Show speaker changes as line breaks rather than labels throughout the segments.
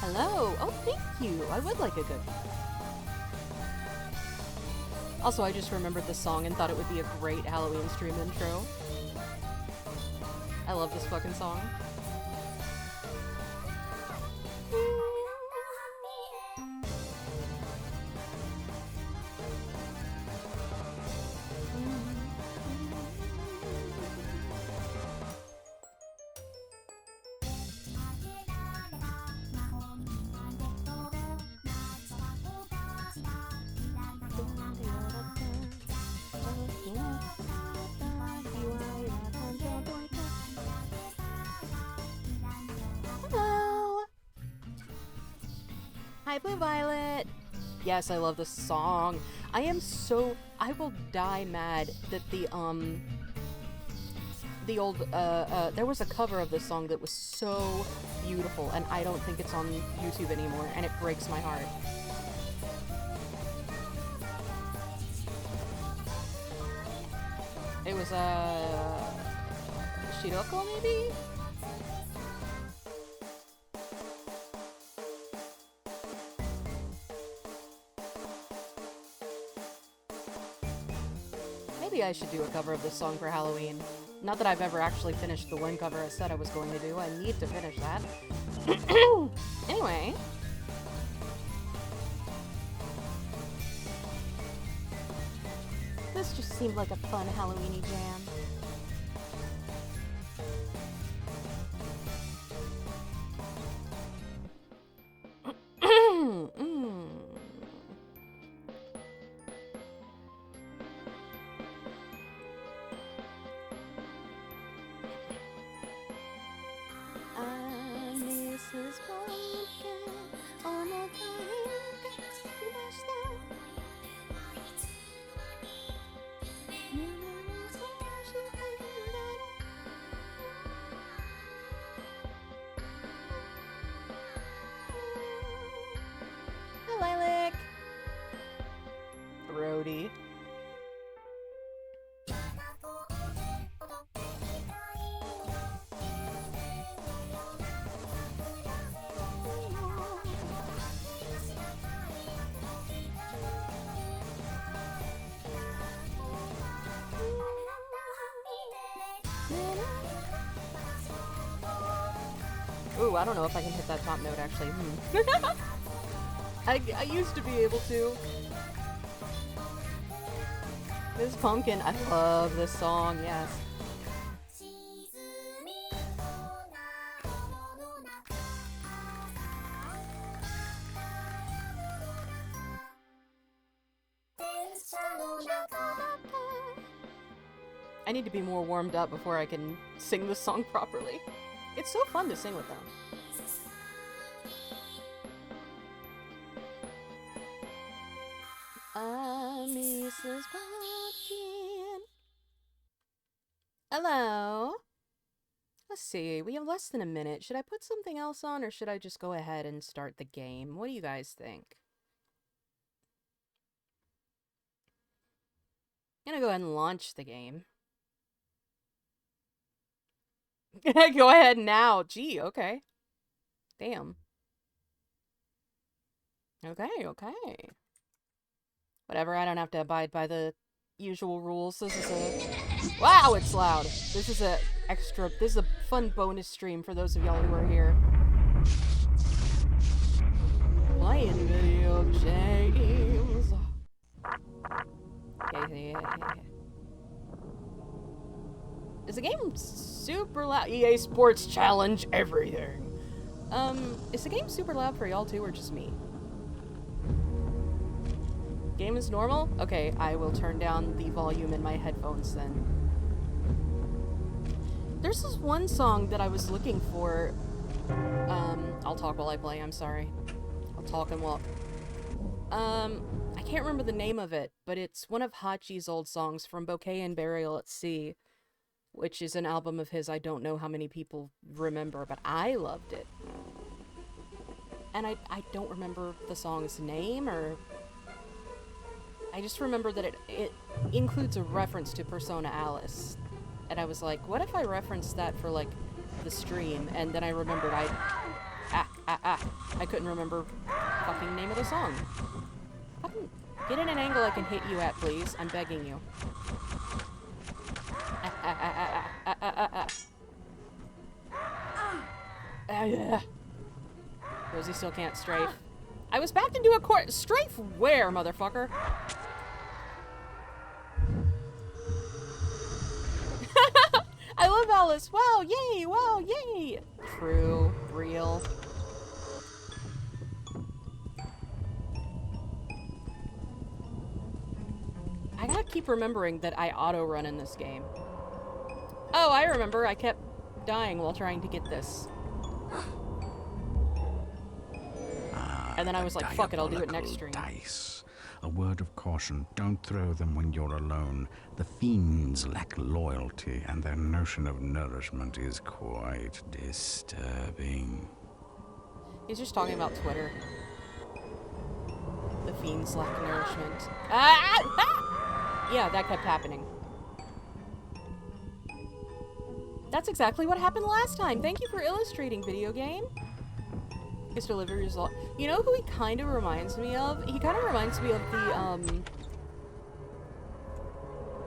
Hello. Oh, thank you. I would like a good. Also, I just remembered the song and thought it would be a great Halloween stream intro. I love this fucking song. Hello! Hi, Blue Violet! Yes, I love this song. I will die mad that the old, there was a cover of this song that was so beautiful, and I don't think it's on YouTube anymore, and it breaks my heart. It was, Shiroko, maybe? Maybe I should do a cover of this song for Halloween. Not that I've ever actually finished the one cover I said I was going to do. I need to finish that. Anyway. This just seemed like a fun Halloween-y jam. Lilac! Brody. Ooh, I don't know if I can hit that top note, actually. I used to be able to. This pumpkin, I love this song, yes. I need to be more warmed up before I can sing this song properly. It's so fun to sing with them. Mrs. Pumpkin. Hello. Let's see, we have less than a minute. Should I put something else on, or should I just go ahead and start the game? What do you guys think? I'm gonna go ahead and launch the game. Go ahead now. Gee, okay. Damn. Okay. Whatever, I don't have to abide by the usual rules. This is a... Wow, it's loud! This is a fun bonus stream for those of y'all who are here. Playing video games. Yeah. Is the game super loud? EA Sports Challenge everything. Is the game super loud for y'all too, or just me? Game is normal? Okay, I will turn down the volume in my headphones then. There's this one song that I was looking for. I'll talk while I play, I'm sorry. I'll talk and walk. I can't remember the name of it, but it's one of Hachi's old songs from Bouquet and Burial at Sea, which is an album of his I don't know how many people remember, but I loved it. And I don't remember the song's name, or... I just remember that it includes a reference to Persona Alice. And I was like, what if I referenced that for, like, the stream, and then I remembered I couldn't remember fucking name of the song. Fucking get in an angle I can hit you at, please. I'm begging you. Rosie still can't strafe. I was backed into a court. Strafe where, motherfucker? I love Alice. Wow, yay, wow, yay. True, real. I gotta keep remembering that I auto-run in this game. Oh, I remember. I kept dying while trying to get this. And then I was like, fuck it, I'll do it next stream.
Dice. A word of caution, don't throw them when you're alone. The fiends lack loyalty, and their notion of nourishment is quite disturbing.
He's just talking about Twitter. The fiends lack nourishment. Yeah, that kept happening. That's exactly what happened last time. Thank you for illustrating, video game. His delivery is long. You know who he kind of reminds me of? He kind of reminds me of the,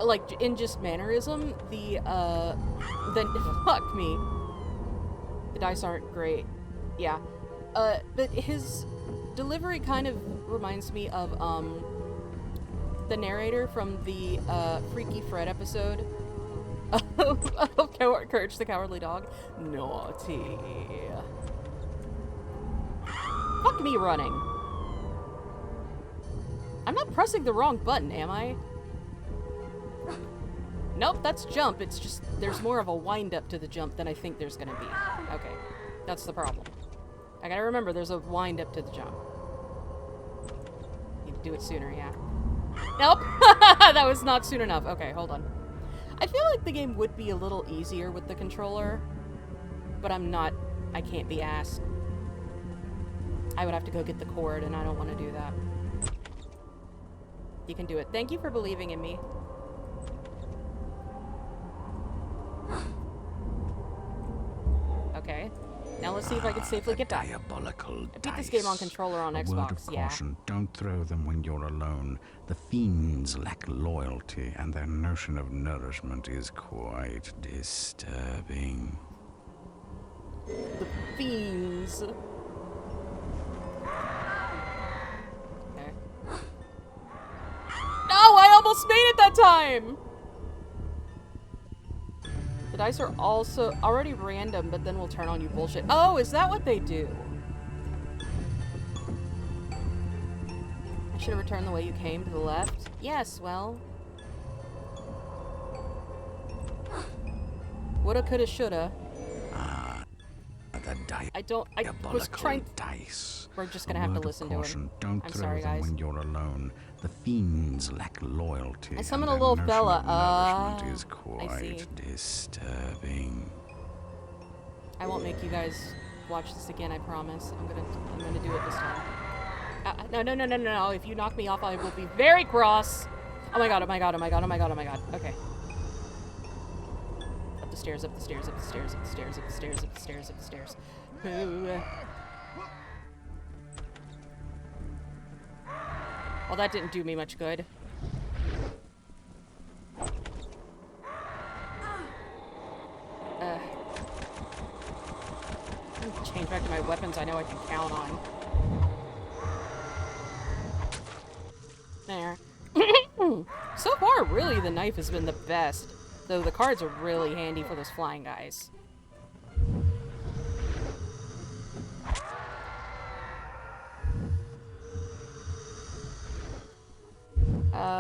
like, in just mannerism, fuck me. The dice aren't great. Yeah. But his delivery kind of reminds me of, the narrator from the, Freaky Fred episode of Courage the Cowardly Dog. Naughty. Fuck me running. I'm not pressing the wrong button, am I? Nope, that's jump. It's just, there's more of a wind-up to the jump than I think there's gonna be. Okay, that's the problem. I gotta remember, there's a wind-up to the jump. Need to do it sooner, yeah. Nope! That was not soon enough. Okay, hold on. I feel like the game would be a little easier with the controller, but I can't be asked. I would have to go get the cord, and I don't want to do that. You can do it. Thank you for believing in me. Okay. Now let's see if I can safely get back.
Diabolical
I beat this game on controller on Xbox,
word of caution, don't throw them when you're alone. The fiends lack loyalty, and their notion of nourishment is quite disturbing.
The fiends. No, I almost made it that time! The dice are also already random, but then we'll turn on you bullshit. Oh, is that what they do? I should have returned the way you came to the left. Yes, well. Woulda, coulda, shoulda. I was trying.
Dice.
We're just gonna have to listen to him.
Don't
I'm
throw
sorry,
them
guys.
when you're alone. The fiends lack loyalty.
I summoned a little fella.
Nourishment is quite disturbing.
I won't make you guys watch this again. I promise. I'm gonna do it this time. No. If you knock me off, I will be very cross. Oh my god. Okay. Up the stairs. Ooh. Well, that didn't do me much good. Change back to my weapons I know I can count on. There. So far, really, the knife has been the best. Though the cards are really handy for those flying guys.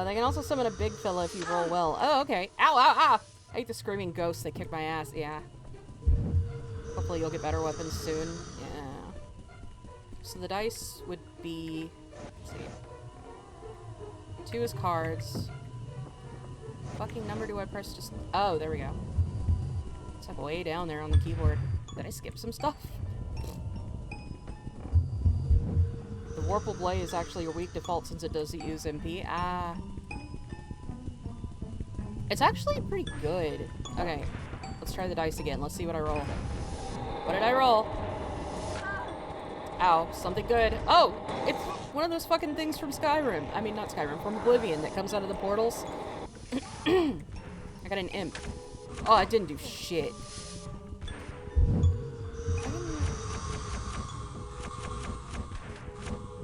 They can also summon a big fella if you roll well. Oh, okay. Ow, ow, ow! I hate the screaming ghosts. They kick my ass. Yeah. Hopefully you'll get better weapons soon. Yeah. So the dice would be... Let's see. 2 is cards. Fucking number do I press just... Oh, there we go. It's like way down there on the keyboard. Did I skip some stuff? The Warple Blade is actually a weak default since it doesn't use MP. Ah. It's actually pretty good. Okay. Let's try the dice again. Let's see what I roll. What did I roll? Ow, something good. Oh, it's one of those fucking things from Skyrim. I mean, not Skyrim, from Oblivion that comes out of the portals. I got an imp. Oh, I didn't do shit.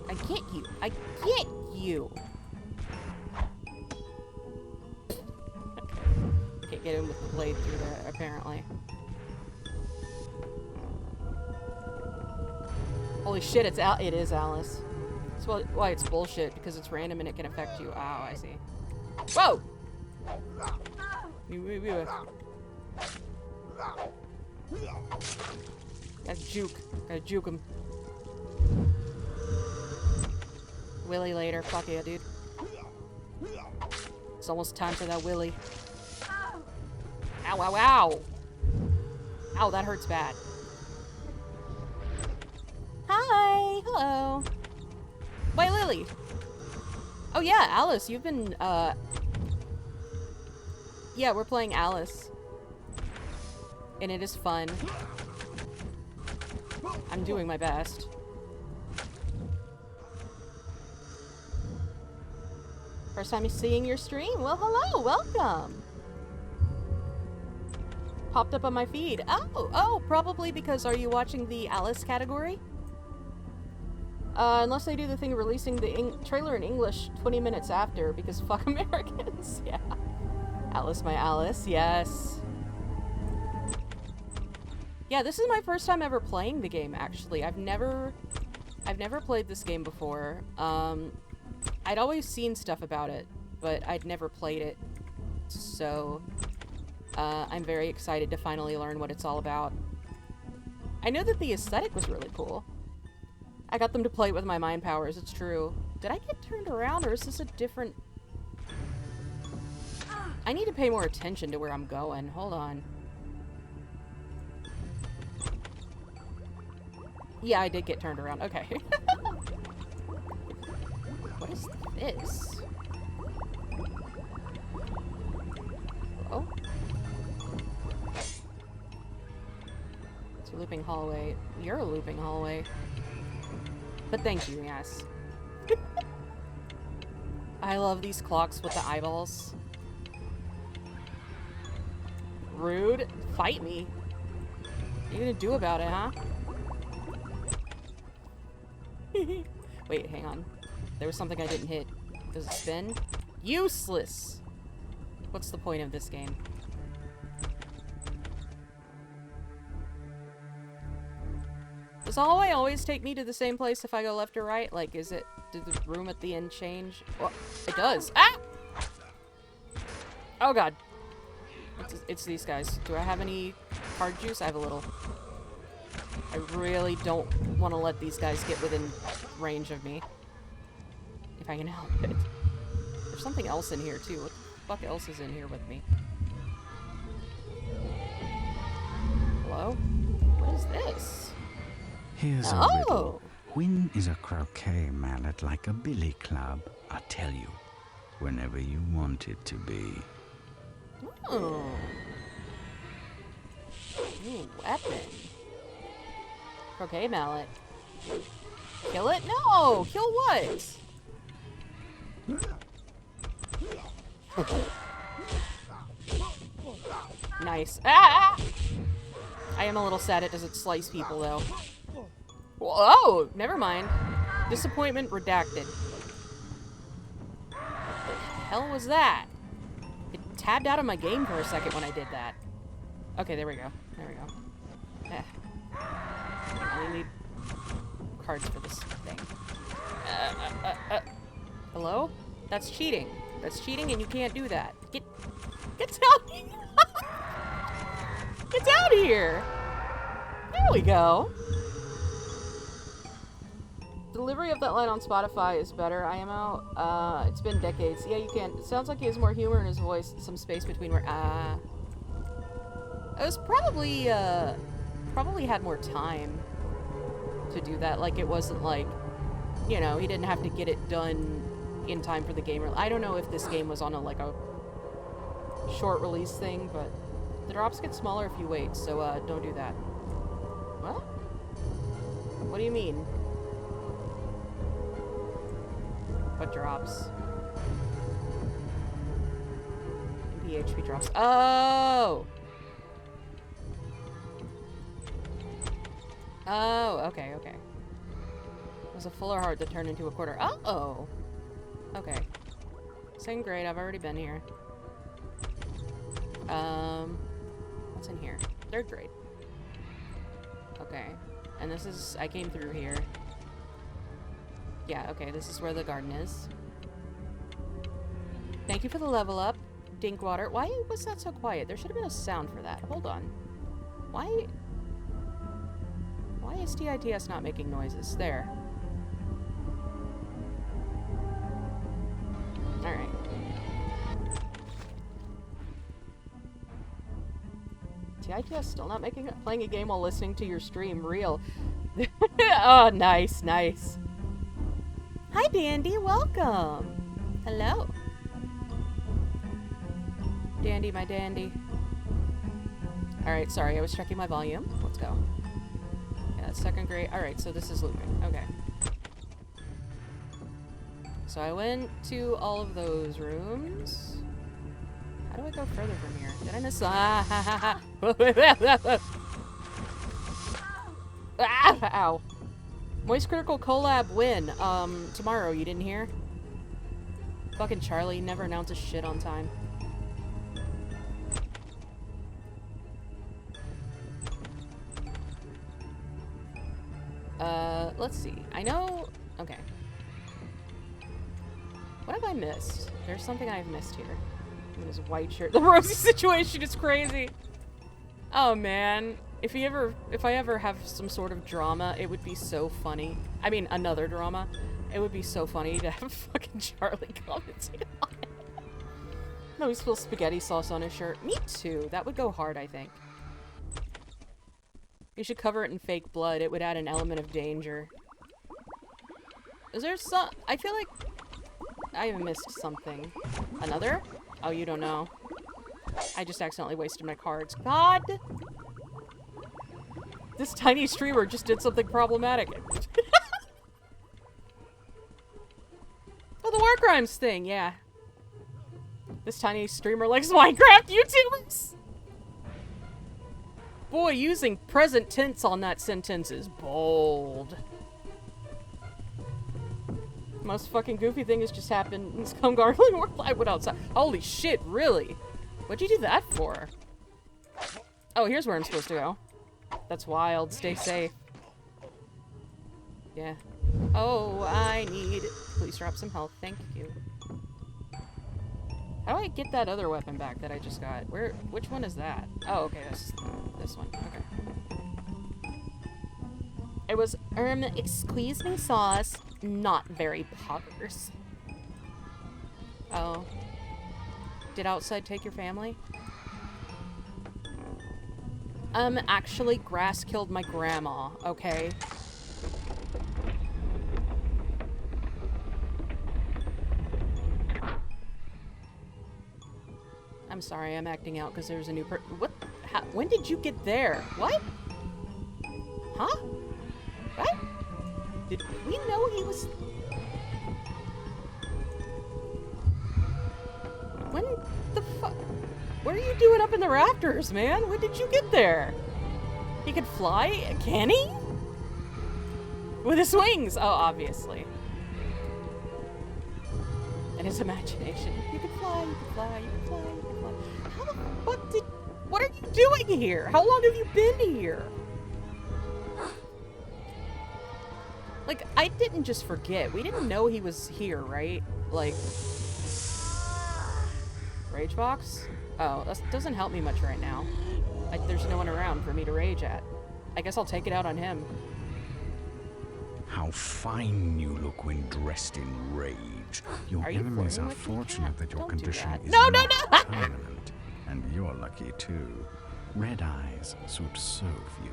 I get you. I get you. Can't get him with the blade through there, apparently. Holy shit, it is Alice. That's why it's bullshit, because it's random and it can affect you. Oh, I see. Whoa! Gotta juke him. Willy later. Fuck yeah, dude. It's almost time for that Willy. Ow, ow, ow! Ow, that hurts bad. Hi! Hello! White Lily! Oh yeah, Alice, you've been, yeah, we're playing Alice. And it is fun. I'm doing my best. First time seeing your stream? Well, hello! Welcome! Popped up on my feed. Oh, probably because are you watching the Alice category? Unless they do the thing of releasing the trailer in English 20 minutes after, because fuck Americans. Yeah. Alice, my Alice. Yes. Yeah, this is my first time ever playing the game, actually. I've never played this game before. I'd always seen stuff about it, but I'd never played it. So, I'm very excited to finally learn what it's all about. I know that the aesthetic was really cool. I got them to play it with my mind powers, it's true. Did I get turned around, or is this a different... I need to pay more attention to where I'm going. Hold on. Yeah, I did get turned around. Okay. What is this? Oh? It's a looping hallway. You're a looping hallway. But thank you, yes. I love these clocks with the eyeballs. Rude. Fight me. What are you gonna do about it, huh? Wait, hang on. There was something I didn't hit. Does it spin? Useless! What's the point of this game? Does the hallway always take me to the same place if I go left or right? Like, did the room at the end change? Well, it does. Ah! Oh god. It's these guys. Do I have any card juice? I have a little. I really don't want to let these guys get within range of me. If I can help it. There's something else in here, too. What the fuck else is in here with me? Hello? What is this?
Here's a riddle. When is a croquet mallet like a billy club? I tell you, whenever you want it to be.
Oh. New weapon. Croquet mallet. Kill it? No! Kill what? Nice. Ah! I am a little sad it doesn't slice people, though. Whoa! Never mind. Disappointment redacted. What the hell was that? It tabbed out of my game for a second when I did that. Okay, there we go. There we go. I only need cards for this thing. Hello? That's cheating. That's cheating and you can't do that. Get out here! Get out here! There we go. Delivery of that line on Spotify is better. I am out. It's been decades. Yeah, you can. It sounds like he has more humor in his voice. Some space between where. It was probably had more time to do that. Like, it wasn't like, you know, he didn't have to get it done in time for the game. I don't know if this game was on a short release thing, but the drops get smaller if you wait, so don't do that. What? What do you mean? What drops? PHP drops. Oh! Oh, okay, okay. It was a fuller heart that turned into a quarter. Uh-oh! Okay. Same grade, I've already been here. What's in here? 3rd grade. Okay. And this is... I came through here. Yeah, okay, this is where the garden is. Thank you for the level up, Dinkwater. Why was that so quiet? There should have been a sound for that. Hold on. Why is TITS not making noises? There. Alright. TITS still not playing a game while listening to your stream. Real. Oh, nice, nice. Hi, Dandy. Welcome. Hello. Dandy, my dandy. Alright, sorry. I was checking my volume. Let's go. Yeah, that's 2nd grade. Alright, so this is looping. Okay. So I went to all of those rooms. How do I go further from here? Did I miss? Ah, ha, ha, ha. Ah, ow. Moist Critical collab win. Tomorrow, you didn't hear? Fucking Charlie never announces shit on time. Let's see. I know... Okay. What have I missed? There's something I've missed here. In his white shirt. The Rosie situation is crazy! Oh, man. If I ever have some sort of drama, it would be so funny. I mean, another drama. It would be so funny to have fucking Charlie commenting on it. No, he spilled spaghetti sauce on his shirt. Me too. That would go hard, I think. You should cover it in fake blood. It would add an element of danger. Is there some... I feel like I missed something. Another? Oh, you don't know. I just accidentally wasted my cards. God! This tiny streamer just did something problematic. Oh, the War Crimes thing, yeah. This tiny streamer likes Minecraft YouTubers! Boy, using present tense on that sentence is bold. Most fucking goofy thing has just happened. It's come gargling or I went outside. Holy shit, really? What'd you do that for? Oh, here's where I'm supposed to go. That's wild. Stay safe. Yeah. Oh, I need... Please drop some health. Thank you. How do I get that other weapon back that I just got? Which one is that? Oh, okay, that's this one. Okay. It was, excuse me, sauce. Not very poggers. Oh. Did outside take your family? Actually, grass killed my grandma, okay? I'm sorry, I'm acting out because there's a new what? When did you get there? What? Huh? What? Did we know he was... When the fuck? What are you doing up in the rafters, man? When did you get there? He could fly? Can he? With his wings! Oh, obviously. And his imagination. You can fly, you can fly, you can fly, you can fly. How the fuck did... What are you doing here? How long have you been here? Like, I didn't just forget. We didn't know he was here, right? Like... Rage box? Oh, that doesn't help me much right now. There's no one around for me to rage at. I guess I'll take it out on him.
How fine you look when dressed in rage. Your enemies are fortunate that your condition is not permanent. And you're lucky too. Red eyes suit so few.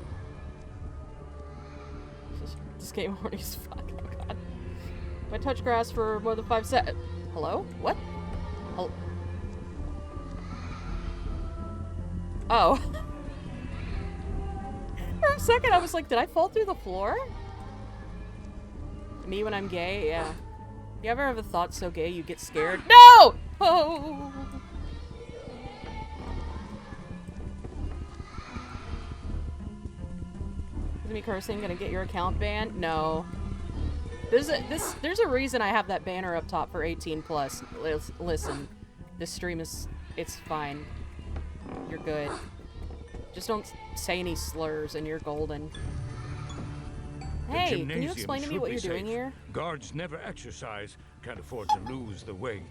This game horny as fuck. Oh god. If I touch grass for more than 5 seconds. Hello? What? Hello? Oh. a second, I was like, did I fall through the floor? Me when I'm gay? Yeah. You ever have a thought so gay you get scared? No! Oh! Is me cursing gonna get your account banned? No. There's a reason I have that banner up top for 18 plus. Listen, this stream is, it's fine. You're good. Just don't say any slurs and you're golden. Hey, can you explain to me what you're doing here?
Guards never exercise, can't afford to lose the weight.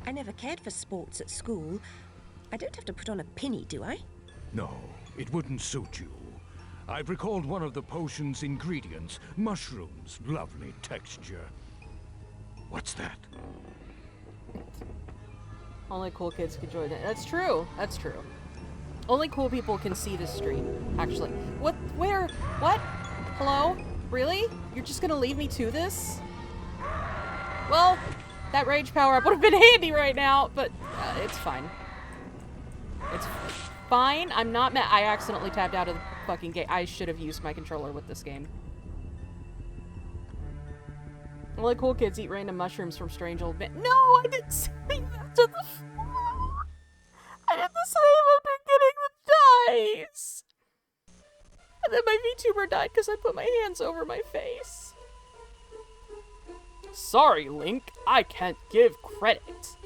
I never cared for sports at school. I don't have to put on a pinny, do I?
No, it wouldn't suit you. I've recalled one of the potion's ingredients. Mushrooms, lovely texture. What's that?
Only cool kids can join it. That's true. That's true. Only cool people can see this stream, actually. What? Where? What? Hello? Really? You're just gonna leave me to this? Well, that rage power-up would have been handy right now, but it's fine. It's fine. I'm not mad. I accidentally tapped out of the fucking game. I should have used my controller with this game. Only cool kids eat random mushrooms from strange old men. No, I didn't say that to the floor. I did the same after getting the dice. And then my VTuber died because I put my hands over my face. Sorry, Link. I can't give credit.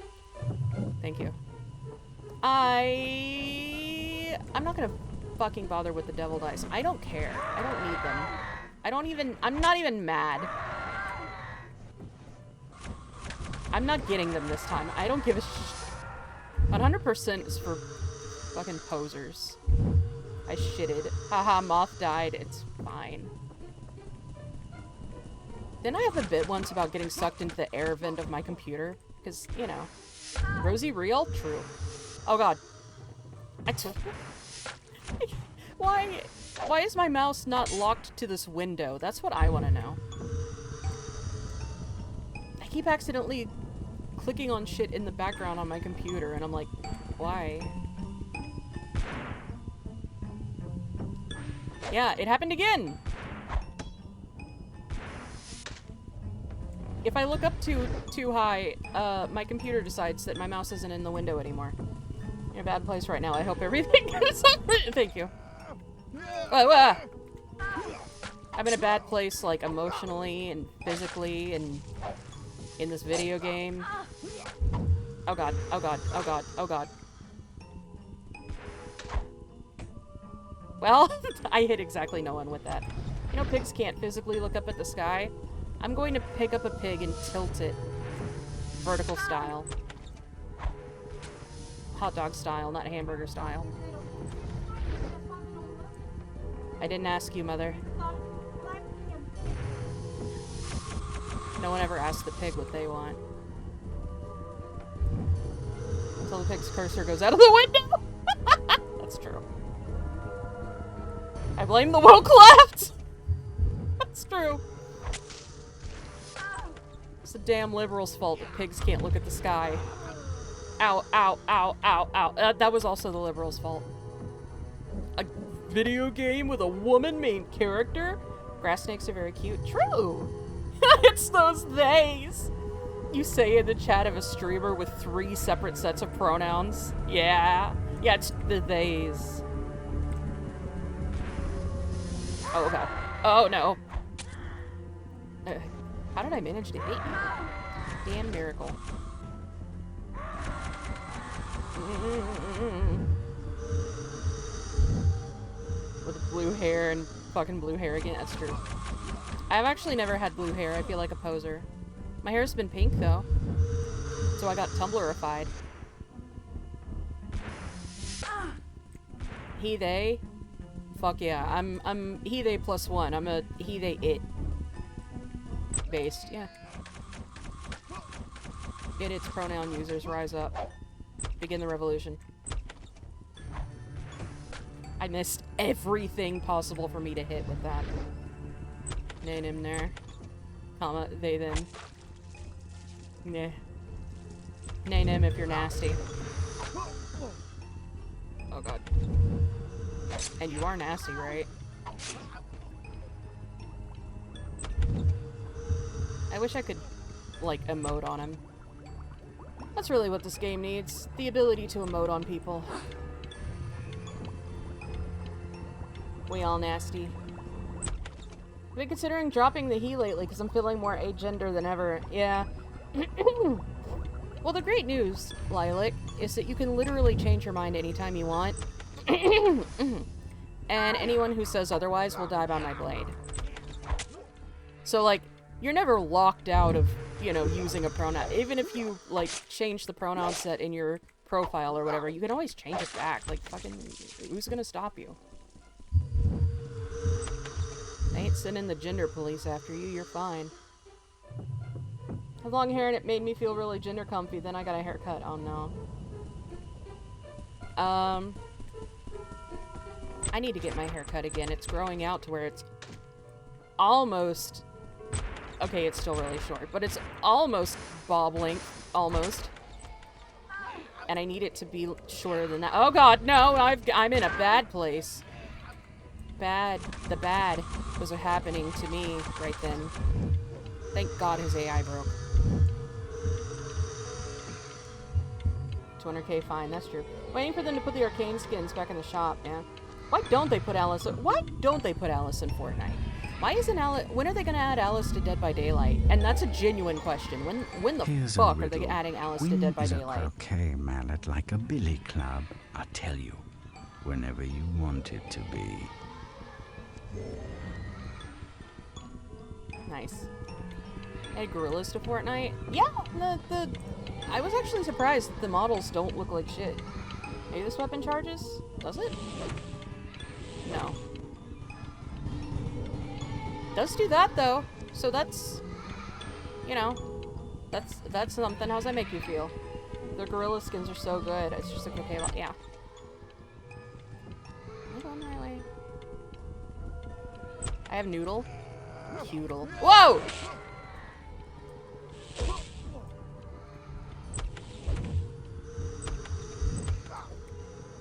Thank you. I'm not gonna fucking bother with the devil dice. I don't care. I don't need them. I'm not even mad. I'm not getting them this time. I don't give a 100% is for fucking posers. I shitted. Haha, Moth died. It's fine. Didn't I have a bit once about getting sucked into the air vent of my computer? Because, you know. Rosie real? True. Oh god. Why is my mouse not locked to this window? That's what I want to know. I keep accidentally clicking on shit in the background on my computer, and I'm like, why? Yeah, it happened again! If I look up too high, my computer decides that my mouse isn't in the window anymore. You're in a bad place right now. I hope everything goes up. Thank you. I'm in a bad place, like, emotionally and physically and in this video game. Oh god, oh god, oh god, oh god. Well, I hit exactly no one with that. You know, pigs can't physically look up at the sky. I'm going to pick up a pig and tilt it. Vertical style. Hot dog style, not hamburger style. I didn't ask you, Mother. No one ever asked the pig what they want. Until the pig's cursor goes out of the window! That's true. I blame the woke left! That's true. It's the damn liberals' fault that pigs can't look at the sky. Ow, ow, ow, ow, ow. That was also the liberals' fault. A video game with a woman main character? Grass snakes are very cute. True! It's those theys! You say in the chat of a streamer with 3 separate sets of pronouns. Yeah. Yeah, it's the theys. Oh god. Oh no. How did I manage to hit you? Damn miracle. With blue hair and fucking blue hair again. That's true. I've actually never had blue hair. I feel like a poser. My hair's been pink though. So I got Tumblrified. He, they. Fuck yeah. I'm he, they +1. I'm a he, they, it. Based, yeah. Get its pronoun users, rise up. Begin the revolution. I missed everything possible for me to hit with that. Nay, nim, there. Comma, they, them. Nah. Nay, nim if you're nasty. Oh god. And you are nasty, right? I wish I could, like, emote on him. That's really what this game needs. The ability to emote on people. We all nasty. I've been considering dropping the he lately because I'm feeling more agender than ever. Yeah. Well, the great news, Lilac, is that you can literally change your mind anytime you want. And anyone who says otherwise will die by my blade. So, like, you're never locked out of, you know, using a pronoun. Even if you, like, change the pronoun set in your profile or whatever, you can always change it back. Like, fucking, who's gonna stop you? I ain't sending the gender police after you, you're fine. I have long hair and it made me feel really gender comfy, then I got a haircut. Oh no. I need to get my hair cut again. It's growing out to where it's almost... Okay, it's still really short, but it's almost bob length. Almost. And I need it to be shorter than that. Oh god, no! I'm in a bad place. The bad was happening to me right then. Thank god his AI broke. 200k fine, that's true. Waiting for them to put the arcane skins back in the shop, yeah. Why don't they put Alice in Fortnite? Why isn't Alice... When are they gonna add Alice to Dead by Daylight? And that's a genuine question. When the fuck are they adding Alice to Dead by Daylight?
Okay, mallet, like a billy club. I'll tell you, whenever you want it to be.
Nice. Add gorillas to Fortnite? Yeah, I was actually surprised that the models don't look like shit. Maybe this weapon charges? Does it? No. Does do that though, so that's, you know, that's something. How's that make you feel? Their gorilla skins are so good. It's just like, okay, well, yeah. I'm on my way. I have Noodle. Cudel. Whoa!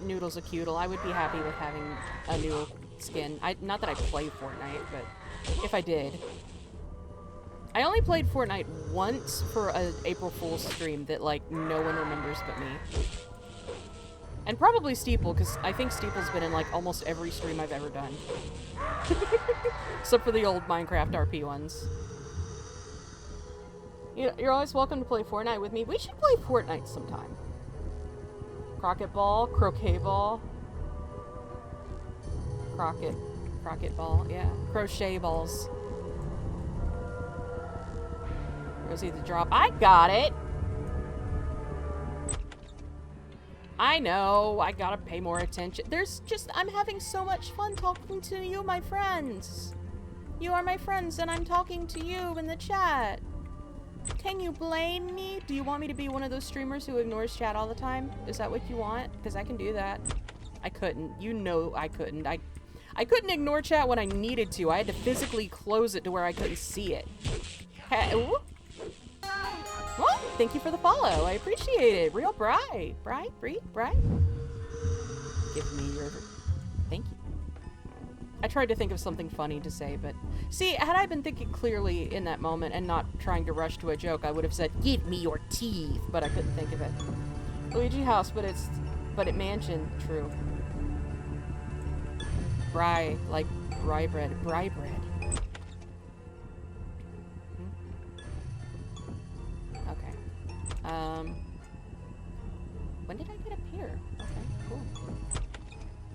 Noodle's a Cudel. I would be happy with having a new skin. Not that I play Fortnite, but if I did. I only played Fortnite once for an April Fool's stream that, like, no one remembers but me. And probably Steeple, because I think Steeple's been in, like, almost every stream I've ever done. Except for the old Minecraft RP ones. You're always welcome to play Fortnite with me. We should play Fortnite sometime. Crockett ball, croquet ball. Crockett ball, yeah. Crochet balls. Rosie the drop. I got it! I know, I gotta pay more attention. I'm having so much fun talking to you, my friends. You are my friends, and I'm talking to you in the chat. Can you blame me? Do you want me to be one of those streamers who ignores chat all the time? Is that what you want? Because I can do that. I couldn't. You know I couldn't. I couldn't ignore chat when I needed to. I had to physically close it to where I couldn't see it. Well, thank you for the follow. I appreciate it. Real bright. Bright. Give me your... Thank you. I tried to think of something funny to say, but... See, had I been thinking clearly in that moment and not trying to rush to a joke, I would have said, give me your teeth, but I couldn't think of it. Luigi house, but it mansion. True. Bry, like rye bread. Bry bread. Okay. When did I get up here? Okay, cool.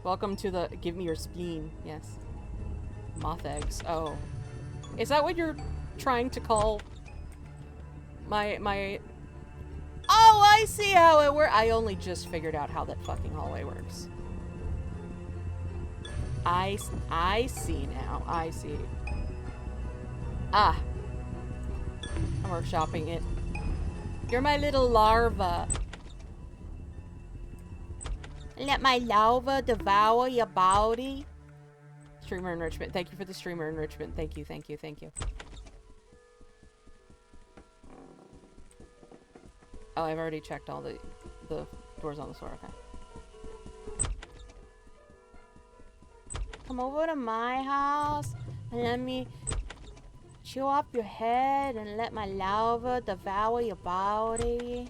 Welcome to the give me your spleen. Yes. Moth eggs. Oh. Is that what you're trying to call my... Oh, I see how it works. I only just figured out how that fucking hallway works. I see now. I see. Ah. I'm workshopping it. You're my little larva. Let my larva devour your body. Streamer enrichment. Thank you for the streamer enrichment. Thank you. Oh, I've already checked all the doors on the floor. Okay. come over to my house and let me chew off your head and let my lava devour your body?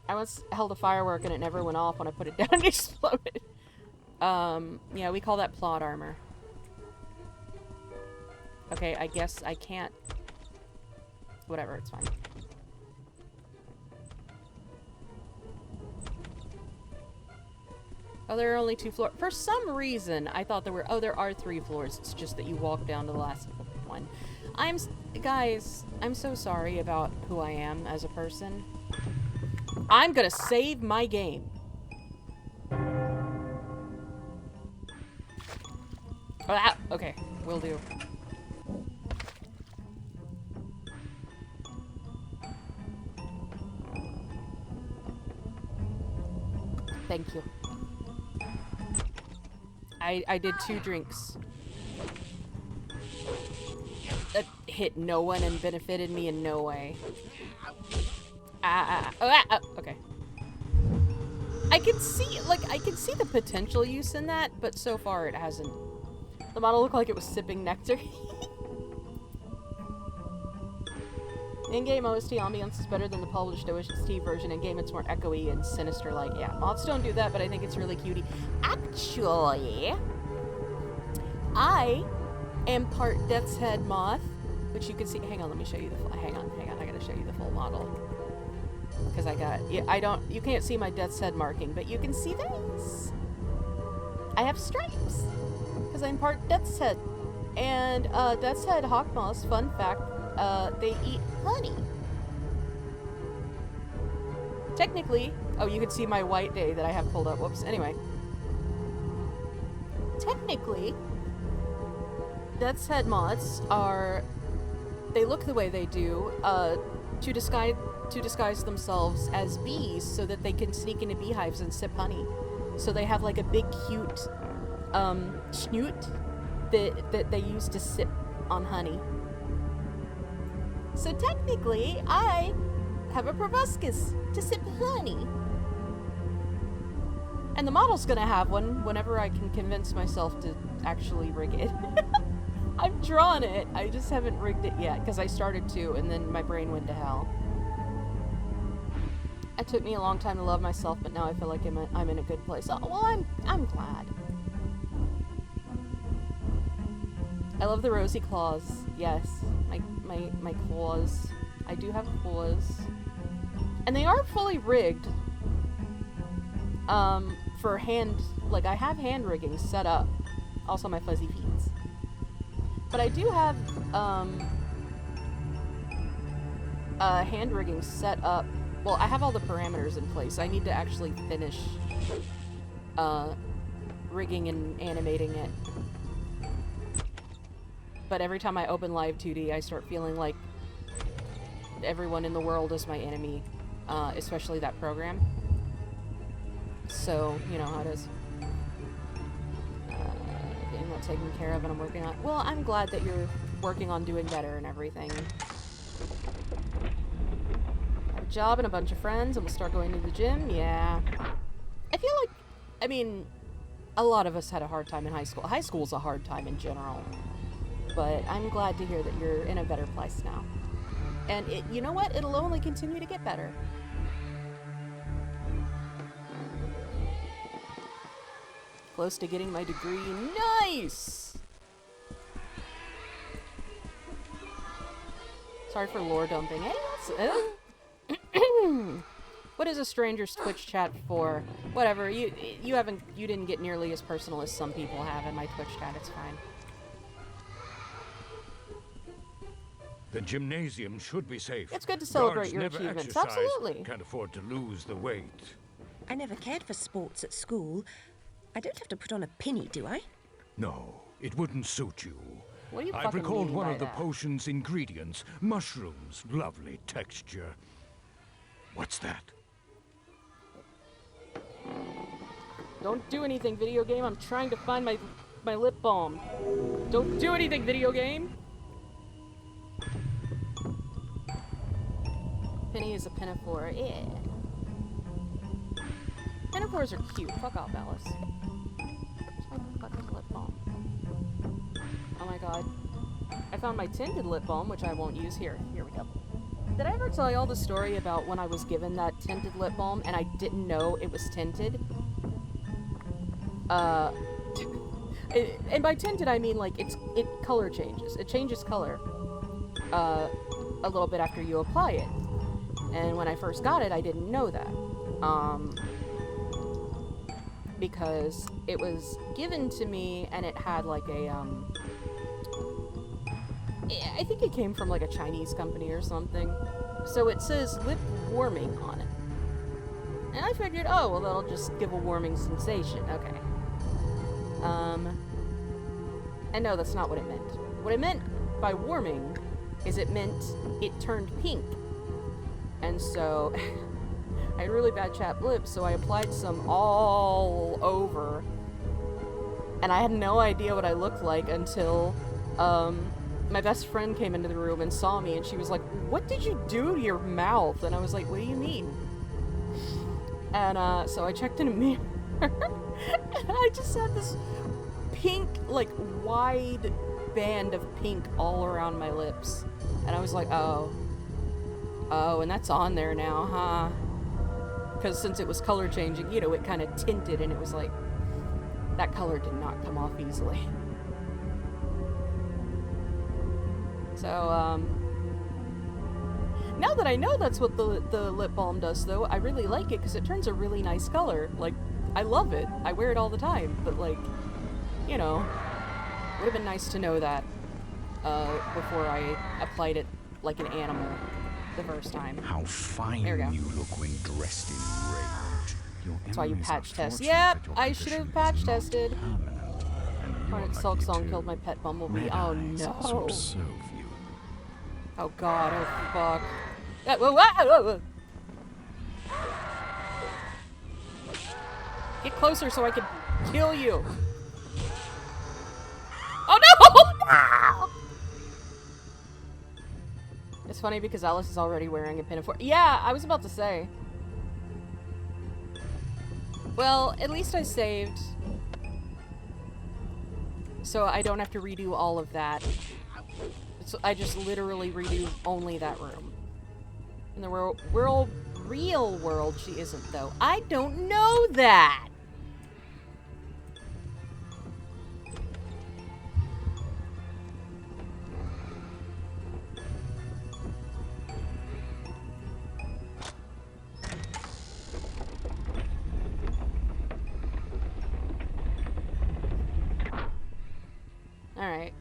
I once held a firework and it never went off when I put it down and exploded. Yeah, we call that plot armor. Okay, I guess I can't... Whatever, it's fine. Oh, there are only 2 floors. For some reason, I thought there were... Oh, there are 3 floors. It's just that you walk down to the last one. Guys, I'm so sorry about who I am as a person. I'm gonna save my game. Oh, okay, will do. Thank you. I did 2 drinks. That hit no one and benefited me in no way. Okay. I can see the potential use in that, but so far it hasn't. The model looked like it was sipping nectar. In-game OST ambience is better than the published OST version. In-game it's more echoey and sinister-like. Yeah, mods don't do that, but I think it's really cutie. Actually, I am part Death's Head moth, which you can see. Hang on, let me show you the full. Hang on. I gotta show you the full model. Because you can't see my Death's Head marking, but you can see this. I have stripes. Because I'm part Death's Head. And, Death's Head hawk moths, fun fact, they eat honey. Technically, oh, you can see my white day that I have pulled up. Whoops. Anyway. Technically, Death's Head moths they look the way they do, to disguise themselves as bees so that they can sneak into beehives and sip honey. So they have like a big cute snoot that they use to sip on honey. So technically, I have a proboscis to sip honey. And the model's gonna have one whenever I can convince myself to actually rig it. I've drawn it, I just haven't rigged it yet, because I started to, and then my brain went to hell. It took me a long time to love myself, but now I feel like I'm in a good place. Oh, well, I'm glad. I love the rosy claws. Yes, my claws. I do have claws, and they are fully rigged. For hand, like I have hand rigging set up. Also my fuzzy feet. But I do have hand rigging set up. Well, I have all the parameters in place. I need to actually finish rigging and animating it. But every time I open Live 2D, I start feeling like everyone in the world is my enemy, especially that program. So, you know how it is. Getting that taken care of and I'm working on... Well, I'm glad that you're working on doing better and everything. Have a job and a bunch of friends and we'll start going to the gym? Yeah. I feel like... I mean, a lot of us had a hard time in high school. High school's a hard time in general. But I'm glad to hear that you're in a better place now. And you know what? It'll only continue to get better. Close to getting my degree. Nice! Sorry for lore dumping. Hey, what is a stranger's Twitch chat for? Whatever. You didn't get nearly as personal as some people have in my Twitch chat. It's fine.
The gymnasium should be safe.
It's good to celebrate
Guards
your
never
achievements.
exercise,
Absolutely.
Can't afford to lose the weight.
I never cared for sports at school. I don't have to put on a pinny, do I?
No, it wouldn't suit you.
What do you
I've
fucking
recalled
mean
one
by
of the
that?
potion's ingredients. Mushrooms. Lovely texture. What's that?
Don't do anything, video game. I'm trying to find my lip balm. Don't do anything, video game. Penny is a pinafore. Yeah. Pinafores are cute. Fuck off, Alice. god. I found my tinted lip balm, which I won't use here. Here we go. Did I ever tell y'all the story about when I was given that tinted lip balm and I didn't know it was tinted? And by tinted I mean like it color changes. It changes color a little bit after you apply it. And when I first got it, I didn't know that. Because it was given to me and it had like a I think it came from like a Chinese company or something. So it says lip warming on it. And I figured, oh, well, that'll just give a warming sensation. Okay. And no, that's not what it meant. What it meant by warming is it meant it turned pink. And so I had really bad chapped lips, so I applied some all over. And I had no idea what I looked like until my best friend came into the room and saw me, and she was like, "What did you do to your mouth?" And I was like, "What do you mean?" And so I checked in a mirror, and I just had this pink, like, wide band of pink all around my lips. And I was like, oh, and that's on there now, huh? Because since it was color changing, you know, it kind of tinted, and it was like, that color did not come off easily. So, now that I know that's what the lip balm does, though, I really like it because it turns a really nice color. Like, I love it. I wear it all the time, but, like, you know, would have been nice to know that before I applied it like an animal the first time.
How fine you look when dressed in rage.
That's why you patch test. Yep, I should have patch tested. Hornet Silk Song killed my pet bumblebee. Oh no. Oh god, oh fuck. Whoa, whoa, whoa. Get closer so I can kill you. Oh no! It's funny because Alice is already wearing a pinafore. Yeah, I was about to say. Well, at least I saved. So I don't have to redo all of that. So I just literally redo only that room. In the real world, she isn't, though. I don't know that! Alright.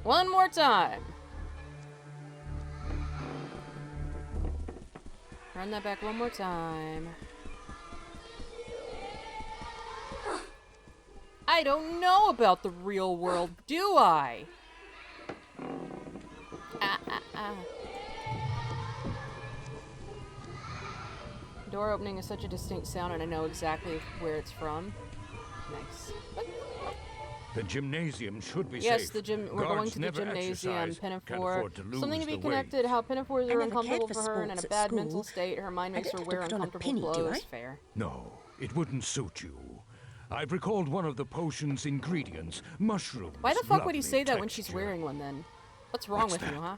One more time. Run that back one more time. I don't know about the real world, do I? Door opening is such a distinct sound, and I know exactly where it's from. Nice.
The gymnasium should be safe.
Yes, the gym. We're going to the gymnasium. Pinafore. Something to be connected. How pinafores are uncomfortable for her and in a bad mental state. Her mind makes her wear uncomfortable clothes. Fair.
No, it wouldn't suit you. I've recalled one of the potion's ingredients, mushrooms.
Why the fuck would he say that when she's wearing one then? What's wrong with you, huh?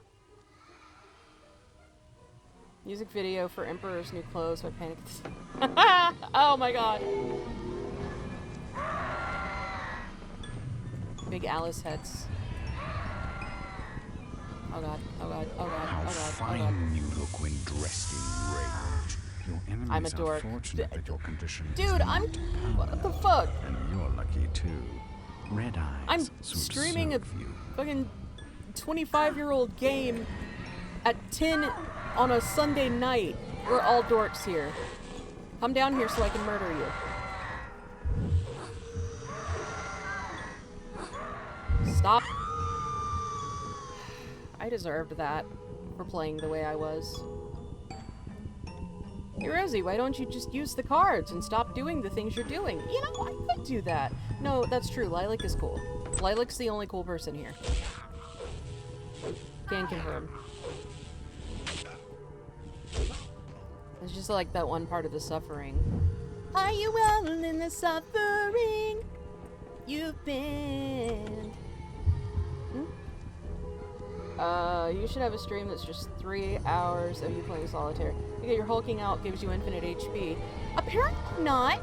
Music video for Emperor's New Clothes by Panic! Oh my god. Big Alice heads. Oh god, oh god, oh god,
How
oh god,
fine
oh god.
you look when dressed in rage. Your enemies
I'm a dork.
are fortunate that your condition is
Dude,
not
I'm... What the fuck?
And you're lucky too. Red eyes
I'm
should
streaming a
serve you.
fucking 25-year-old game at 10 on a Sunday night. We're all dorks here. Come down here so I can murder you. Stop. I deserved that for playing the way I was. Hey Rosie, why don't you just use the cards and stop doing the things you're doing? You know, I could do that. No, that's true. Lilac is cool. Lilac's the only cool person here. Can confirm. It's just like that one part of the suffering. Are you all in the suffering you've been? You should have a stream that's just 3 hours of you playing solitaire. You get your hulking out, gives you infinite HP. Apparently not.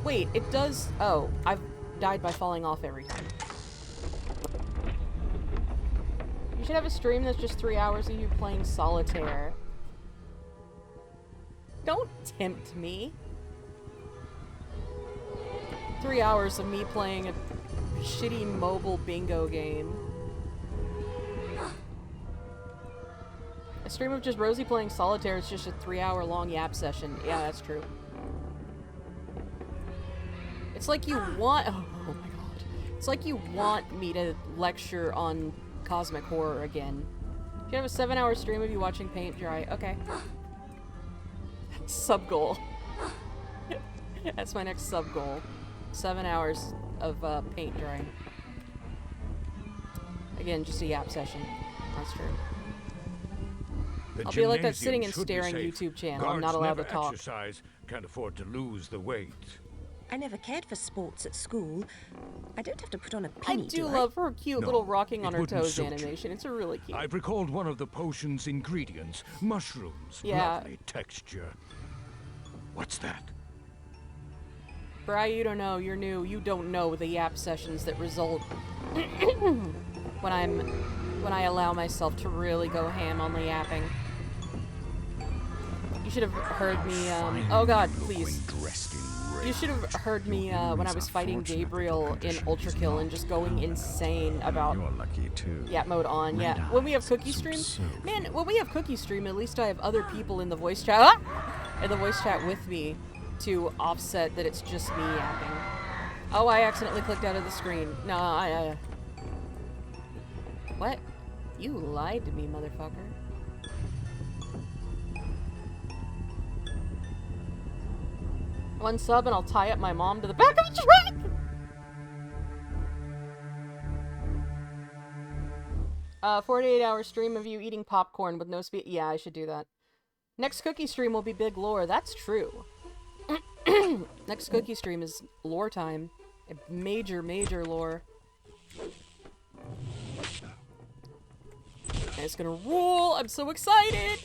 Wait, it does. Oh, I've died by falling off every time. You should have a stream that's just 3 hours of you playing solitaire. Don't tempt me. 3 hours of me playing a shitty mobile bingo game. A stream of just Rosie playing solitaire is just a 3-hour long yap session. Yeah, that's true. It's like you want- oh my god. It's like you want me to lecture on cosmic horror again. You have a 7-hour stream of you watching paint dry. Okay. Sub goal. That's my next sub goal. 7 hours of paint drying. Again, just a yap session. That's true. I'll be like that sitting and staring YouTube channel. I'm not allowed to talk.
Exercise, can't afford to lose the weight.
I never cared for sports at school. I don't have to put on a penny,
I do love her cute little rocking on her toes
suit you.
animation. It's a really cute.
I've recalled one of the potion's ingredients. Mushrooms.
Yeah.
Lovely texture. What's that?
Bri, you don't know. You're new. You don't know the yap sessions that result when I allow myself to really go ham on the yapping. You should have heard me, oh god, please. You should have heard me, when I was fighting Gabriel in Ultra Kill and just going insane about
You're lucky too.
yap mode on, yeah. When we have cookie stream, man, when we have cookie stream, at least I have other people in the voice chat, with me to offset that it's just me yapping. Oh, I accidentally clicked out of the screen. No, what? You lied to me, motherfucker. One sub and I'll tie up my mom to the back of the truck! 48-hour stream of you eating popcorn with no speed. Yeah, I should do that. Next cookie stream will be big lore. That's true. Next cookie stream is lore time. Major, major lore. And it's gonna rule! I'm so excited!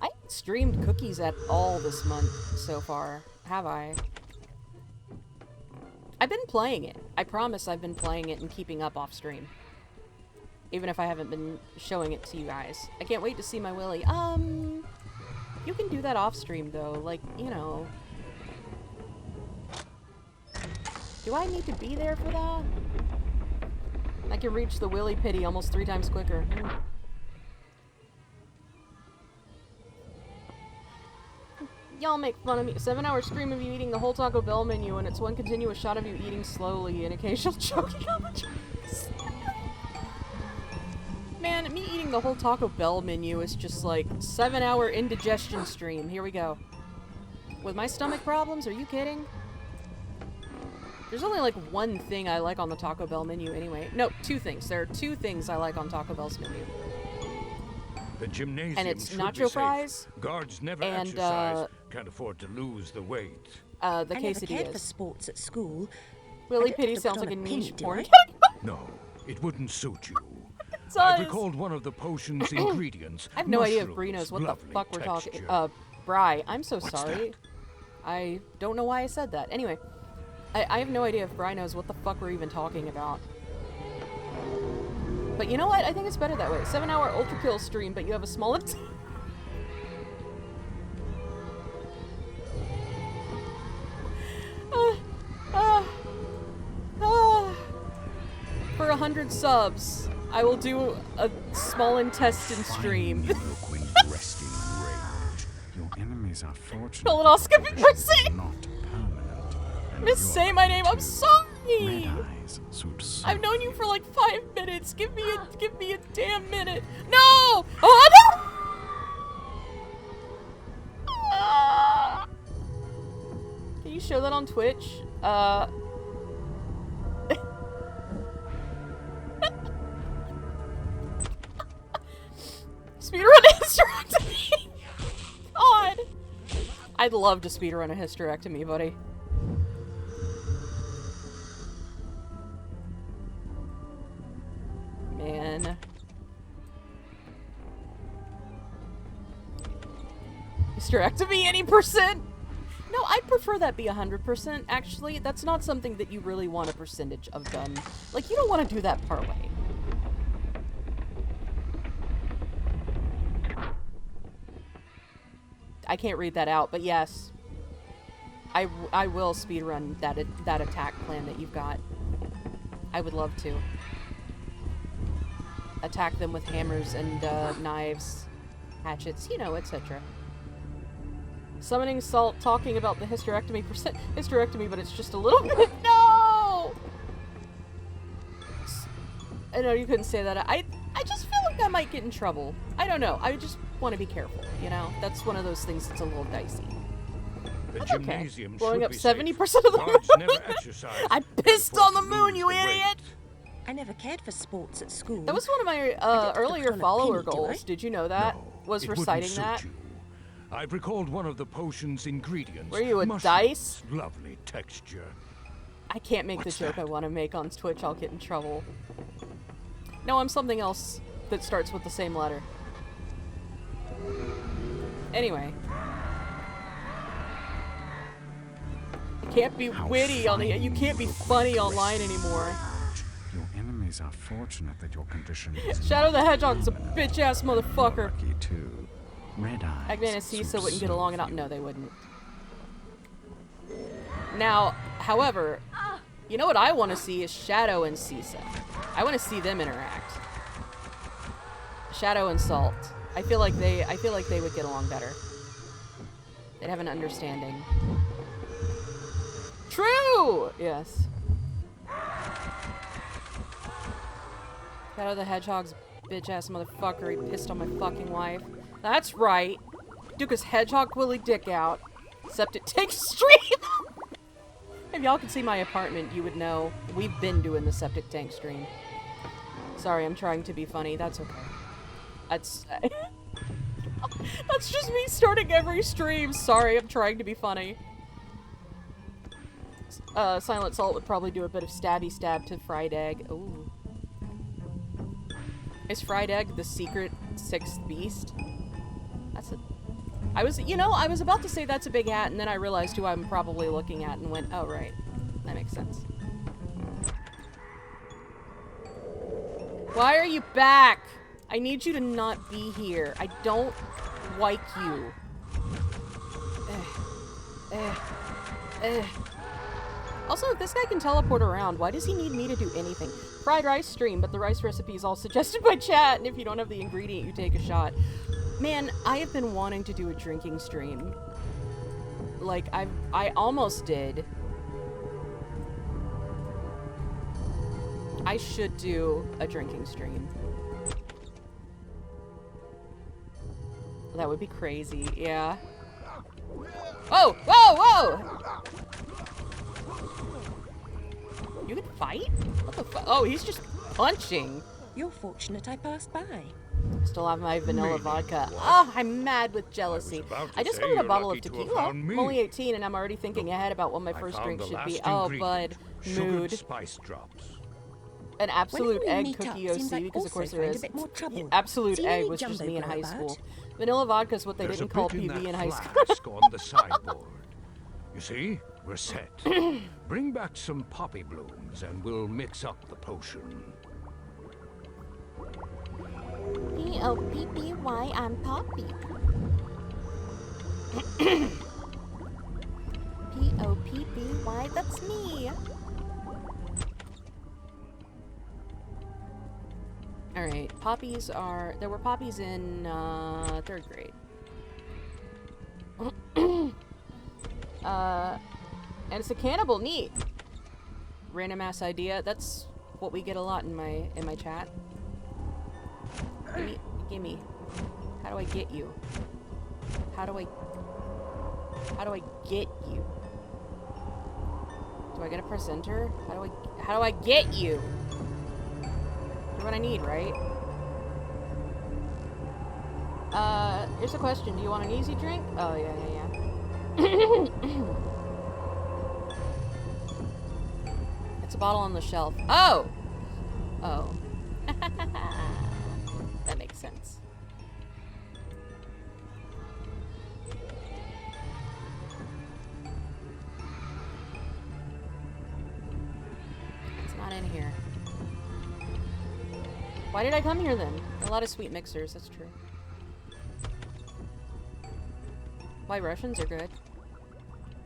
I haven't streamed cookies at all this month so far, have I? I've been playing it. I promise I've been playing it and keeping up off stream. Even if I haven't been showing it to you guys. I can't wait to see my Willy. You can do that off stream though, like, you know. Do I need to be there for that? I can reach the Willy pity almost 3 times quicker. Y'all make fun of me. 7-hour stream of you eating the whole Taco Bell menu, and it's one continuous shot of you eating slowly and occasional choking on the cheese. Man, me eating the whole Taco Bell menu is just like 7-hour indigestion stream. Here we go. With my stomach problems? Are you kidding? There's only like one thing I like on the Taco Bell menu anyway. No, 2 things. There are 2 things I like on Taco Bell's menu.
The gymnasium
And it's
should be
nacho
safe.
fries.
Guards never
and,
exercise. Can't afford to lose the weight.
The
I never cared for
quesadillas.
sports at school.
Willy
I don't
Pity
have to
sounds
put
like a
on a
niche
penny, do
porn.
I?
No, it wouldn't suit you.
It
I've
does.
recalled one of the potion's ingredients.
I have no idea if
mushrooms,
Bree knows what the
lovely
fuck we're talking.
texture.
Bri, I'm so
What's
sorry.
that?
I don't know why I said that. Anyway, I have no idea if Bri knows what the fuck we're even talking about. But you know what? I think it's better that way. 7-hour Ultra Kill stream, but you have a small. For 100 subs, I will do a small intestine stream.
You look when dressed in rage. Your enemies are fortunate.
Colonoscopy
that
for
the
Say.
not permanent. And
Miss
you're
Say my name. I'm
too.
sorry.
Red eyes suit so
I've known you for like 5 minutes. Give me a damn minute. No! Oh no! Ah! Can you show that on Twitch? Speedrun a hysterectomy! God! I'd love to speedrun a hysterectomy, buddy. man. Hysterectomy, any percent? No, I'd prefer that be 100%, actually. That's not something that you really want a percentage of done. Like, you don't want to do that part way. I can't read that out, but yes. I will speedrun that attack plan that you've got. I would love to. Attack them with hammers and knives, hatchets, you know, etc. Summoning Salt, talking about the hysterectomy, but it's just a little bit. No! I know you couldn't say that. I just feel like I might get in trouble. I don't know. I just want to be careful, you know? That's one of those things that's a little dicey.
The
That's
gymnasium
okay. Blowing
should
up
be
70%
safe.
of the
Guards
moon.
never exercise
I pissed
before
on the
to
moon,
lose
you
the weight.
idiot!
I never cared for sports at school.
That was one of my
don't have to
earlier
put on a
follower
penny, do I?
goals. Did you know that?
No,
Was
it wouldn't
reciting
suit
that?
you. I've recalled one of the potion's ingredients.
Were you a
Mushrooms,
dice?
Lovely texture.
I can't make
What's
the joke
that?
I want to make on Twitch. I'll get in trouble. No, I'm something else that starts with the same letter. Anyway. You can't be
How
witty on the.
fine
You can't be
look
funny
when
online
dressed in
anymore.
rage. Your enemies are fortunate that your condition is
Shadow the
not
Hedgehog's a
permanent.
bitch ass
You're
motherfucker.
lucky too. Red eyes.
Eggman and Cisa
should
wouldn't get along
serve
enough.
you.
No, they wouldn't. Now, however, you know what I want to see is Shadow and Cisa. I want to see them interact. Shadow and Salt. I feel like they would get along better. They'd have an understanding. True! Yes. Shadow the Hedgehog's bitch ass motherfucker. He pissed on my fucking wife. That's right. Duca's hedgehog Willy dick out. Septic tank stream! If y'all could see my apartment, you would know we've been doing the septic tank stream. Sorry, I'm trying to be funny. That's okay. That's that's just me starting every stream. Sorry, I'm trying to be funny. Silent Salt would probably do a bit of stabby stab to Fried Egg. Ooh. Is Fried Egg the secret sixth beast? That's a... I was about to say that's a big hat, and then I realized who I'm probably looking at and went, oh, right. That makes sense. Why are you back? I need you to not be here. I don't like you. Also, if this guy can teleport around, why does he need me to do anything? Fried rice stream, but the rice recipe is all suggested by chat, and if you don't have the ingredient, you take a shot. Man, I have been wanting to do a drinking stream. Like, I almost did. I should do a drinking stream. That would be crazy, yeah. Oh! Whoa! Whoa! You can fight? What the fuck? Oh, he's just punching.
You're fortunate I passed by.
Still have my vanilla
Really?
vodka.
What?
Oh, I'm mad with jealousy.
about to
I just
say
ordered a
you're
bottle of
lucky to have
tequila.
found me.
I'm only 18 and I'm already thinking ahead about what my
I
first
found
drink
the
should be.
last
Oh,
ingredient,
bud.
sugared
Mood.
spice drops.
An absolute
Whenever we
egg
meet up,
cookie
seems
OC
like
because of
also
course there
find a
is.
bit more trouble.
Absolute
Seen
egg
any
was just
jumbo
me in
go
high
about?
school. Vanilla vodka is what they
There's a
didn't call
bit in
PB
that
in high school.
flask on the sideboard. You see, we're set. Bring back some poppy blooms and we'll mix up the potion.
P-O-P-P-Y, I'm Poppy. P-O-P-P-Y, that's me. Alright, poppies are... There were poppies in, 3rd grade. And it's a cannibal, neat. Random ass idea. That's what we get a lot in my chat. Gimme. How do I get you? How do I get you? Do I gotta press enter? How do I get you? You're what I need, right? Here's a question. Do you want an easy drink? Oh, yeah. It's a bottle on the shelf. Oh! Oh. That makes sense. It's not in here. Why did I come here then? A lot of sweet mixers, that's true. Why Russians are good.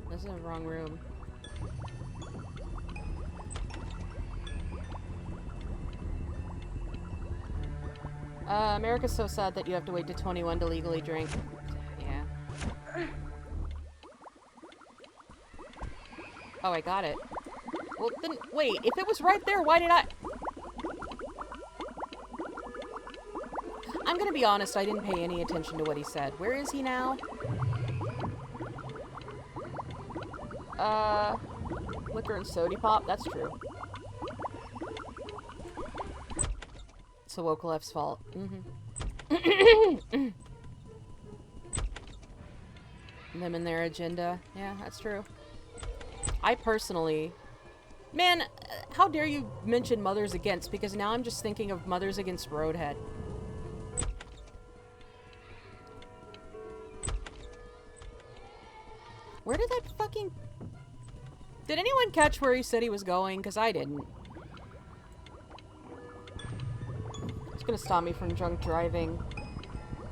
This is the wrong room. America's so sad that you have to wait to 21 to legally drink. Yeah. Oh, I got it. Well, then, wait, if it was right there, why did I... I'm gonna be honest, I didn't pay any attention to what he said. Where is he now? Liquor and sody pop? That's true. It's the Wokolef's fault. Mm-hmm. Them and their agenda. Yeah, that's true. I personally... Man, how dare you mention Mothers Against, because now I'm just thinking of Mothers Against Roadhead. Where did that fucking... Did anyone catch where he said he was going? Because I didn't. It's gonna stop me from drunk driving.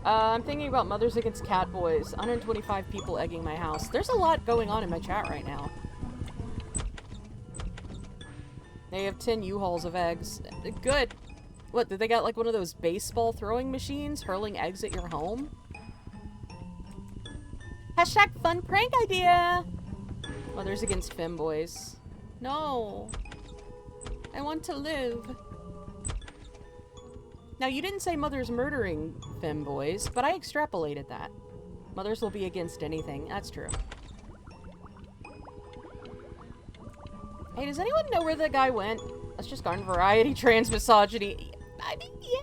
I'm thinking about Mothers Against Catboys. 125 people egging my house. There's a lot going on in my chat right now. They have 10 U-Hauls of eggs. Good. What, did they got like one of those baseball throwing machines hurling eggs at your home? Hashtag fun prank idea! Mothers Against Femboys. No. I want to live. Now, you didn't say mothers murdering femboys, but I extrapolated that. Mothers will be against anything. That's true. Hey, does anyone know where that guy went? That's just garden variety trans misogyny. I mean, yeah.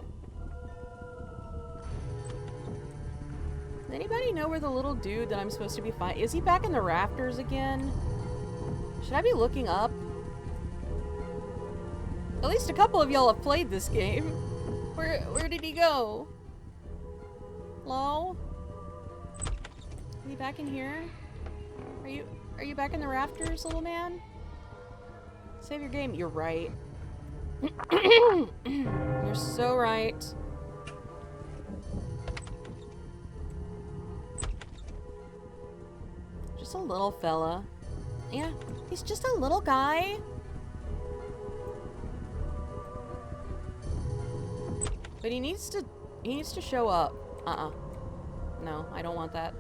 Does anybody know where the little dude that I'm supposed to be finding... Is he back in the rafters again? Should I be looking up? At least a couple of y'all have played this game. Where did he go? Hello? Are you back in here? Are you back in the rafters, little man? Save your game. You're right. You're so right. Just a little fella. Yeah, he's just a little guy. But he needs to show up. No, I don't want that.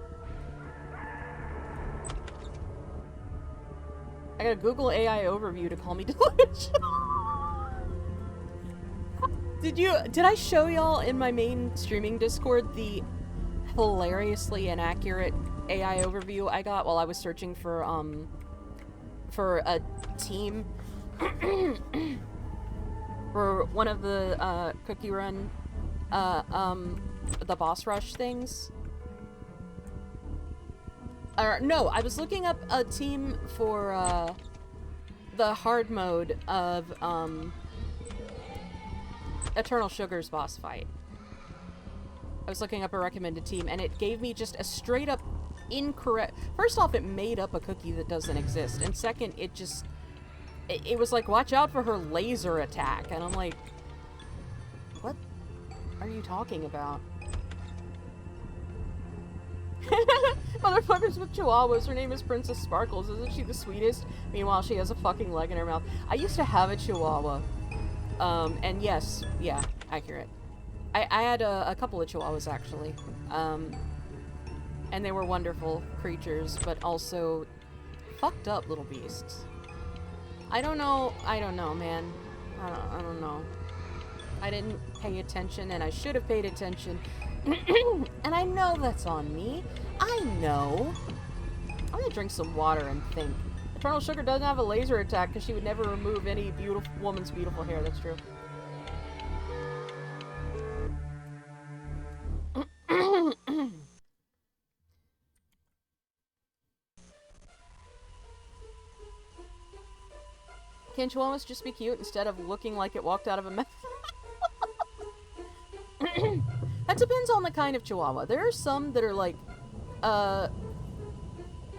I got a Google AI overview to call me delusional. Did I show y'all in my main streaming Discord the hilariously inaccurate AI overview I got while I was searching for a team for one of the cookie run the boss rush things? No, I was looking up a team for the hard mode of Eternal Sugar's boss fight. I was looking up a recommended team, and it gave me just a straight up incorrect... First off, it made up a cookie that doesn't exist, and second, it was like, watch out for her laser attack, and I'm like, what are you talking about? Motherfuckers with chihuahuas. Her name is Princess Sparkles. Isn't she the sweetest? Meanwhile, she has a fucking leg in her mouth. I used to have a chihuahua. And yes, yeah, accurate. I had a couple of chihuahuas, actually. And they were wonderful creatures, but also fucked up little beasts. I don't know, man. I don't know. I didn't pay attention, and I should have paid attention. And I know that's on me. I know. I'm gonna drink some water and think. Eternal Sugar doesn't have a laser attack because she would never remove any woman's beautiful hair. That's true. Can chihuahuas just be cute instead of looking like it walked out of a mouth? depends on the kind of Chihuahua. There are some that are like,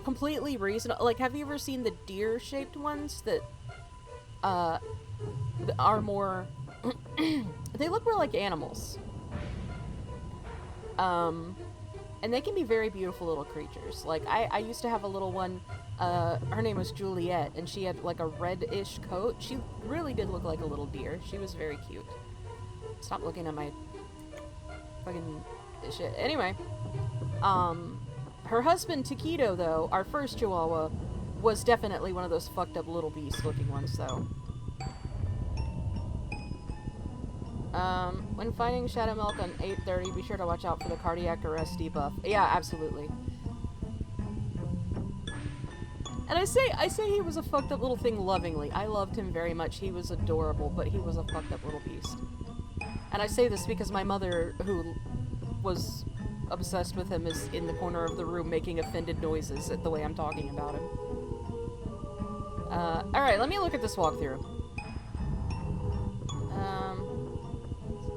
completely reasonable. Like, have you ever seen the deer-shaped ones that, are more, they look more like animals. And they can be very beautiful little creatures. Like, I used to have a little one, her name was Juliet, and she had like a reddish coat. She really did look like a little deer. She was very cute. Stop looking at my fucking shit. Anyway, her husband, Taquito, though, our first Chihuahua, was definitely one of those fucked up little beast looking ones, though. When fighting Shadow Milk on 8:30, be sure to watch out for the cardiac arrest debuff. Yeah, absolutely. And I say he was a fucked up little thing lovingly. I loved him very much. He was adorable, but he was a fucked up little beast. And I say this because my mother, who was obsessed with him, is in the corner of the room making offended noises at the way I'm talking about him. Alright, let me look at this walkthrough.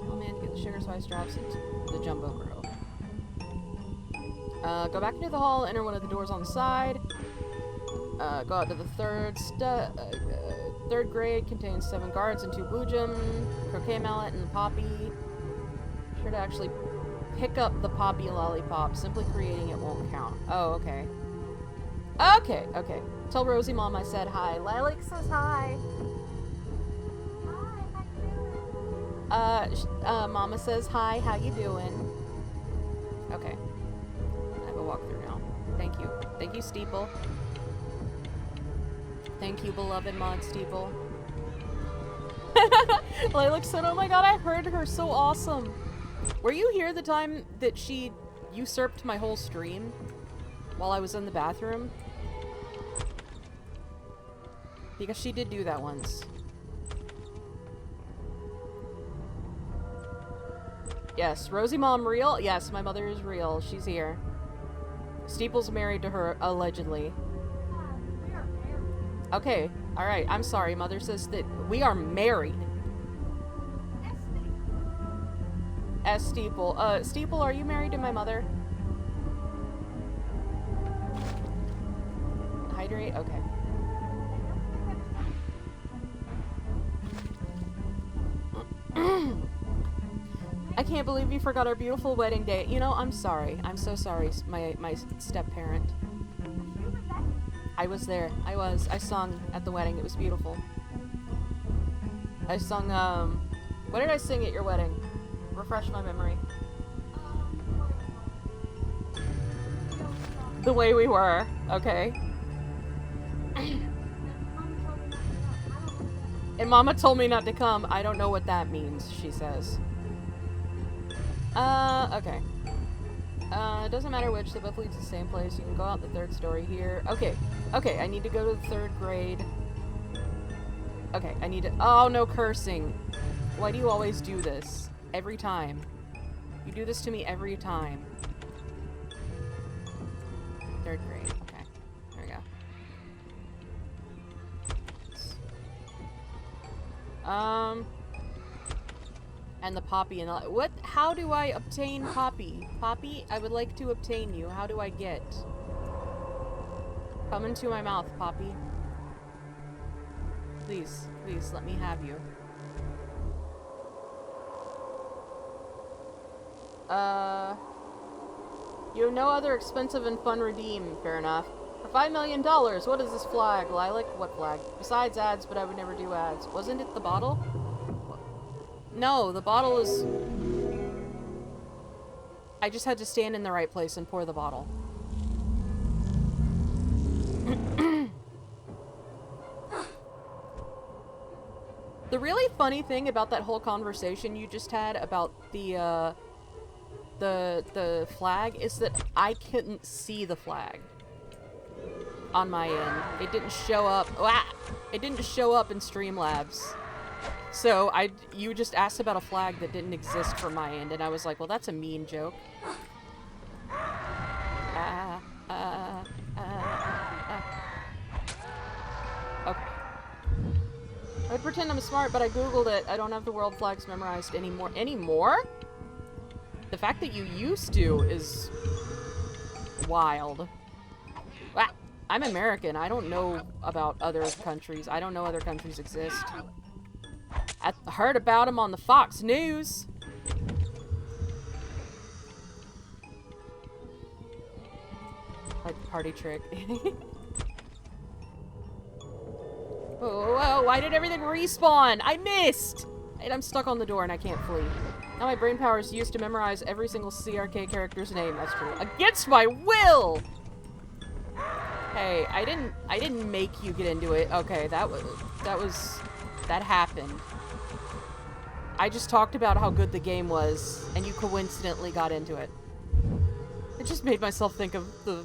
Oh man, get the sugar spice drops into the Jumbo Grow. Go back into the hall, enter one of the doors on the side. Go out to the third grade, contains 7 guards and 2 blue gem, croquet mallet, and the poppy. Be sure to actually pick up the poppy lollipop. Simply creating it won't count. Oh, okay. Okay. Tell Rosie Mom I said hi. Lilac says hi. Mama says hi. How you doing? Okay. I have a walkthrough now. Thank you. Thank you, Steeple. Thank you, beloved Mod Steeple. Lilac said, oh my god, I heard her. So awesome. Were you here the time that she usurped my whole stream while I was in the bathroom? Because she did do that once. Yes, Rosie Mom real? Yes, my mother is real. She's here. Steeple's married to her, allegedly. Okay, alright, I'm sorry. Mother says that we are married. S. Steeple. Steeple, are you married to my mother? Hydrate? Okay. I can't believe you forgot our beautiful wedding day. You know, I'm sorry. I'm so sorry, my step-parent. I was there. I sung at the wedding. It was beautiful. I sung, what did I sing at your wedding? Refresh my memory. The Way We Were. Okay. And Mama told me not to come. I don't know what that means, she says. Okay. It doesn't matter which, they both lead to the same place. You can go out the 3rd story here. Okay, I need to go to the 3rd grade. Okay, I need to— oh, no cursing. Why do you always do this? Every time. You do this to me every time. 3rd grade, okay. There we go. And the Poppy and all— what? How do I obtain Poppy? Poppy, I would like to obtain you. How do I get? Come into my mouth, Poppy. Please, please, let me have you. You have no other expensive and fun redeem. Fair enough. For $5 million, what is this flag? Lilac? What flag? Besides ads, but I would never do ads. Wasn't it the bottle? No, the bottle is— I just had to stand in the right place and pour the bottle. The really funny thing about that whole conversation you just had about the flag is that I couldn't see the flag on my end. It didn't show up. It didn't show up in Streamlabs. So you just asked about a flag that didn't exist from my end, and I was like, well, that's a mean joke. Okay. I would pretend I'm smart, but I googled it. I don't have the world flags memorized anymore. Anymore? The fact that you used to is wild. Ah, I'm American. I don't know about other countries. I don't know other countries exist. I heard about them on the Fox News. Like party trick. Whoa, whoa, why did everything respawn? I missed! And I'm stuck on the door and I can't flee. Now my brain power is used to memorize every single CRK character's name. That's true. Against my will! Hey, I didn't make you get into it. Okay, that happened. I just talked about how good the game was, and you coincidentally got into it. It just made myself think of the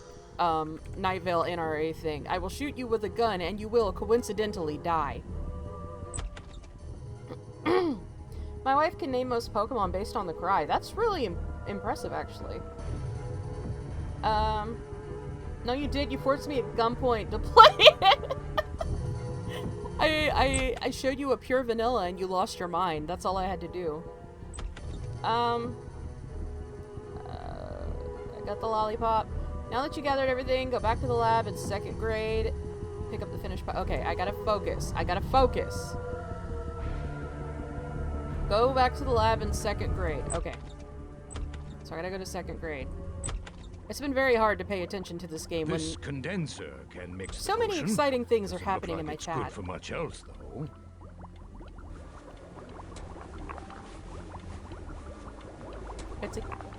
Night Vale NRA thing. I will shoot you with a gun and you will coincidentally die. My wife can name most Pokemon based on the cry. That's really impressive, actually. No you did. You forced me at gunpoint to play it. I showed you a pure vanilla and you lost your mind. That's all I had to do. I got the lollipop. Now that you gathered everything, go back to the lab in 2nd grade. Pick up the finished okay, I gotta focus. I gotta focus. Go back to the lab in 2nd grade. Okay. So I gotta go to 2nd grade. It's been very hard to pay attention to this game when
This condenser can mix
so many
potion.
exciting things are
Doesn't
happening
look
in my
like it's
chat.
Good for much else, though.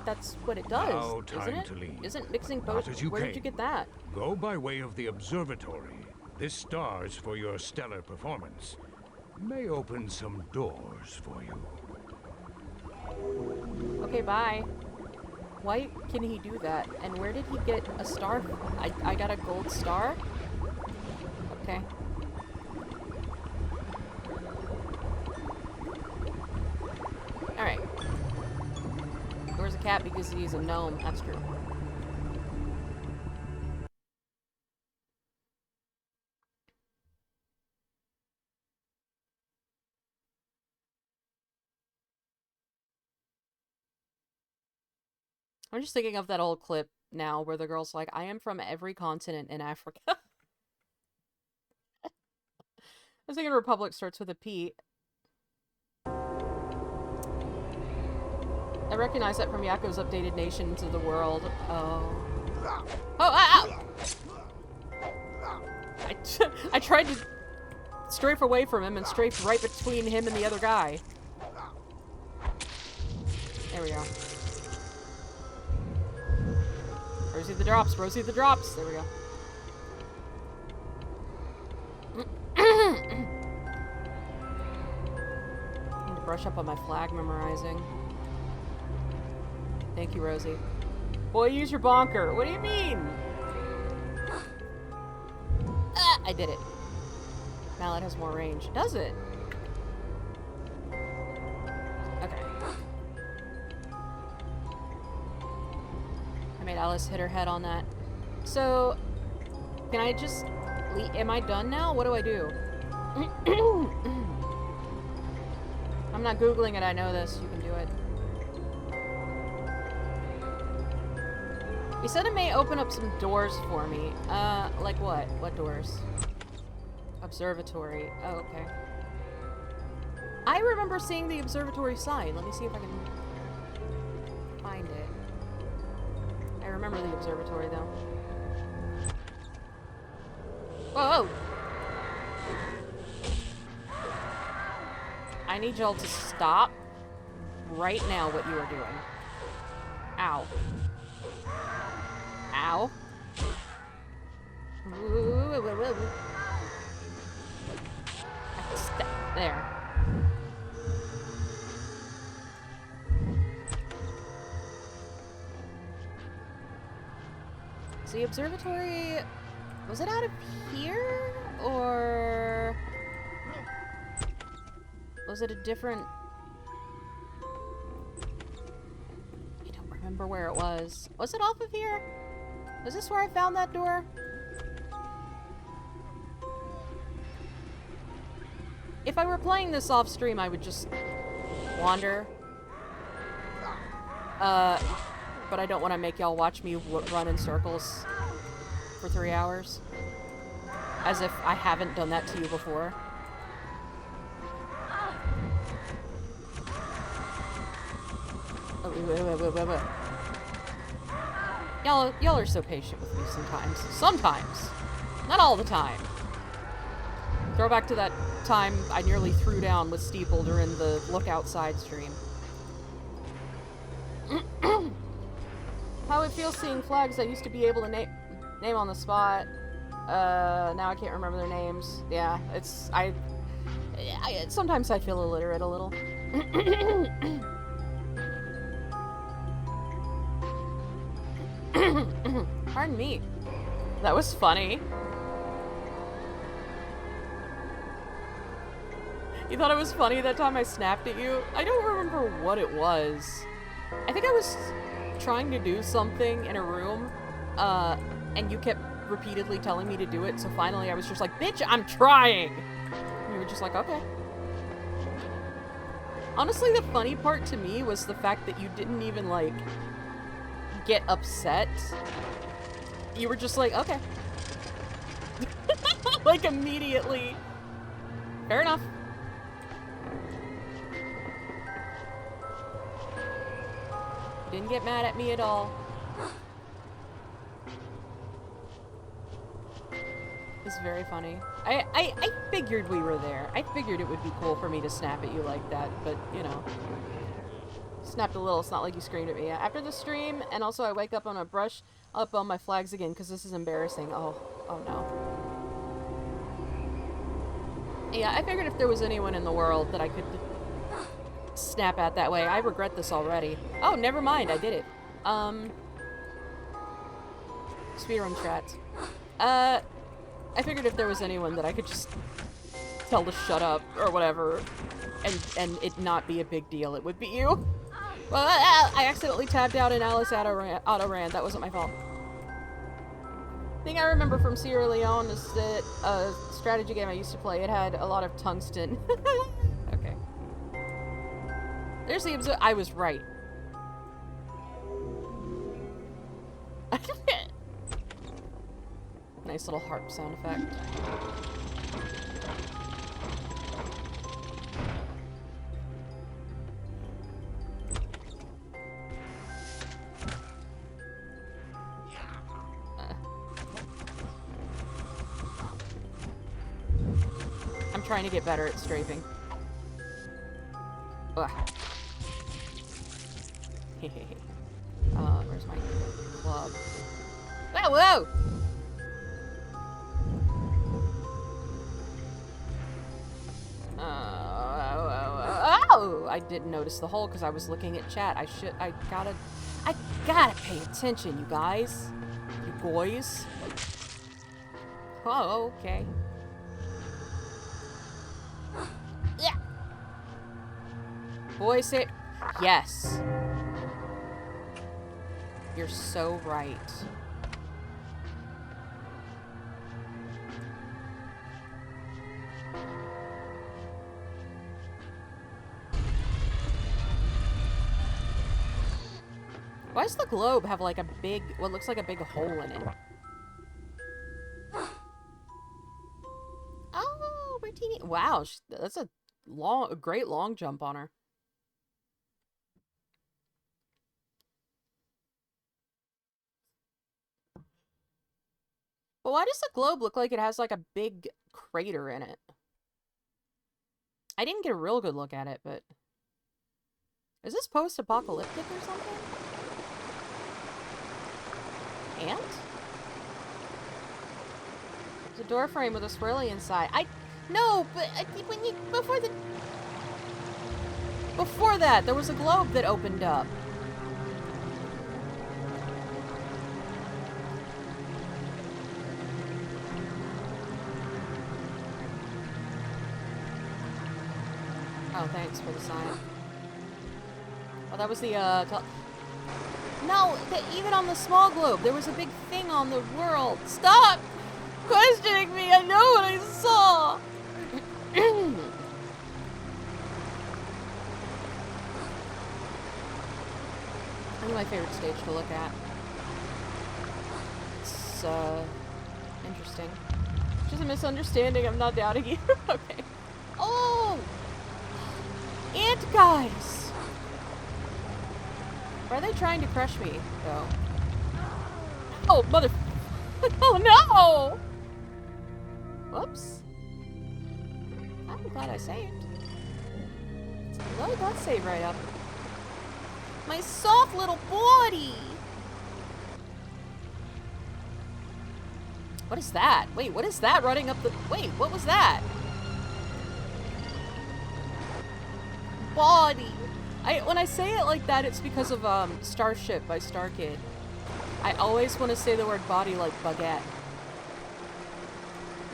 That's what it does,
Now,
isn't
time
it?
to leave.
Isn't mixing
Not
both?
as you
Where did you
came.
get that?
Go by way of the observatory. This star's for your stellar performance. May open some doors for you.
Okay, bye. Why can he do that? And where did he get a star? I got a gold star? Okay. Alright. Where's a cat because he's a gnome? That's true. I'm just thinking of that old clip now where the girl's like, I am from every continent in Africa. I was thinking Republic starts with a P. I recognize that from Yako's updated Nations of the World. Oh. Oh, ow! I tried to strafe away from him and strafed right between him and the other guy. There we go. Rosie the drops, Rosie the drops. There we go. Need to brush up on my flag memorizing. Thank you, Rosie. Boy, use your bonker. What do you mean? Ah, I did it. Mallet has more range. Does it? Okay. I made Alice hit her head on that. So, can I just leave? Am I done now? What do I do? I'm not Googling it. I know this. You can do it. You said it may open up some doors for me. Like what? What doors? Observatory. Oh, okay. I remember seeing the observatory sign. Let me see if I can find it. I remember the observatory, though. Whoa! I need y'all to stop right now what you are doing. Ow. Ow. There. So the observatory, was it out of here? Or was it a different... I don't remember where it was. Was it off of here? Is this where I found that door? If I were playing this off stream, I would just wander. But I don't want to make y'all watch me run in circles for 3 hours. As if I haven't done that to you before. Y'all are so patient with me sometimes. Sometimes. Not all the time. Throw back to that time I nearly threw down with Steeple during the Look Outside stream. How it feels seeing flags I used to be able to name on the spot. Now I can't remember their names. Yeah, it's... sometimes I feel illiterate a little. Pardon me. That was funny. You thought it was funny that time I snapped at you? I don't remember what it was. I think I was trying to do something in a room, and you kept repeatedly telling me to do it, so finally I was just like, bitch, I'm trying! And you were just like, okay. Honestly, the funny part to me was the fact that you didn't even, like, get upset. You were just like, okay. Like, immediately. Fair enough. You didn't get mad at me at all. It's very funny. I figured we were there. I figured it would be cool for me to snap at you like that, but, you know. Snapped a little. It's not like you screamed at me. After the stream, and also I wake up on a brush up on my flags again, because this is embarrassing. Oh no. Yeah, I figured if there was anyone in the world that I could snap at that way. I regret this already. Oh, never mind. I did it. Speedrun strats. I figured if there was anyone that I could just tell to shut up or whatever, and it not be a big deal, it would be you. Well, I accidentally tabbed out in Alice auto-ran. That wasn't my fault. Thing I remember from Sierra Leone is that a strategy game I used to play, it had a lot of tungsten. Okay. There's the I was right. Nice little harp sound effect. I'm trying to get better at strafing. Ugh. Where's my club? Whoa, whoa! Oh! I didn't notice the hole because I was looking at chat. I gotta pay attention, you guys. You boys. Oh, okay. Yeah. Boy, say yes. You're so right. Why does the globe have like a big, what looks like a big hole in it? Oh, Martini. Wow, that's a great long jump on her. But why does the globe look like it has like a big crater in it? I didn't get a real good look at it, but... Is this post-apocalyptic or something? And? There's a door frame with a swirly inside. No, but when you... Before that, there was a globe that opened up. Oh, thanks for the sign. Oh, that was the, No, even on the small globe, there was a big thing on the world. Stop questioning me! I know what I saw! my favorite stage to look at. It's, interesting. Just a misunderstanding, I'm not doubting you. Okay. Oh! Ant guys! Why are they trying to crush me, though? Oh, mother... Oh, no! Whoops. I'm glad I saved. Load that save right up. My soft little body! What is that? Wait, what is that running up the... Wait, what was that? Body. When I say it like that, it's because of Starship by Starkid. I always want to say the word body like baguette.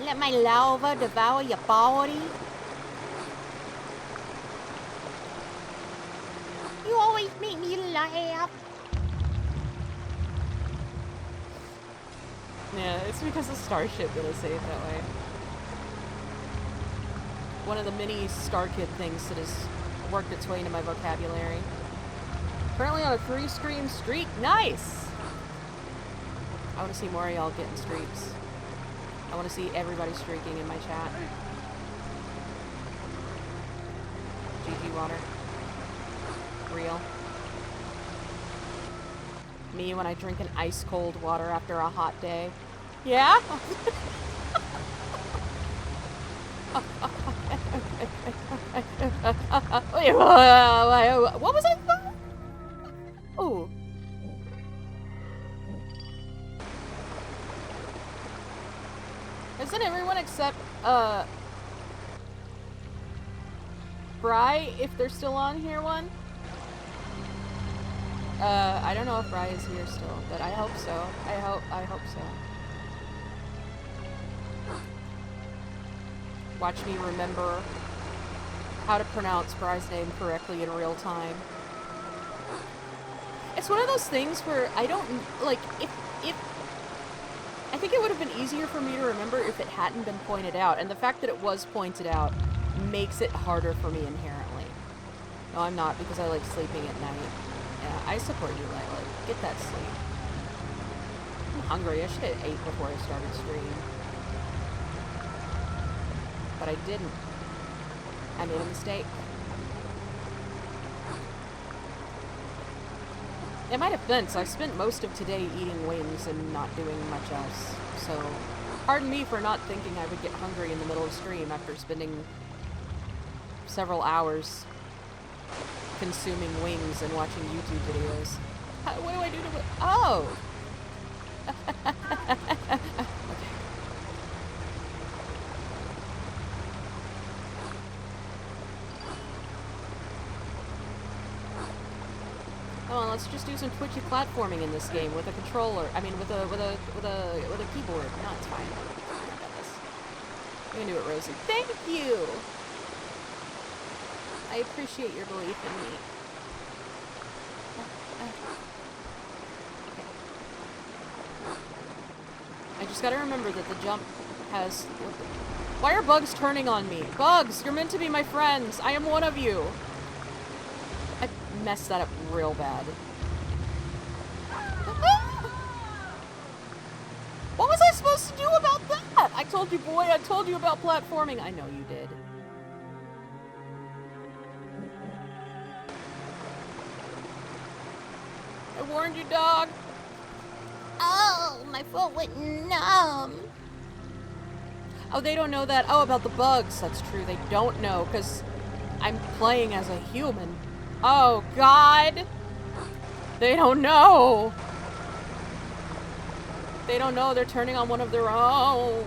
Let my lava devour your body. You always make me laugh. Yeah, it's because of Starship that I say it that way. One of the many Starkid things that has worked its way into my vocabulary. Currently on a 3-stream streak. Nice! I want to see more of y'all getting streaks. I want to see everybody streaking in my chat. GG water. Real. Me when I drink an ice cold water after a hot day. Yeah? Wait, what was I thought? Oh. Isn't everyone except, Bri, if they're still on here, one? I don't know if Bri is here still, but I hope so. I hope so. Watch me remember how to pronounce Bri's name correctly in real time. It's one of those things where I don't, like, if I think it would have been easier for me to remember if it hadn't been pointed out, and the fact that it was pointed out makes it harder for me inherently. No, I'm not, because I like sleeping at night. Yeah, I support you, Lila. Get that sleep. I'm hungry. I should have ate before I started streaming. But I didn't. I made a mistake. In my defense, I spent most of today eating wings and not doing much else. So, pardon me for not thinking I would get hungry in the middle of stream after spending several hours consuming wings and watching YouTube videos. What do I do to it? Oh! Okay. Come on, let's just do some twitchy platforming in this game with a controller. I mean, with a keyboard. No, it's fine. I got this. You can do it, Rosie. Thank you. I appreciate your belief in me. Okay. I just gotta remember that the jump has... Why are bugs turning on me? Bugs, you're meant to be my friends. I am one of you. I messed that up real bad. What was I supposed to do about that? I told you, boy, I told you about platforming. I know you did. I warned you, dog. Oh, my foot went numb. Oh, they don't know that. Oh, about the bugs. That's true. They don't know, because I'm playing as a human. Oh, God. They don't know. They don't know. They're turning on one of their own.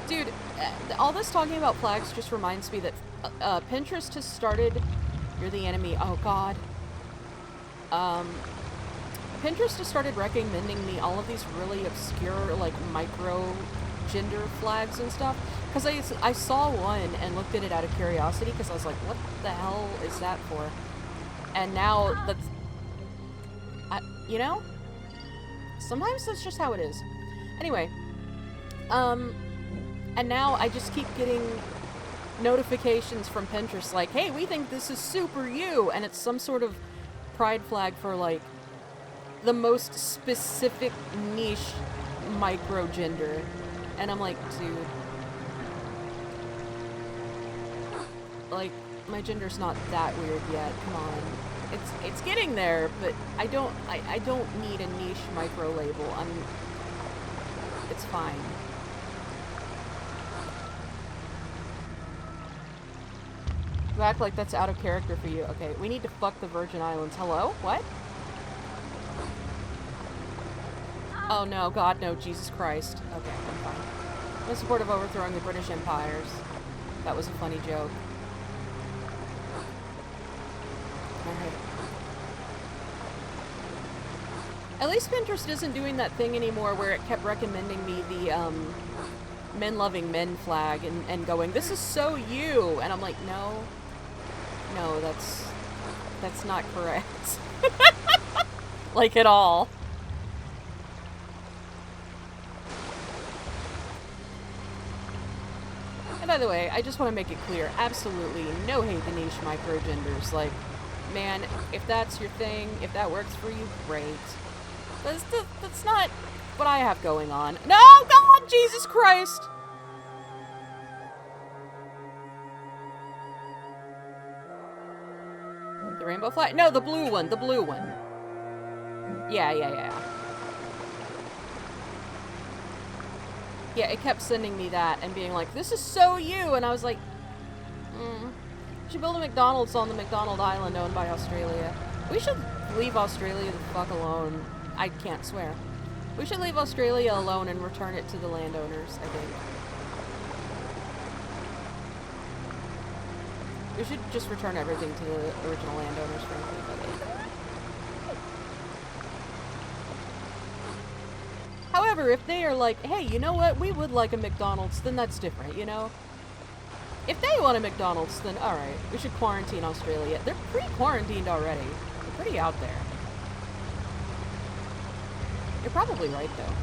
Dude, all this talking about flags just reminds me that Pinterest has started... You're the enemy. Oh, God. Pinterest has started recommending me all of these really obscure, like, micro-gender flags and stuff. Because I saw one and looked at it out of curiosity, because I was like, what the hell is that for? And now, that's... you know? Sometimes that's just how it is. Anyway. And now I just keep getting notifications from Pinterest like, hey, we think this is super you, and it's some sort of pride flag for, like, the most specific niche micro-gender. And I'm like, dude. Like, my gender's not that weird yet, come on. It's getting there, but I don't need a niche micro label. It's fine. You act like that's out of character for you. Okay, we need to fuck the Virgin Islands. Hello? What? Oh no, God no, Jesus Christ. Okay, I'm fine. I'm in support of overthrowing the British empires. That was a funny joke. Alright. At least Pinterest isn't doing that thing anymore where it kept recommending me the, men-loving men flag and going, this is so you! And I'm like, no. No, that's not correct. Like, at all. And by the way, I just want to make it clear, absolutely no hate to niche microgenders. Like, man, if that's your thing, if that works for you, great. That's not what I have going on. No, God, Jesus Christ! The rainbow flag? No, the blue one, the blue one. Yeah. Yeah, it kept sending me that and being like, this is so you! And I was like, we should build a McDonald's on the McDonald Island owned by Australia. We should leave Australia the fuck alone. I can't swear. We should leave Australia alone and return it to the landowners, I think. We should just return everything to the original landowners, frankly, I think. However, if they are like, hey, you know what, we would like a McDonald's, then that's different, you know? If they want a McDonald's, then alright, we should quarantine Australia. They're pre-quarantined already. They're pretty out there. You're probably right, though.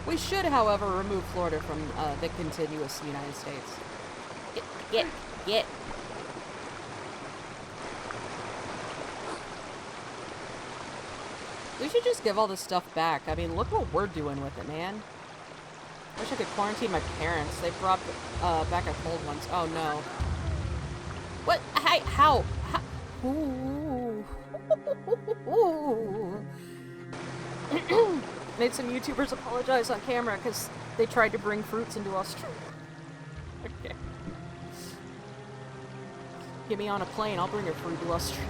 We should, however, remove Florida from the contiguous United States. Get. We should just give all this stuff back. I mean, look what we're doing with it, man. I wish I could quarantine my parents. They brought back a cold once. Oh, no. What? How? Ooh. Made some YouTubers apologize on camera because they tried to bring fruits into Australia. Okay. Get me on a plane, I'll bring a fruit to Australia.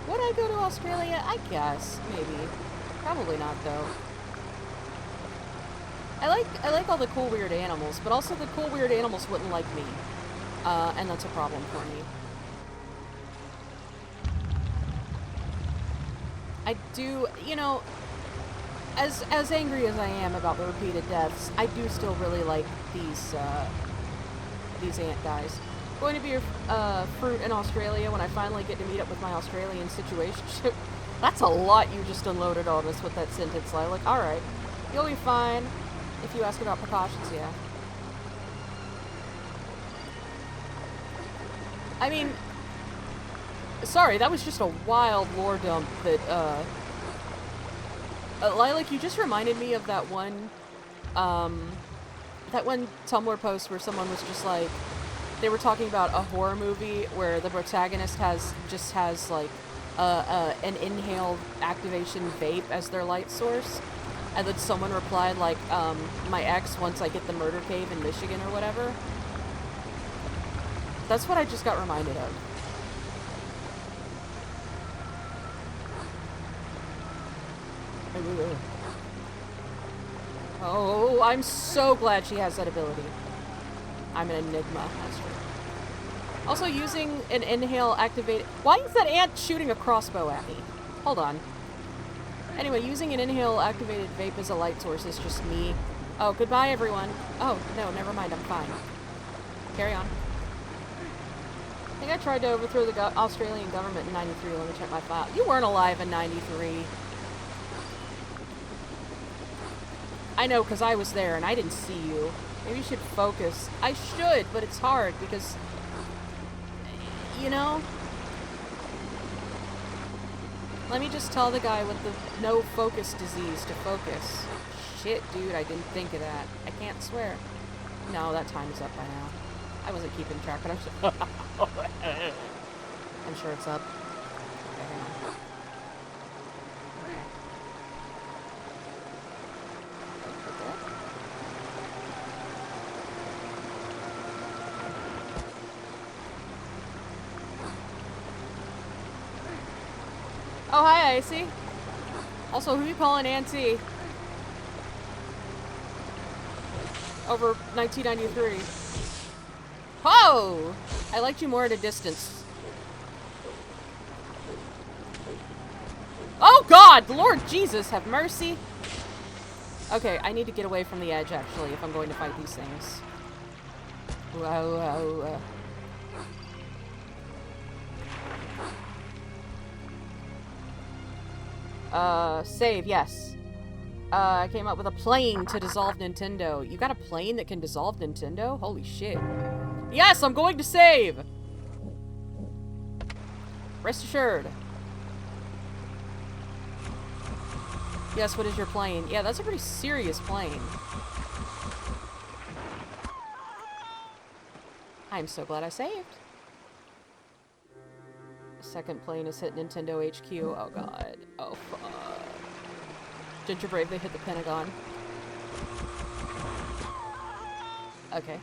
Would I go to Australia? I guess. Maybe. Probably not, though. I like all the cool weird animals, but also the cool weird animals wouldn't like me. And that's a problem for me. I do, you know, as angry as I am about the repeated deaths, I do still really like these ant guys. Going to be a fruit in Australia when I finally get to meet up with my Australian situationship. That's a lot you just unloaded on us with that sentence, Lilac. Alright. You'll be fine. If you ask about precautions, yeah. I mean, sorry, that was just a wild lore dump that, Lilac, you just reminded me of that one Tumblr post where someone was just like, they were talking about a horror movie where the protagonist has like, an inhaled activation vape as their light source. And then someone replied, like, my ex once I get the murder cave in Michigan or whatever. That's what I just got reminded of. Oh, I'm so glad she has that ability. I'm an enigma. That's true. Also, using an inhale activated... Why is that ant shooting a crossbow at me? Hold on. Anyway, using an inhale activated vape as a light source is just me Oh, goodbye, everyone. Oh, no, never mind. I'm fine. Carry on. I think I tried to overthrow the Australian government in 93. Let me check my file. You weren't alive in 93. I know, because I was there and I didn't see you. Maybe you should focus. I should, but it's hard because, you know? Let me just tell the guy with the no focus disease to focus. Shit, dude, I didn't think of that. I can't swear. No, that time is up by now. I wasn't keeping track, but I'm sure. I'm sure it's up. Okay, hang on. Oh, hi, Icy. Also, who you calling Auntie? Over 1993. Oh! I liked you more at a distance. Oh God! Lord Jesus, have mercy! Okay, I need to get away from the edge, actually, if I'm going to fight these things. Whoa. Save, yes. I came up with a plane to dissolve Nintendo. You got a plane that can dissolve Nintendo? Holy shit. Yes, I'm going to save! Rest assured. Yes, what is your plane? Yeah, that's a pretty serious plane. I'm so glad I saved. The second plane has hit Nintendo HQ. Oh god. Oh fuck. Ginger Brave, they hit the Pentagon. Okay.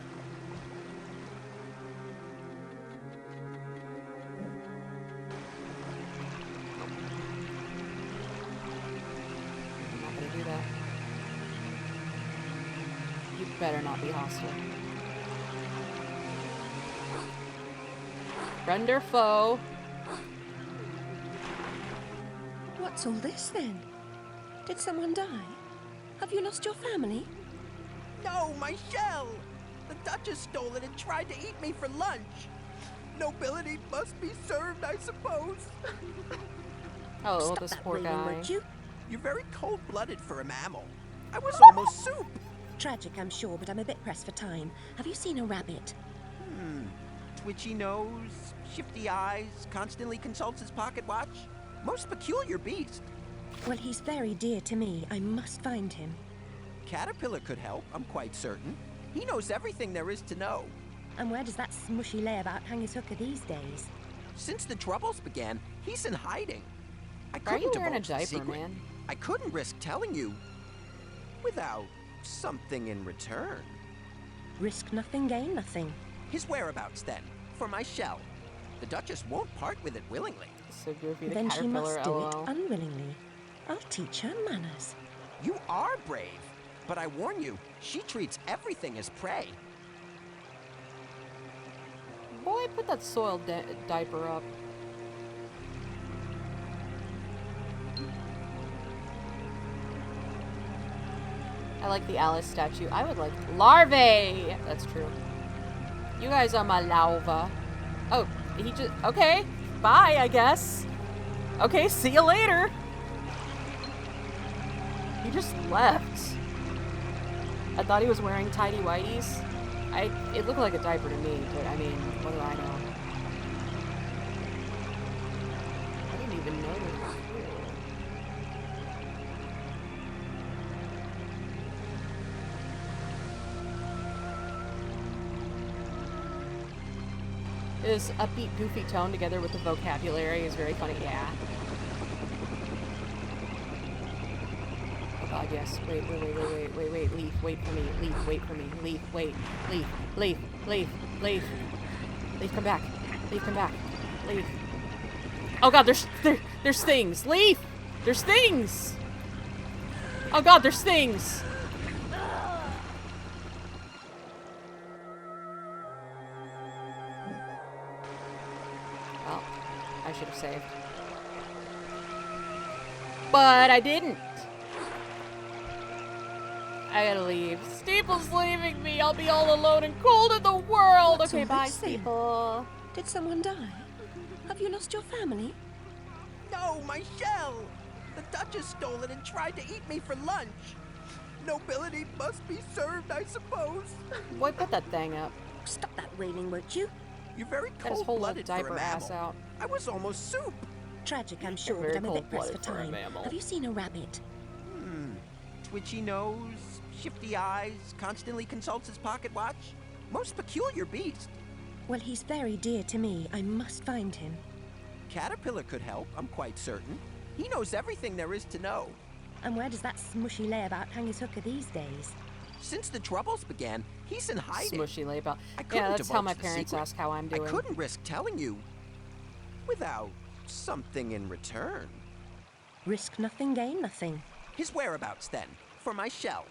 I'm not gonna do that. You better not be hostile. Render foe.
What's all this then? Did someone die? Have you lost your family?
No, my shell! The Duchess stole it and tried to eat me for lunch. Nobility must be served, I suppose.
Oh,
Stop
this
that
poor
wailing,
guy.
won't you?
You're very cold-blooded for a mammal. I was almost soup.
Tragic, I'm sure, but I'm a bit pressed for time. Have you seen a rabbit?
Twitchy nose, shifty eyes, constantly consults his pocket watch. Most peculiar beast.
Well, he's very dear to me. I must find him.
Caterpillar could help, I'm quite certain. He knows everything there is to know.
And where does that smushy layabout hang his hooker these days?
Since the troubles began, he's in hiding. I
Why are you
couldn't
wearing a
divulge the
diaper,
secret.
man?
I couldn't risk telling you without something in return.
Risk nothing, gain nothing.
His whereabouts, then, for my shell. The Duchess won't part with it willingly.
So goofy, the
Then she
caterpillar,
must do
LOL.
it unwillingly. I'll teach her manners.
You are brave, but I warn you, she treats everything as prey.
Boy, put that soiled diaper up. I like the Alice statue. I would like larvae. That's true. You guys are my larva. Oh, he just... Okay. Bye, I guess. Okay, see you later. He just left. I thought he was wearing tidy whities. It looked like a diaper to me, but I mean, what do I know? I didn't even know that it was here. This upbeat, goofy tone together with the vocabulary is very funny. Yeah. Oh god, yes. Wait. Leaf, wait for me. Leaf, wait for me. Leaf, wait. Leaf, come back. Leaf, come back. Leaf. Oh god, there's things. Leaf! There's things! Oh god, there's things! Well, I should have saved. But I didn't. I gotta leave. Steeple's leaving me. I'll be all alone and cold in the world.
What's
Okay,
all
bye,
this then?
Steeple.
Did someone die? Have you lost your family?
No, my shell! The Duchess stole it and tried to eat me for lunch. Nobility must be served, I suppose.
Boy, put that thing up.
Stop that railing, won't you?
You're very
Got his whole
cold-blooded for a
diaper ass
mammal.
out.
I was almost soup.
Tragic, I'm sure,
very
but I'm a bit pressed for
cold-blooded for a
time.
mammal.
Have you seen a rabbit?
Twitchy nose, shifty eyes, constantly consults his pocket watch. Most peculiar beast.
Well, he's very dear to me. I must find him.
Caterpillar could help, I'm quite certain. He knows everything there is to know.
And where does that smushy layabout hang his hooker these days?
Since the troubles began, he's in hiding.
Smushy laybout.
I couldn't
Yeah, that's how
divulge
my
the
parents
secret.
ask how I'm doing.
I couldn't risk telling you without something in return.
Risk nothing, gain nothing.
His whereabouts, then, for my shell.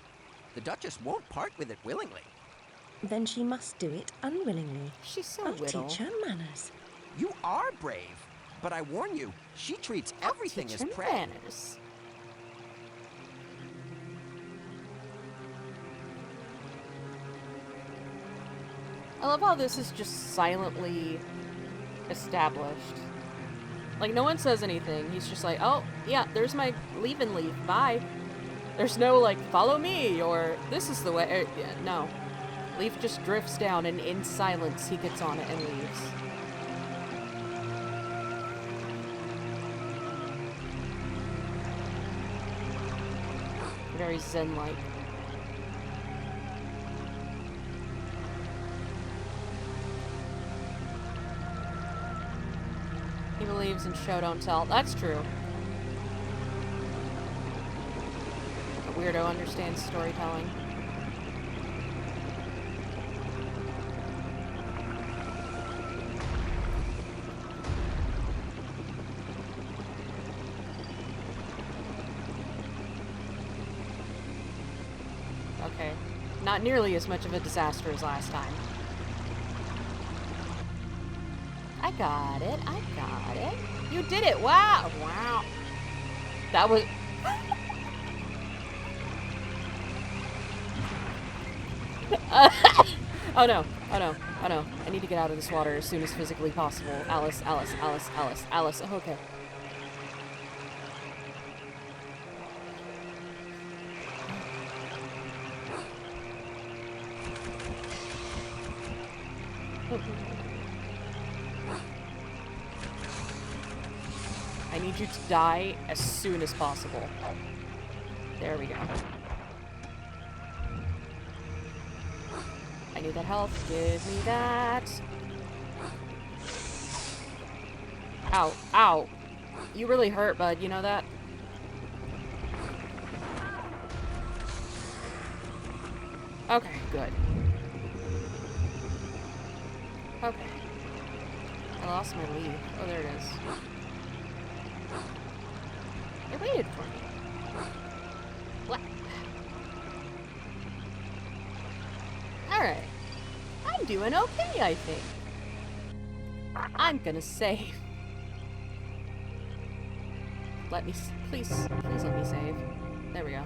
The Duchess won't part with it willingly.
Then she must do it unwillingly.
She's so
I'll
little.
teach her manners.
You are brave, but I warn you, she treats everything
Teach
as
him
prey.
manners. I love how this is just silently established. Like, no one says anything. He's just like, oh, yeah, there's my leave-in leaf. Bye. There's no, like, follow me, or this is the way. Yeah, no. Leaf just drifts down, and in silence, he gets on it and leaves. Very zen-like. He believes in show don't tell. That's true. A weirdo understands storytelling. Okay. Not nearly as much of a disaster as last time. I got it. I got it. You did it. Wow. Wow. That was... oh no. Oh no. Oh no. I need to get out of this water as soon as physically possible. Alice, Alice, Alice, Alice, Alice. Oh, okay. I need you to die as soon as possible. There we go. I need that health. Give me that. Ow. Ow. You really hurt, bud. You know that? Okay, good. Okay. I lost my leaf. Oh, there it is. It waited for me. What? Alright. I'm doing okay, I think. I'm gonna save. Let me... Please let me save. There we go.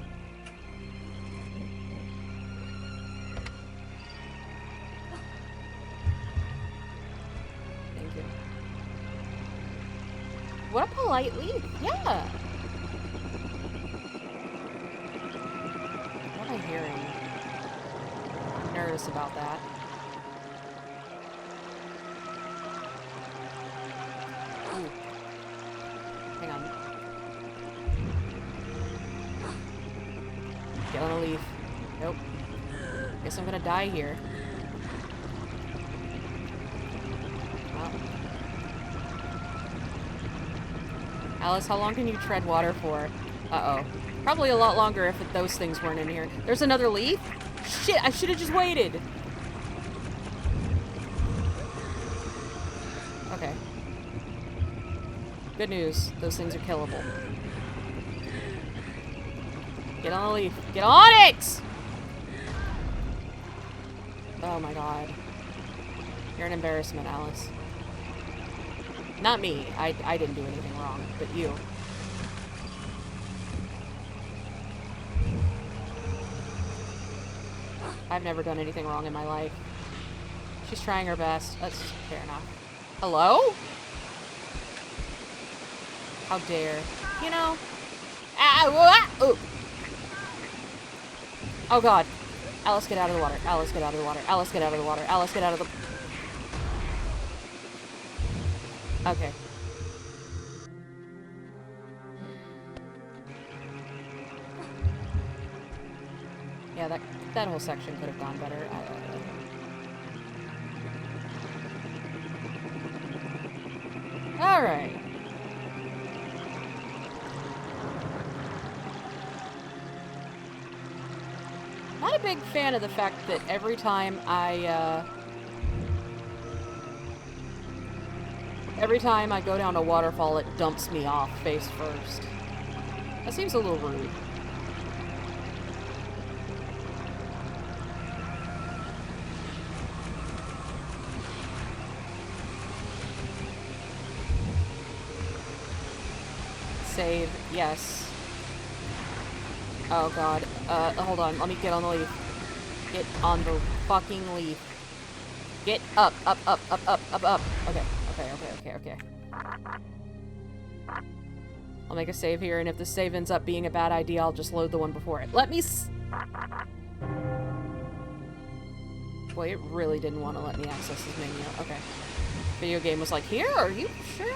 Thank you. What a polite leaf. Yeah. What am I hearing? I'm nervous about that. Ooh. Hang on. Get on a leaf. Nope. Guess I'm gonna die here. Well. Alice, how long can you tread water for? Uh-oh. Probably a lot longer if those things weren't in here. There's another leaf? Shit, I should have just waited. Okay. Good news. Those things are killable. Get on the leaf. Get on it! Oh my god. You're an embarrassment, Alice. Not me. I didn't do anything wrong, but you. I've never done anything wrong in my life. She's trying her best. That's fair enough. Hello? How dare. You know? Oh. Oh god. Alice, get out of the water. Alice, get out of the water. Alice, get out of the water. Alice, get out of the... Okay. Yeah, that whole section could have gone better. Alright. Not a big fan of the fact that every time I go down a waterfall, it dumps me off face first. That seems a little rude. Save, yes. Oh god. Hold on. Let me get on the leaf. Get on the fucking leaf. Get up, up, up, up, up, up, up. Okay, okay, okay, okay, okay. I'll make a save here, and if the save ends up being a bad idea, I'll just load the one before it. Let me Boy, it really didn't want to let me access this menu. Okay. Video game was like, here, are you sure?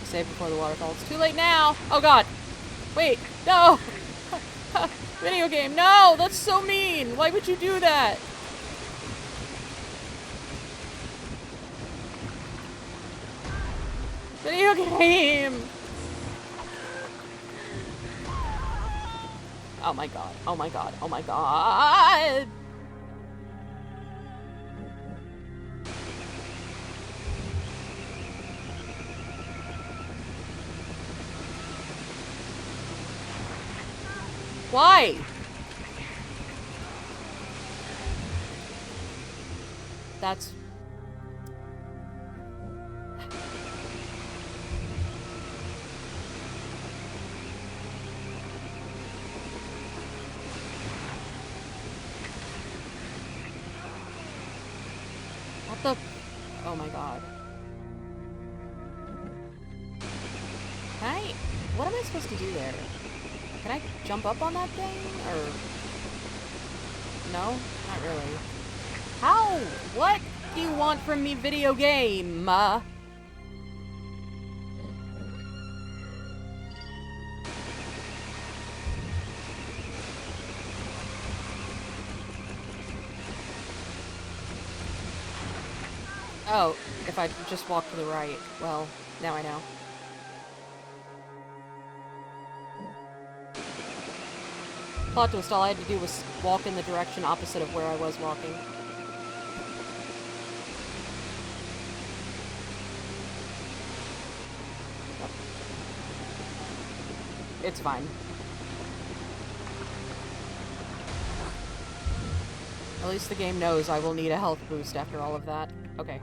Save before the waterfall. It's too late now! Oh god! Wait, no! Video game, no! That's so mean! Why would you do that? Video game! Oh my god, oh my god, oh my god! Why? That's... What the... Oh my god. Can I... What am I supposed to do there? Can I jump up on that thing? Or... No? Not really. How? What do you want from me, video game? Oh, if I just walk to the right. Well, now I know. Plot twist, all I had to do was walk in the direction opposite of where I was walking. Yep. It's fine. At least the game knows I will need a health boost after all of that. Okay.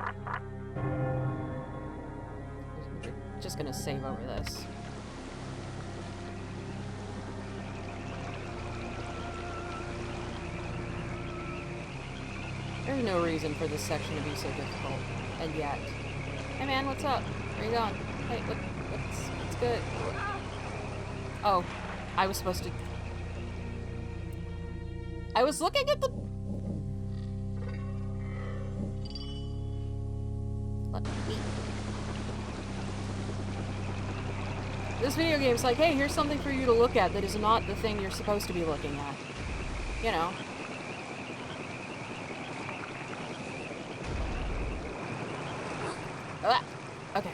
Just gonna save over this. There's no reason for this section to be so difficult. And yet. Hey man, what's up? Where you going? Hey, what's good? Oh, I was supposed to... I was looking at the... Let me... This video game's like, hey, here's something for you to look at that is not the thing you're supposed to be looking at. You know. Okay.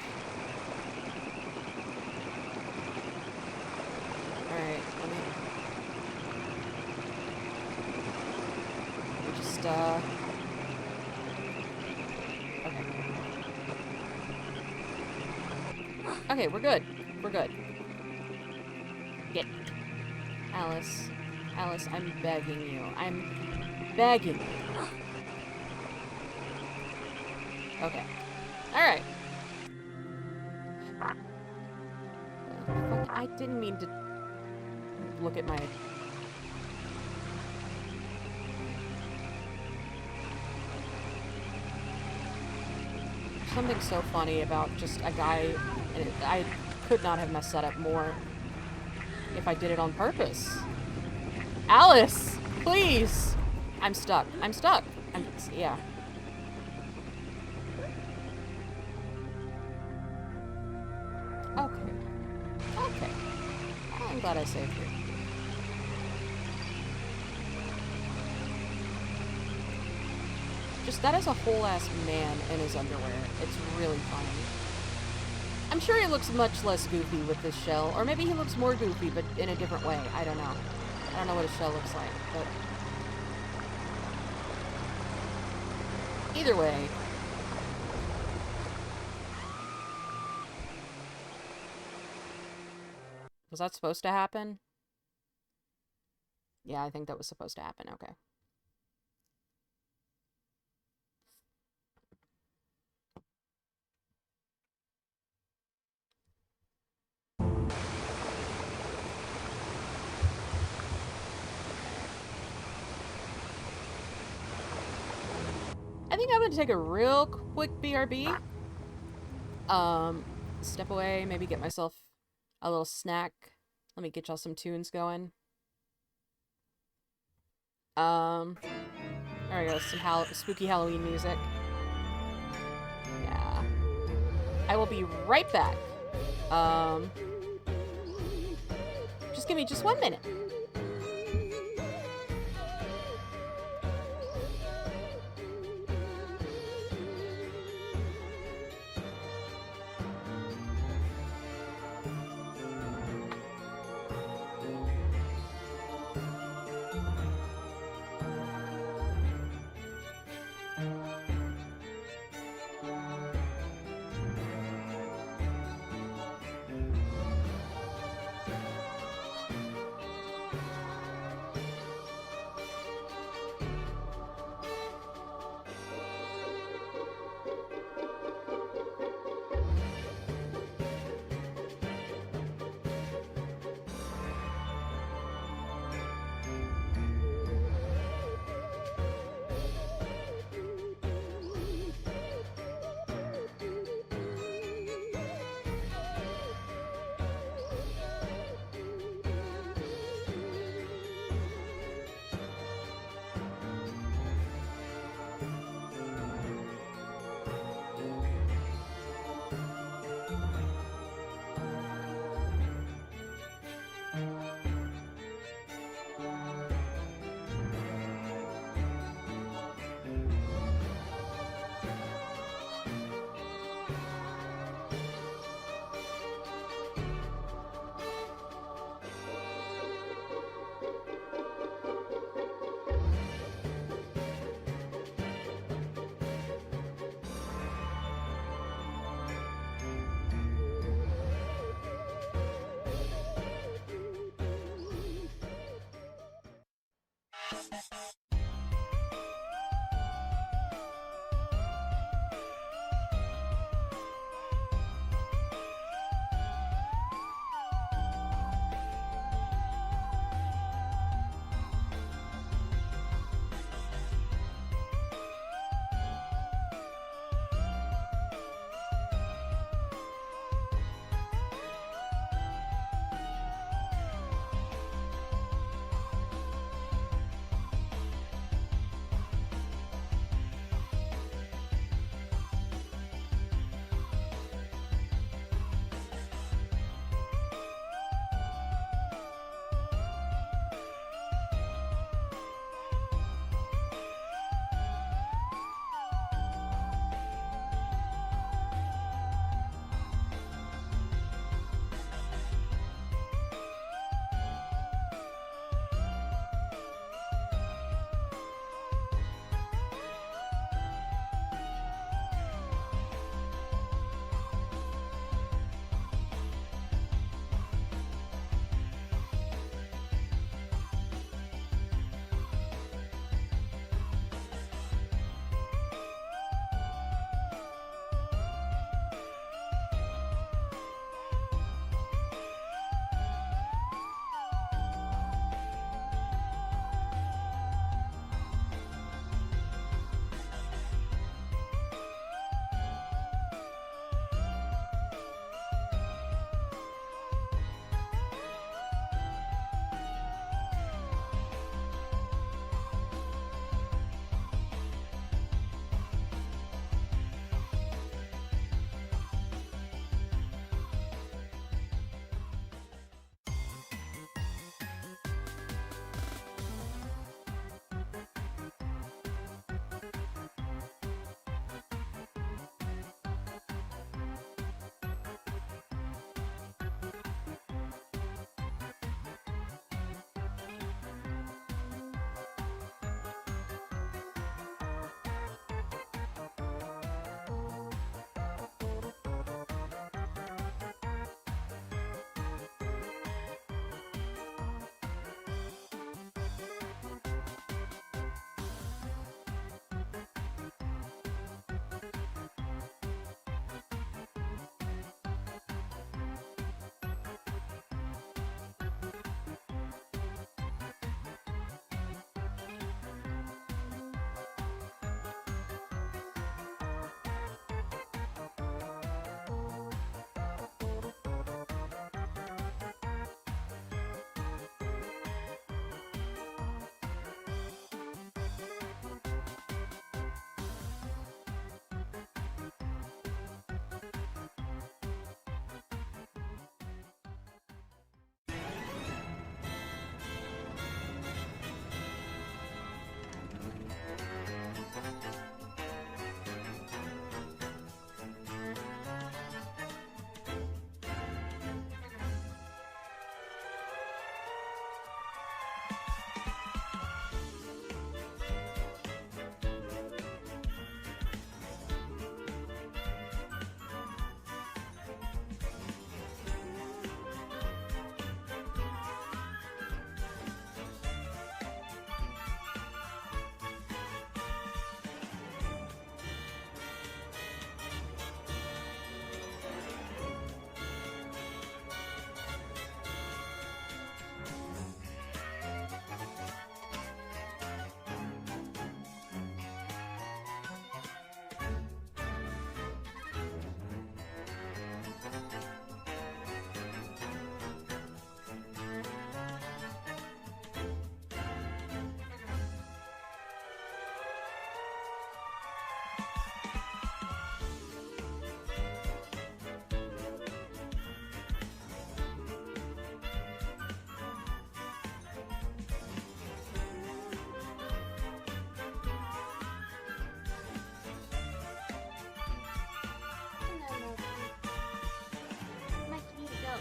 Alright, let me just, okay. Okay, we're good. We're good. Get. Alice. Alice, I'm begging you. I'm begging you. Okay. Alright. Fuck, I didn't mean to look at my... something so funny about just a guy, and I could not have messed that up more if I did it on purpose. Alice! Please! I'm stuck. I'm stuck. Yeah. Okay. Okay. I'm glad I saved you. Just that is a whole ass man in his underwear. It's really funny. I'm sure he looks much less goofy with this shell, or maybe he looks more goofy, but in a different way. I don't know. I don't know what a shell looks like, but either way. Was that supposed to happen? Yeah, I think that was supposed to happen. Okay. I think I'm gonna take a real quick BRB. Step away, maybe get myself a little snack. Let me get y'all some tunes going. There we go, some spooky Halloween music. Yeah. I will be right back. Just give me just 1 minute.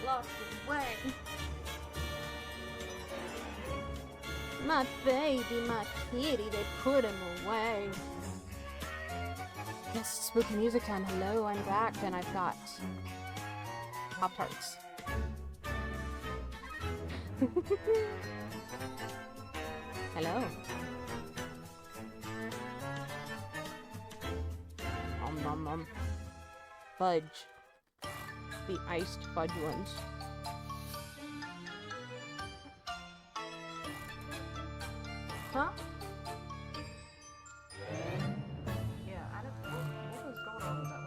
got lost away. My baby, my kitty, they put him away. Yes, spooky music time. Hello, I'm back, and I've got Pop-Tarts. Hello. Nom nom. Fudge. The iced fudge ones. Huh? Yeah, I don't know. What was going on with that?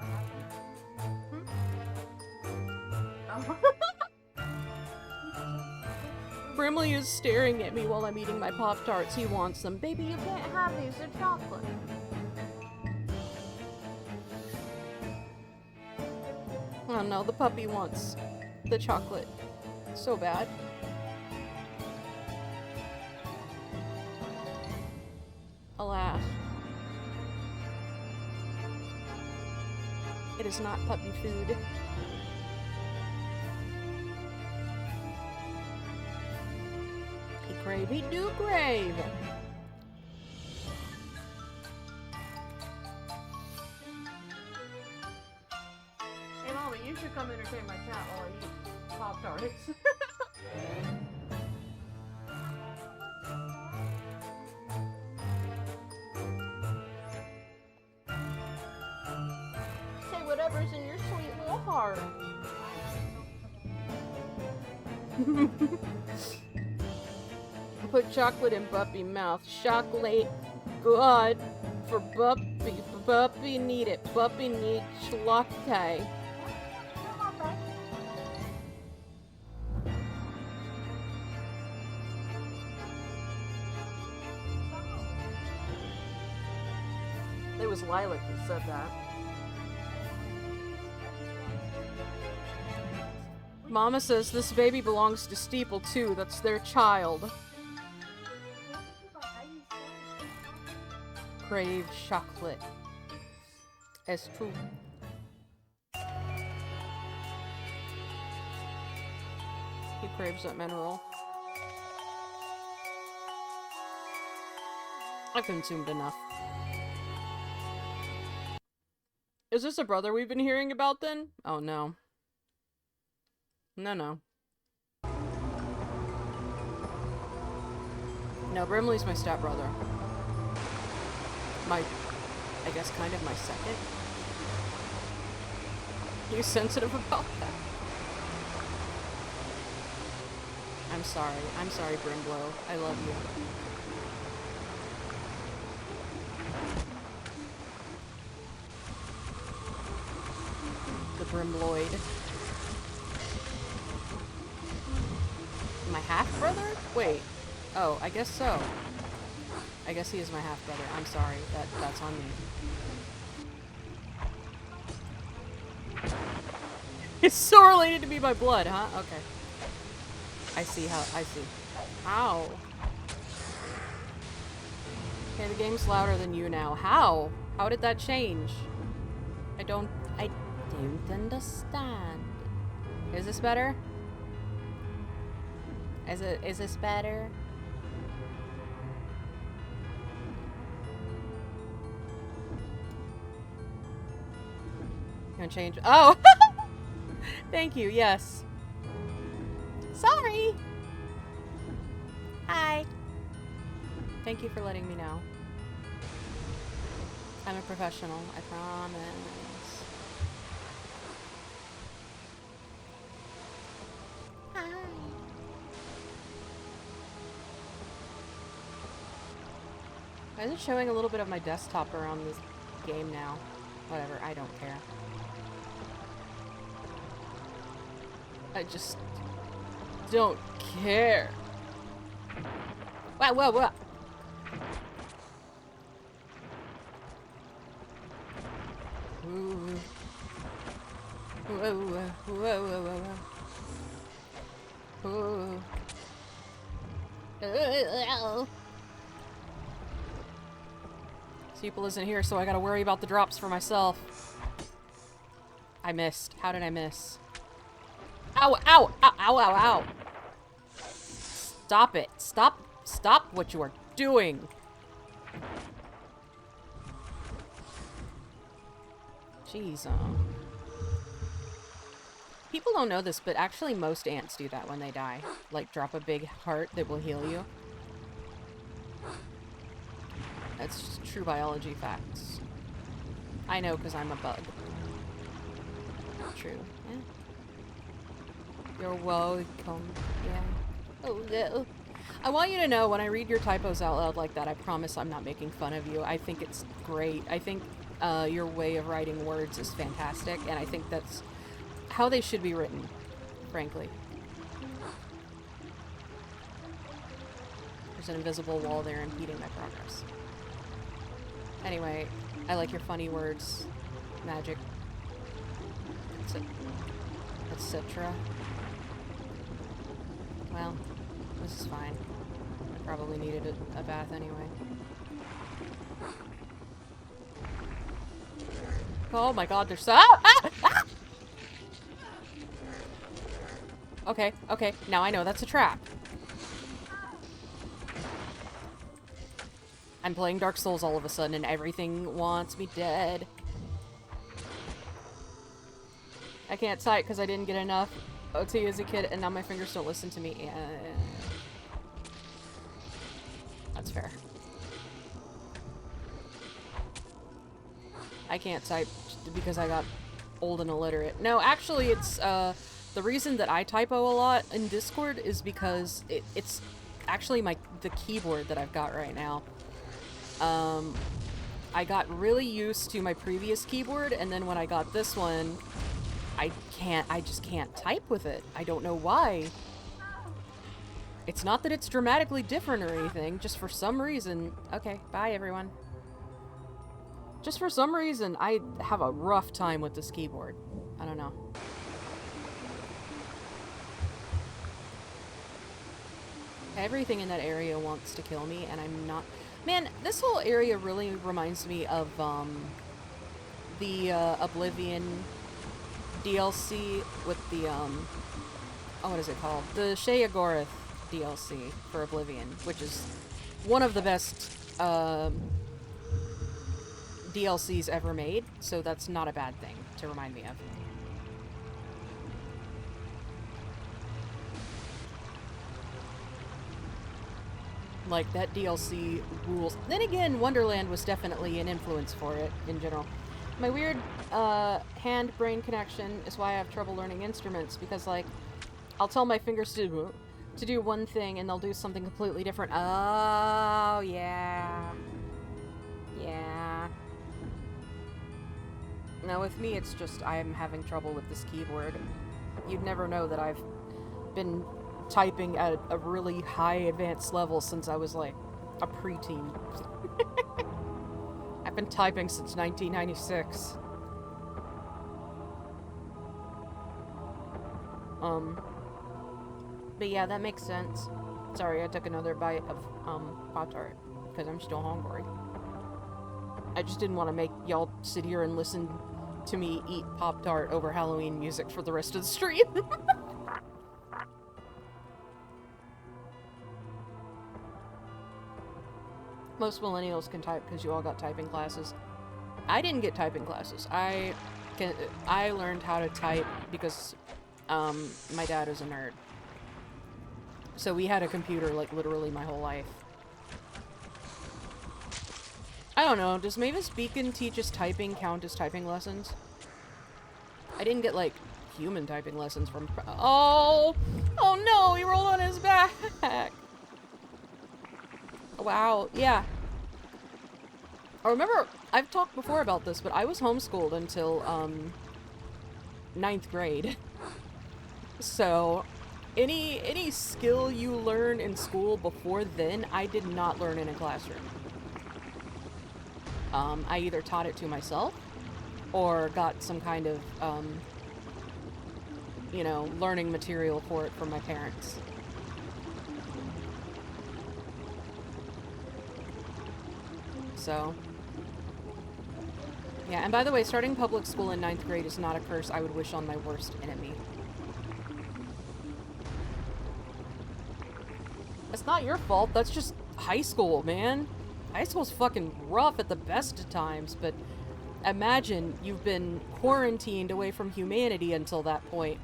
What happened? Brimley is staring at me while I'm eating my Pop-Tarts. He wants them. Baby, you can't have these. They're chocolate. Oh no, the puppy wants the chocolate so bad. Alas. It is not puppy food. He crave, he do crave! Hey Mommy, you should come entertain my cat while I eat Pop-Tarts. Say whatever's in your sweet little heart. Put chocolate in Puppy mouth. Chocolate good for Puppy. Puppy need it. Puppy need chocolate. It was Lilac who said that. Mama says this baby belongs to Steeple too. That's their child. Crave chocolate. It's true. He craves that mineral. I've consumed enough. Is this a brother we've been hearing about then? Oh no. No. No, Brimley's my stepbrother. I guess kind of my second. He's sensitive about that. I'm sorry, Brimblow. I love you. The Brimbloid. My half-brother? Wait. Oh, I guess so. I guess he is my half-brother. I'm sorry. That's on me. It's so related to me by blood, huh? Okay. I see. Ow. Okay, the game's louder than you now. How? How did that change? I don't understand. Is this better? Is this better? Gonna change. Oh! Thank you, yes. Sorry! Hi. Thank you for letting me know. I'm a professional, I promise. Hi. Why is it showing a little bit of my desktop around this game now? Whatever, I don't care. I just don't care. Whoa. Ooh. Whoa. Ooh. Steeple isn't here, so I gotta worry about the drops for myself. I missed. How did I miss? Ow, ow, ow, ow, ow, ow. Stop it. Stop what you are doing. Jeez, people don't know this, but actually most ants do that when they die. Like, drop a big heart that will heal you. That's just true biology facts. I know, because I'm a bug. True. Yeah. You're welcome. Yeah. Oh, no. I want you to know, when I read your typos out loud like that, I promise I'm not making fun of you. I think it's great. I think your way of writing words is fantastic, and I think that's how they should be written, frankly. There's an invisible wall there impeding my progress. Anyway, I like your funny words. Magic. Etc. Well, this is fine. I probably needed a bath anyway. Oh my god, there's so- ah! Okay, okay, now I know that's a trap. I'm playing Dark Souls all of a sudden and everything wants me dead. I can't type because I didn't get enough OT as a kid and now my fingers don't listen to me. That's fair. I can't type because I got old and illiterate. No, actually it's, the reason that I typo a lot in Discord is because it's actually the keyboard that I've got right now. I got really used to my previous keyboard, and then when I got this one, I just can't type with it. I don't know why. It's not that it's dramatically different or anything, just for some reason. Okay, bye everyone. Just for some reason, I have a rough time with this keyboard. I don't know. Everything in that area wants to kill me, and I'm not... Man, this whole area really reminds me of, the, Oblivion DLC with the, oh, what is it called? The Sheogorath DLC for Oblivion, which is one of the best, DLCs ever made, so that's not a bad thing to remind me of. Like, that DLC rules. Then again, Wonderland was definitely an influence for it, in general. My weird, hand-brain connection is why I have trouble learning instruments, because, like, I'll tell my fingers to do one thing, and they'll do something completely different. Oh, yeah. Yeah. Now, with me, it's just I'm having trouble with this keyboard. You'd never know that I've been typing at a really high advanced level since I was like a preteen. I've been typing since 1996. But yeah, that makes sense. Sorry, I took another bite of Pop-Tart because I'm still hungry. I just didn't want to make y'all sit here and listen to me eat Pop-Tart over Halloween music for the rest of the stream. Most millennials can type because you all got typing classes. I didn't get typing classes. I learned how to type because my dad is a nerd. So we had a computer like literally my whole life. I don't know, does Mavis Beacon teach us typing count as typing lessons? I didn't get like human typing lessons from oh no, he rolled on his back. Wow, yeah. I remember, I've talked before about this, but I was homeschooled until, 9th grade. So, any skill you learn in school before then, I did not learn in a classroom. I either taught it to myself, or got some kind of, you know, learning material for it from my parents. So, yeah, and by the way, starting public school in 9th grade is not a curse I would wish on my worst enemy. That's not your fault. That's just high school, man. High school's fucking rough at the best of times, but imagine you've been quarantined away from humanity until that point.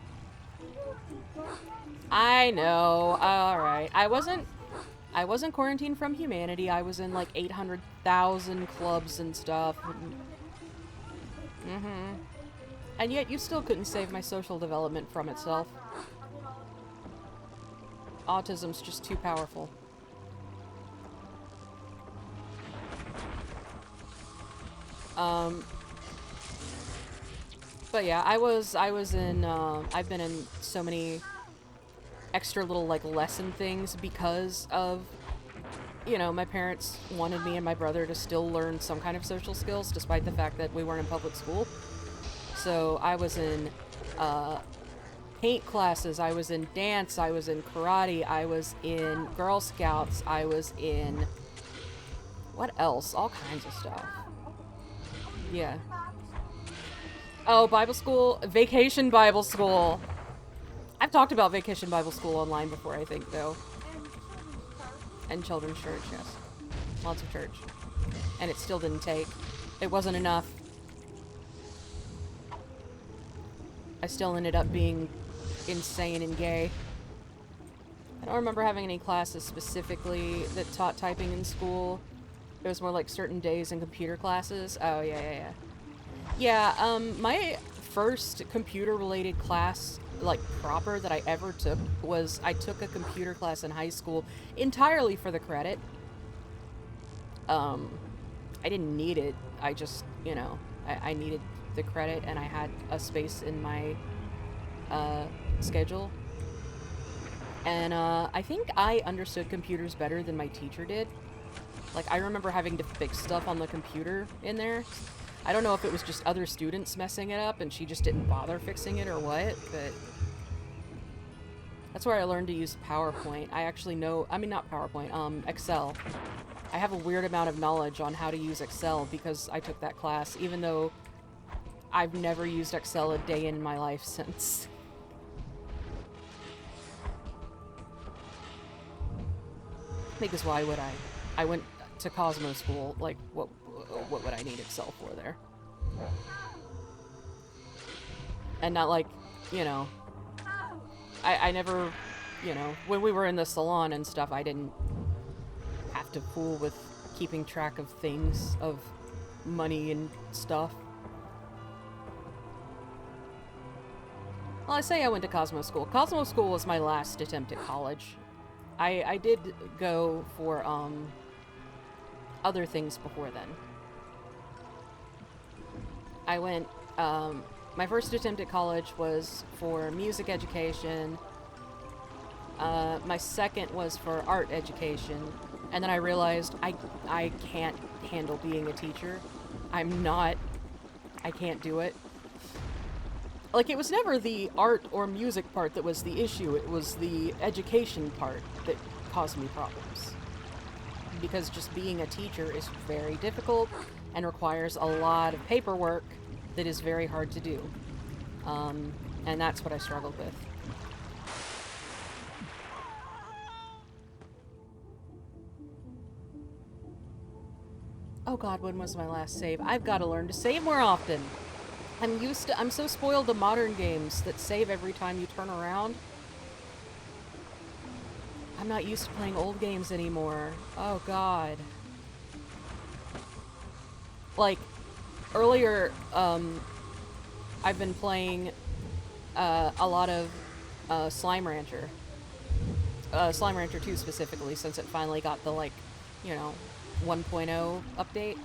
I know. Alright. I wasn't quarantined from humanity. I was in like 800,000 clubs and stuff. And yet you still couldn't save my social development from itself. Autism's just too powerful. But yeah, I was in, I've been in so many extra little, like, lesson things because of, you know, my parents wanted me and my brother to still learn some kind of social skills despite the fact that we weren't in public school. So I was in, paint classes, I was in dance, I was in karate, I was in Girl Scouts, I was in... what else? All kinds of stuff. Yeah. Oh, Bible school. Vacation Bible school. I've talked about Vacation Bible School online before, I think, though. And children's church, yes. Lots of church. And it still didn't take. It wasn't enough. I still ended up being insane and gay. I don't remember having any classes specifically that taught typing in school. It was more like certain days in computer classes. Oh, yeah. Yeah, my first computer-related class, like, proper that I ever took was I took a computer class in high school entirely for the credit. I didn't need it. I just, you know, I needed the credit and I had a space in my schedule. And I think I understood computers better than my teacher did. Like, I remember having to fix stuff on the computer in there. I don't know if it was just other students messing it up and she just didn't bother fixing it or what, but... that's where I learned to use PowerPoint. I actually know... I mean, not PowerPoint, Excel. I have a weird amount of knowledge on how to use Excel because I took that class, even though I've never used Excel a day in my life since. Because why would I? I went to Cosmo School, like, what would I need Excel for there? And not like, you know, I never, you know, when we were in the salon and stuff, I didn't have to fool with keeping track of things, of money and stuff. Well, I say I went to Cosmo School. Cosmo School was my last attempt at college. I did go for, other things before then. I went, my first attempt at college was for music education. My second was for art education. And then I realized I can't handle being a teacher. I can't do it. Like, it was never the art or music part that was the issue. It was the education part that caused me problems. Because just being a teacher is very difficult and requires a lot of paperwork that is very hard to do. And that's what I struggled with. Oh god, when was my last save? I've got to learn to save more often. I'm so spoiled to modern games that save every time you turn around. I'm not used to playing old games anymore. Oh god. Like, earlier, I've been playing, a lot of, Slime Rancher. Slime Rancher 2 specifically, since it finally got the, like, you know, 1.0 update.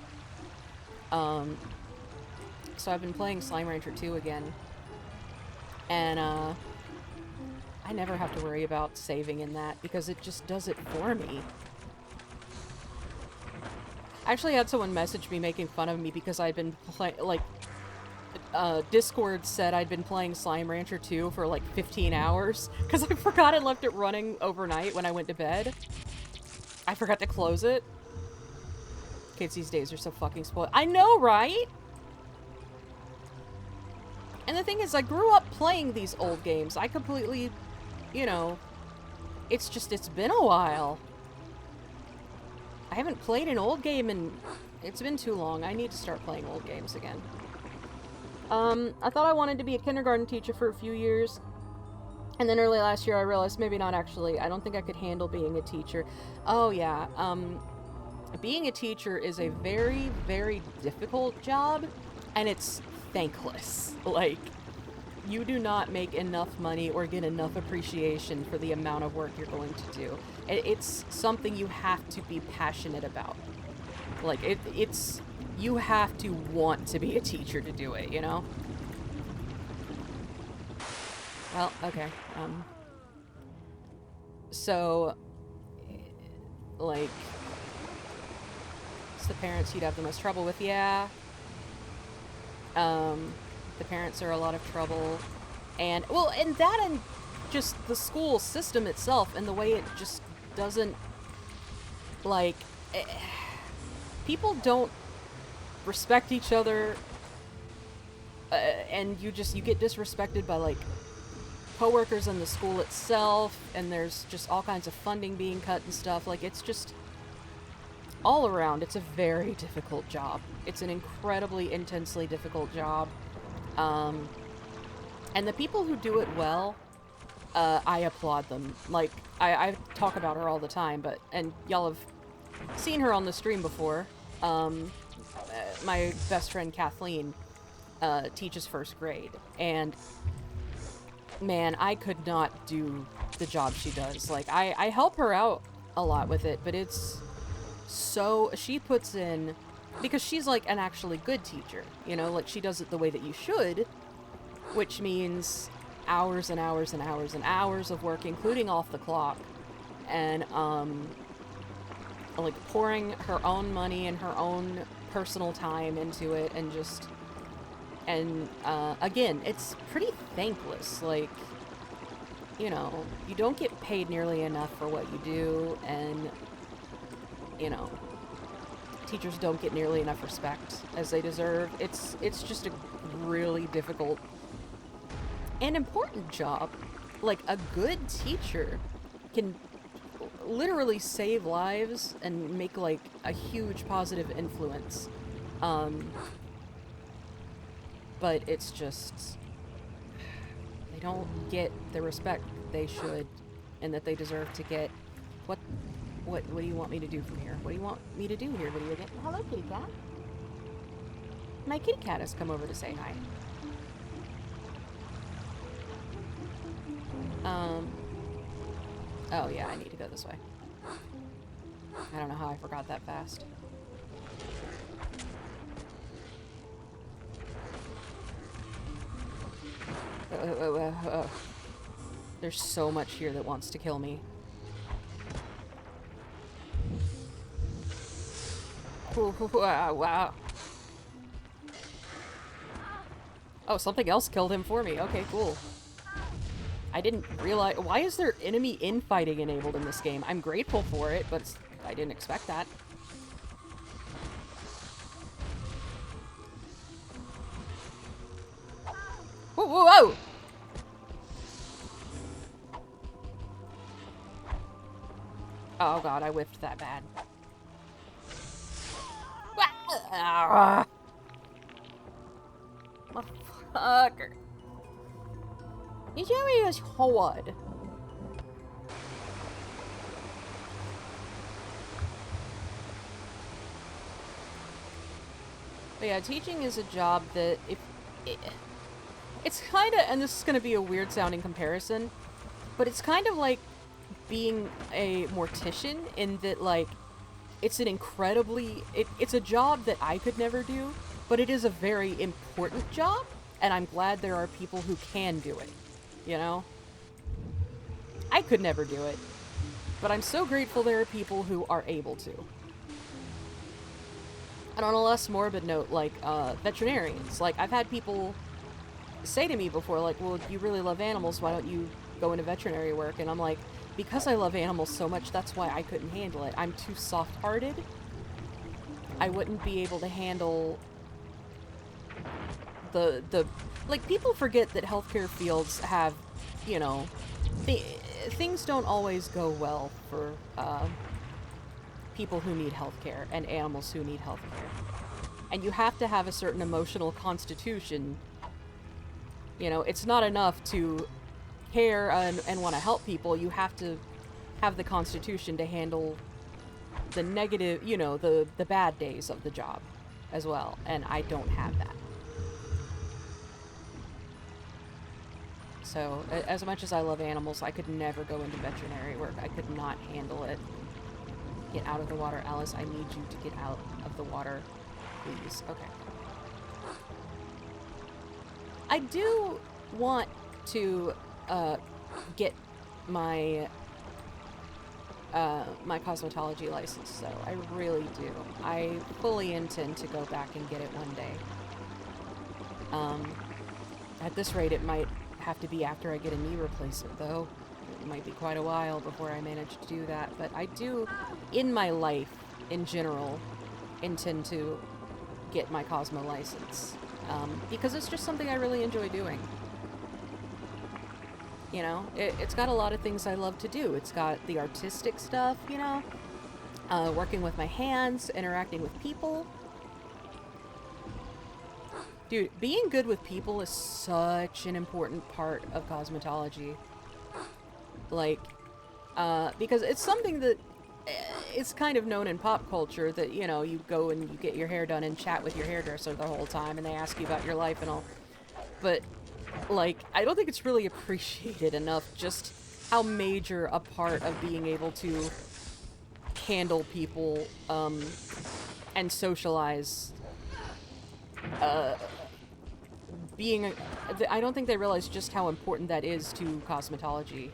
So I've been playing Slime Rancher 2 again. And, I never have to worry about saving in that, because it just does it for me. I actually had someone message me making fun of me because I'd been Discord said I'd been playing Slime Rancher 2 for like 15 hours, because I forgot I left it running overnight when I went to bed. I forgot to close it. Kids these days are so fucking spoiled. I know, right? And the thing is, I grew up playing these old games. I completely, you know, It's just, it's been a while. I haven't played an old game in... It's been too long. I need to start playing old games again. I thought I wanted to be a kindergarten teacher for a few years. And then early last year I realized maybe not actually. I don't think I could handle being a teacher. Oh yeah, being a teacher is a very, very difficult job. And it's thankless. Like, you do not make enough money or get enough appreciation for the amount of work you're going to do. It's something you have to be passionate about. Like, it's... You have to want to be a teacher to do it, you know? Well, okay. So... Like... It's the parents you'd have the most trouble with, yeah. The parents are a lot of trouble. And, well, and that and just the school system itself and the way it just doesn't, like, people don't respect each other, and you get disrespected by, like, coworkers in the school itself, and there's just all kinds of funding being cut and stuff. Like, it's just, all around, it's a very difficult job. It's an incredibly, intensely difficult job. And the people who do it well, I applaud them. Like, I talk about her all the time, and y'all have seen her on the stream before. My best friend Kathleen teaches first grade, and man, I could not do the job she does. Like, I help her out a lot with it, but it's so, she puts in, because she's like an actually good teacher, you know, like she does it the way that you should, which means hours and hours and hours and hours of work, including off the clock, and like pouring her own money and her own personal time into it, and just, and again, it's pretty thankless. Like, you know, you don't get paid nearly enough for what you do, and, you know, teachers don't get nearly enough respect as they deserve. It's just a really difficult and important job. Like, a good teacher can literally save lives and make, like, a huge positive influence. But it's just, they don't get the respect they should and that they deserve to get. What do you want me to do from here? What do you want me to do here, video game? Hello, kitty cat. My kitty cat has come over to say hi. Oh yeah, I need to go this way. I don't know how I forgot that fast. There's so much here that wants to kill me. Wow. Oh, something else killed him for me. Okay, cool. I didn't realize... Why is there enemy infighting enabled in this game? I'm grateful for it, but I didn't expect that. Whoa, whoa, whoa! Oh god, I whiffed that bad. Motherfucker. He's very hard. But yeah, teaching is a job that it's kind of, and this is going to be a weird sounding comparison, but it's kind of like being a mortician in that, like, it's an incredibly, it's a job that I could never do, but it is a very important job, and I'm glad there are people who can do it, you know? I could never do it, but I'm so grateful there are people who are able to. And on a less morbid note, like, veterinarians. Like, I've had people say to me before, like, well, you really love animals, why don't you go into veterinary work? And I'm like, because I love animals so much, that's why I couldn't handle it. I'm too soft-hearted. I wouldn't be able to handle the like, people forget that healthcare fields have, you know, things don't always go well for people who need healthcare and animals who need healthcare. And you have to have a certain emotional constitution. You know, it's not enough to care and want to help people. You have to have the constitution to handle the negative, you know, the bad days of the job as well. And I don't have that. So, as much as I love animals, I could never go into veterinary work. I could not handle it. Get out of the water, Alice. I need you to get out of the water, please. Okay. I do want to get my my cosmetology license, though. I really do. I fully intend to go back and get it one day. At this rate, it might have to be after I get a knee replacement, though. It might be quite a while before I manage to do that, but I do, in my life, in general, intend to get my Cosmo license. Because it's just something I really enjoy doing. You know, it's got a lot of things I love to do. It's got the artistic stuff, you know, working with my hands, interacting with people. Dude, being good with people is such an important part of cosmetology. Like, because it's something that it's kind of known in pop culture that, you know, you go and you get your hair done and chat with your hairdresser the whole time and they ask you about your life and all. But, like, I don't think it's really appreciated enough just how major a part of being able to handle people, and socialize, I don't think they realize just how important that is to cosmetology.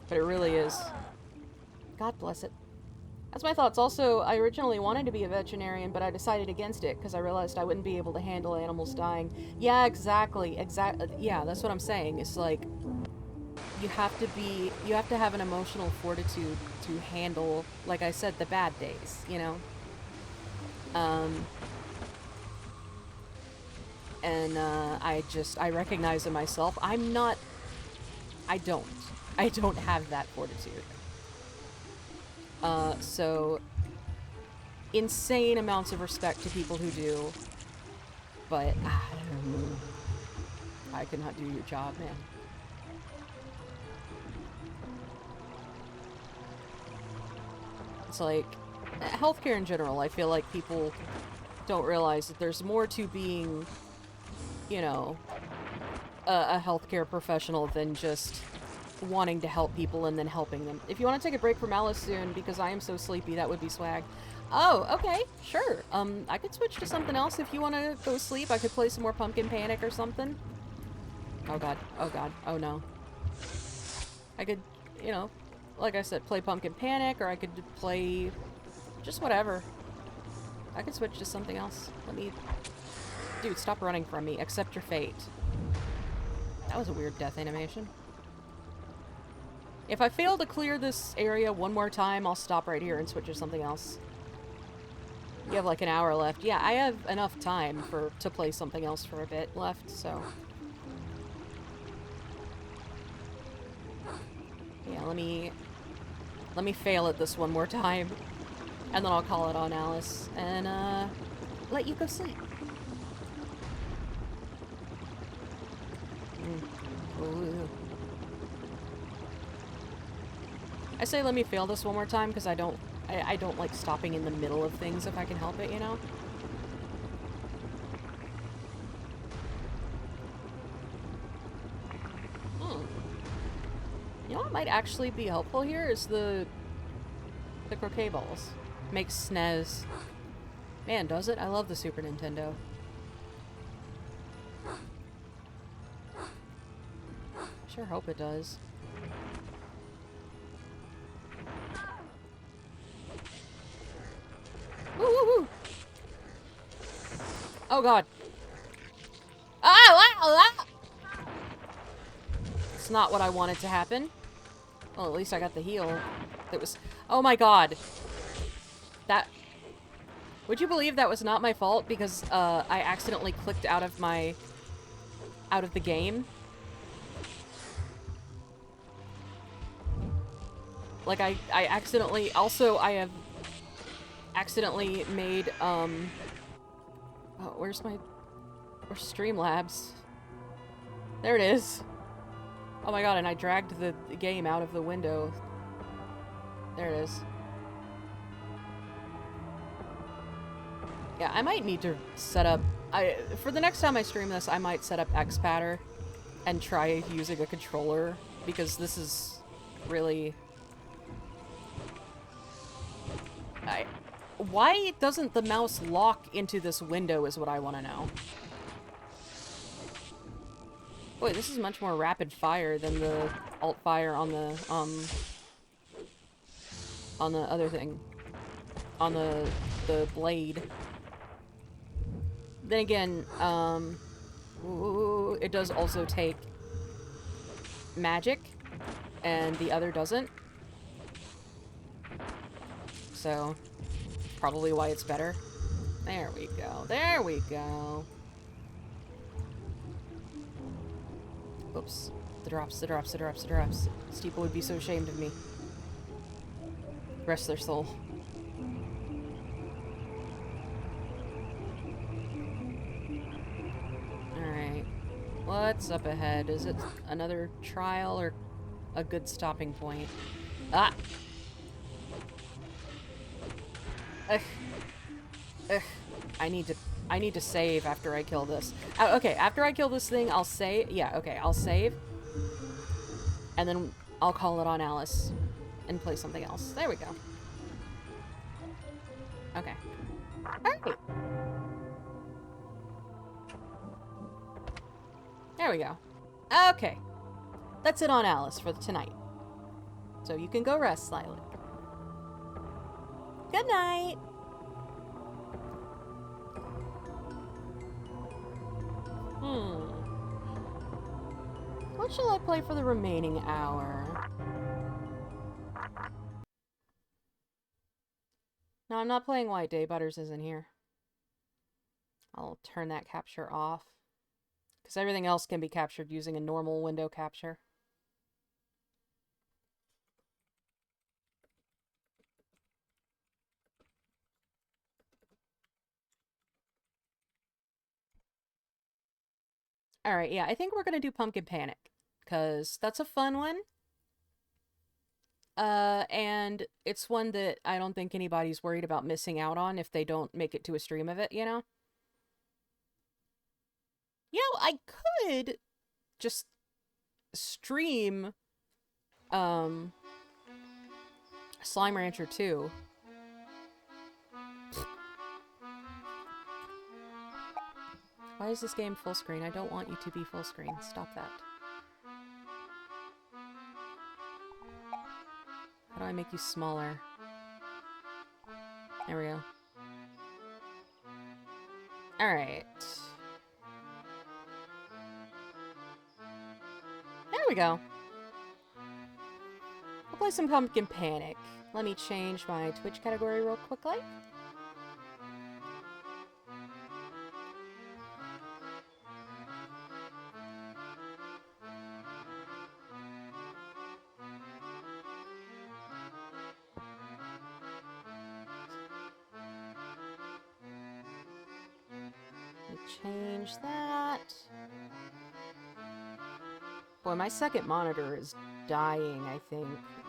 But it really is. God bless it. That's my thoughts. Also, I originally wanted to be a veterinarian, but I decided against it because I realized I wouldn't be able to handle animals dying. Yeah, exactly. Yeah, that's what I'm saying. It's like, you have to have an emotional fortitude to handle, like I said, the bad days, you know? I recognize in myself, I don't have that fortitude. So, insane amounts of respect to people who do, but I could not do your job, man. It's like, healthcare in general, I feel like people don't realize that there's more to being, you know, a healthcare professional than just wanting to help people and then helping them. If you want to take a break from Alice soon, because I am so sleepy, that would be swag. Oh, okay, sure. I could switch to something else if you want to go sleep. I could play some more Pumpkin Panic or something. Oh god, oh god, oh no. I could, you know, like I said, play Pumpkin Panic, or I could play just whatever. I could switch to something else. Let me... Dude, stop running from me. Accept your fate. That was a weird death animation. If I fail to clear this area one more time, I'll stop right here and switch to something else. You have like an hour left. Yeah, I have enough time to play something else for a bit left, so... Yeah, let me fail at this one more time. And then I'll call it on Alice. And, let you go sleep. Ooh. I say let me fail this one more time because I don't like stopping in the middle of things if I can help it, you know? You know what might actually be helpful here is the croquet balls. Makes SNES. Man, does it? I love the Super Nintendo. Sure hope it does. Woo, woo, woo. Oh god. Ah! It's not what I wanted to happen. Well, at least I got the heal. That was... Oh my god. That... Would you believe that was not my fault? Because, I accidentally clicked out of the game. Like, I accidentally... Also, I have accidentally made, Oh, where's Streamlabs? There it is. Oh my god, and I dragged the game out of the window. There it is. Yeah, I might need to set up... for the next time I stream this, I might set up XPatter and try using a controller, because this is really... Why doesn't the mouse lock into this window is what I want to know. Boy, this is much more rapid fire than the alt fire on the other thing. On the blade. Then again, it does also take magic, and the other doesn't. So, probably why it's better. There we go. There we go. Oops. The drops, the drops, the drops, the drops. Steeple would be so ashamed of me. Rest their soul. Alright. What's up ahead? Is it another trial or a good stopping point? Ah! Ugh. Ugh. I need to save after I kill this. Okay, after I kill this thing, I'll save. Yeah, okay, I'll save. And then I'll call it on Alice and play something else. There we go. Okay. Alright. There we go. Okay. That's it on Alice for tonight. So you can go rest, Slyly. Good night. What shall I play for the remaining hour? No, I'm not playing White Day. Butters isn't here. I'll turn that capture off. Because everything else can be captured using a normal window capture. Alright, yeah, I think we're gonna do Pumpkin Panic. Because that's a fun one. And it's one that I don't think anybody's worried about missing out on if they don't make it to a stream of it, you know? You know, I could just stream, Slime Rancher 2. Why is this game full screen? I don't want you to be full screen. Stop that. How do I make you smaller? There we go. Alright. There we go. We'll play some Pumpkin Panic. Let me change my Twitch category real quickly. Change that. Boy, my second monitor is dying, I think.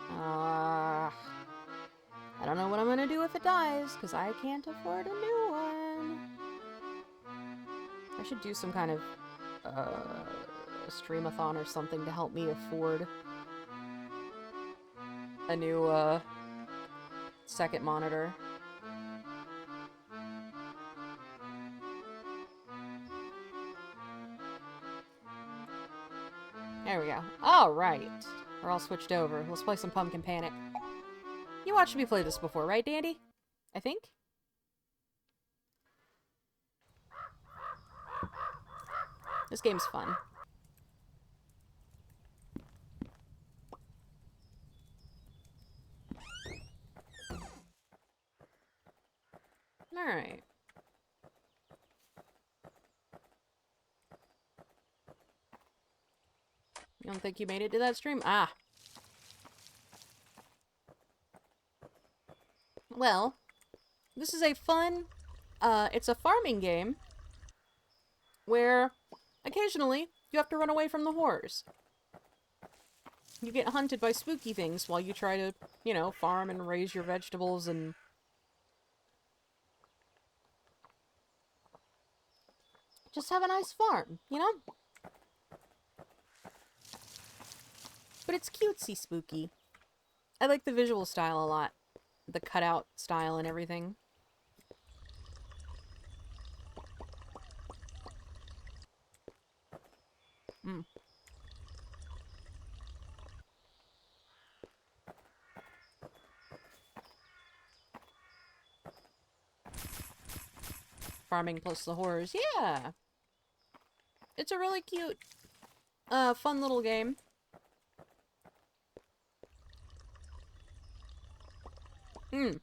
I don't know what I'm gonna do if it dies, because I can't afford a new one. I should do some kind of streamathon or something to help me afford a new second monitor. There we go. Alright. We're all switched over. Let's play some Pumpkin Panic. You watched me play this before, right, Dandy? I think? This game's fun. Alright. You don't think you made it to that stream? Ah. Well, this is a fun, it's a farming game where occasionally you have to run away from the horrors. You get hunted by spooky things while you try to, you know, farm and raise your vegetables and just have a nice farm, you know? But it's cutesy spooky. I like the visual style a lot. The cutout style and everything. Mm. Farming plus the horrors. Yeah! It's a really cute, fun little game. Hmm.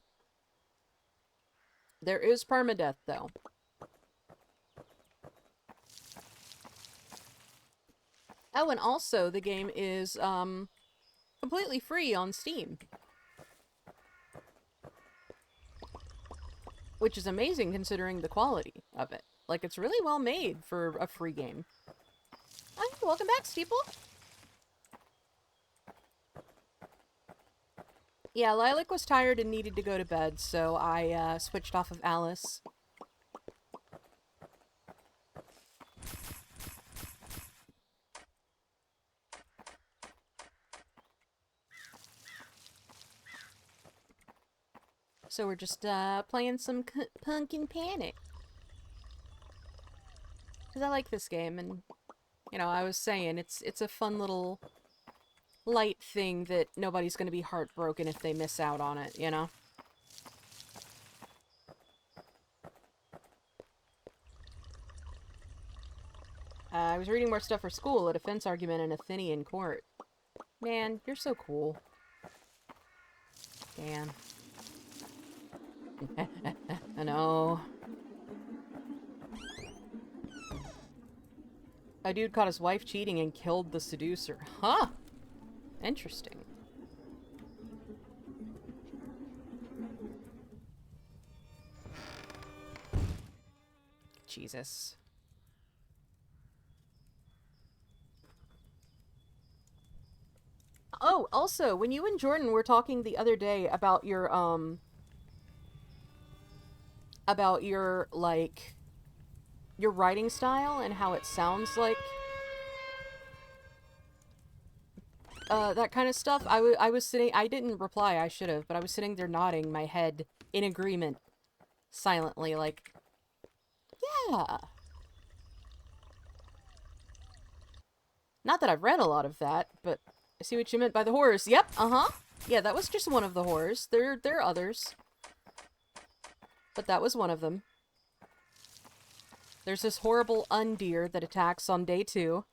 There is permadeath, though. Oh, and also, the game is, completely free on Steam. Which is amazing considering the quality of it. Like, it's really well made for a free game. Oh, welcome back, Steeple! Yeah, Lilac was tired and needed to go to bed, so I, switched off of Alice. So we're just, playing some Pumpkin Panic. Because I like this game, and, you know, I was saying, it's a fun little light thing that nobody's gonna be heartbroken if they miss out on it, you know? I was reading more stuff for school, a defense argument in Athenian court. Man, you're so cool. Damn. I know. A dude caught his wife cheating and killed the seducer. Huh! Interesting. Jesus. Oh, also, when you and Jordan were talking the other day about your, like, your writing style and how it sounds like, that kind of stuff, I was sitting, I didn't reply, I should have, but I was sitting there nodding my head in agreement, silently, like, yeah. Not that I've read a lot of that, but I see what you meant by the horrors. Yep, uh-huh. Yeah, that was just one of the horrors. There are others. But that was one of them. There's this horrible undeer that attacks on day 2.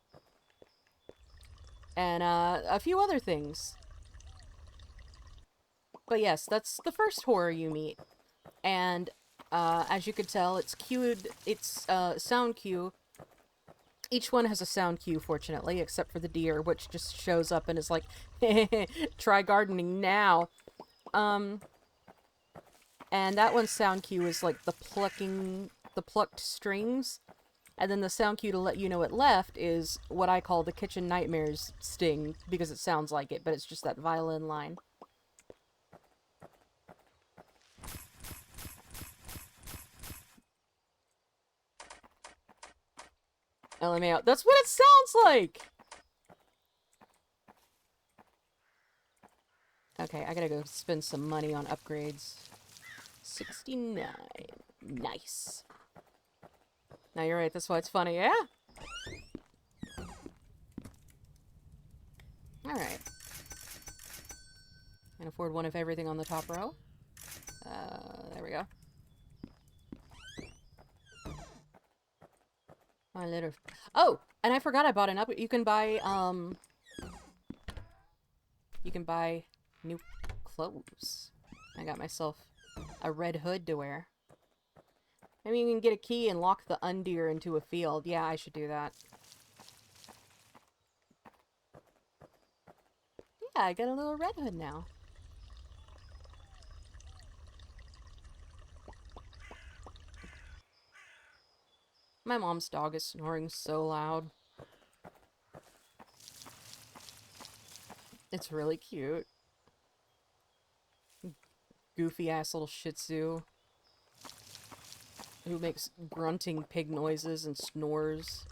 And, a few other things. But yes, that's the first horror you meet. And, as you could tell, it's cued, it's, sound cue. Each one has a sound cue, fortunately, except for the deer, which just shows up and is like, try gardening now. And that one's sound cue is like the plucked strings. And then the sound cue to let you know it left is what I call the kitchen nightmares sting, because it sounds like it, but it's just that violin line. LMAO. That's what it sounds like! Okay, I gotta go spend some money on upgrades. 69. Nice. Now you're right, that's why it's funny, yeah? Alright. Can afford one of everything on the top row. There we go. My little... Oh! And I forgot I bought an up... You can buy, You can buy new clothes. I got myself a red hood to wear. Maybe you can get a key and lock the undeer into a field. Yeah, I should do that. Yeah, I got a little red hood now. My mom's dog is snoring so loud. It's really cute. Goofy ass little Shih Tzu who makes grunting pig noises and snores.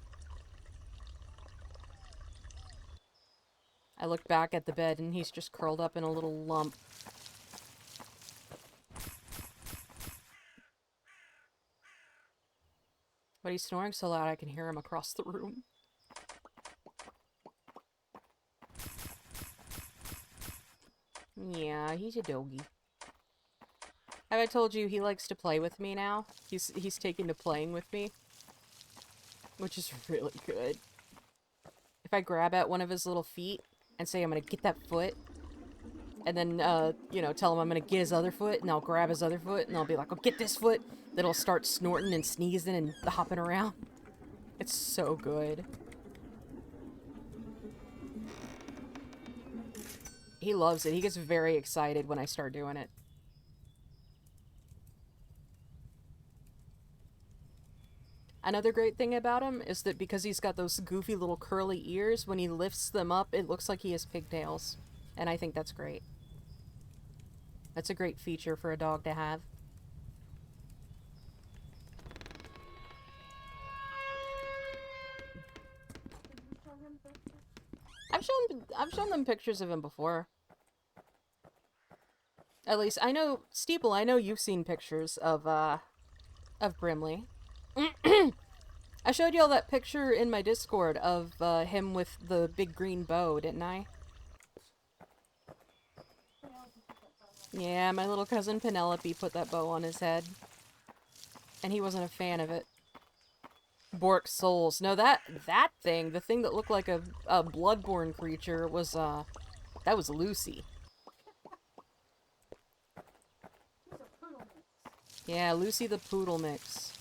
I look back at the bed and he's just curled up in a little lump. But he's snoring so loud I can hear him across the room. Yeah, he's a doggy. Have I told you he likes to play with me now? He's taken to playing with me. Which is really good. If I grab at one of his little feet and say I'm gonna get that foot, and then, you know, tell him I'm gonna get his other foot, and I'll grab his other foot, and I'll be like, I'll get this foot, then he'll start snorting and sneezing and hopping around. It's so good. He loves it. He gets very excited when I start doing it. Another great thing about him is that because he's got those goofy little curly ears, when he lifts them up, it looks like he has pigtails. And I think that's great. That's a great feature for a dog to have. I've shown them pictures of him before. At least I know, Steeple, I know you've seen pictures of Brimley. I showed you all that picture in my Discord of him with the big green bow, didn't I? Yeah, my little cousin Penelope put that bow on his head. And he wasn't a fan of it. Bork souls. No, that thing, the thing that looked like a bloodborne creature was, that was Lucy. Yeah, Lucy the poodle mix.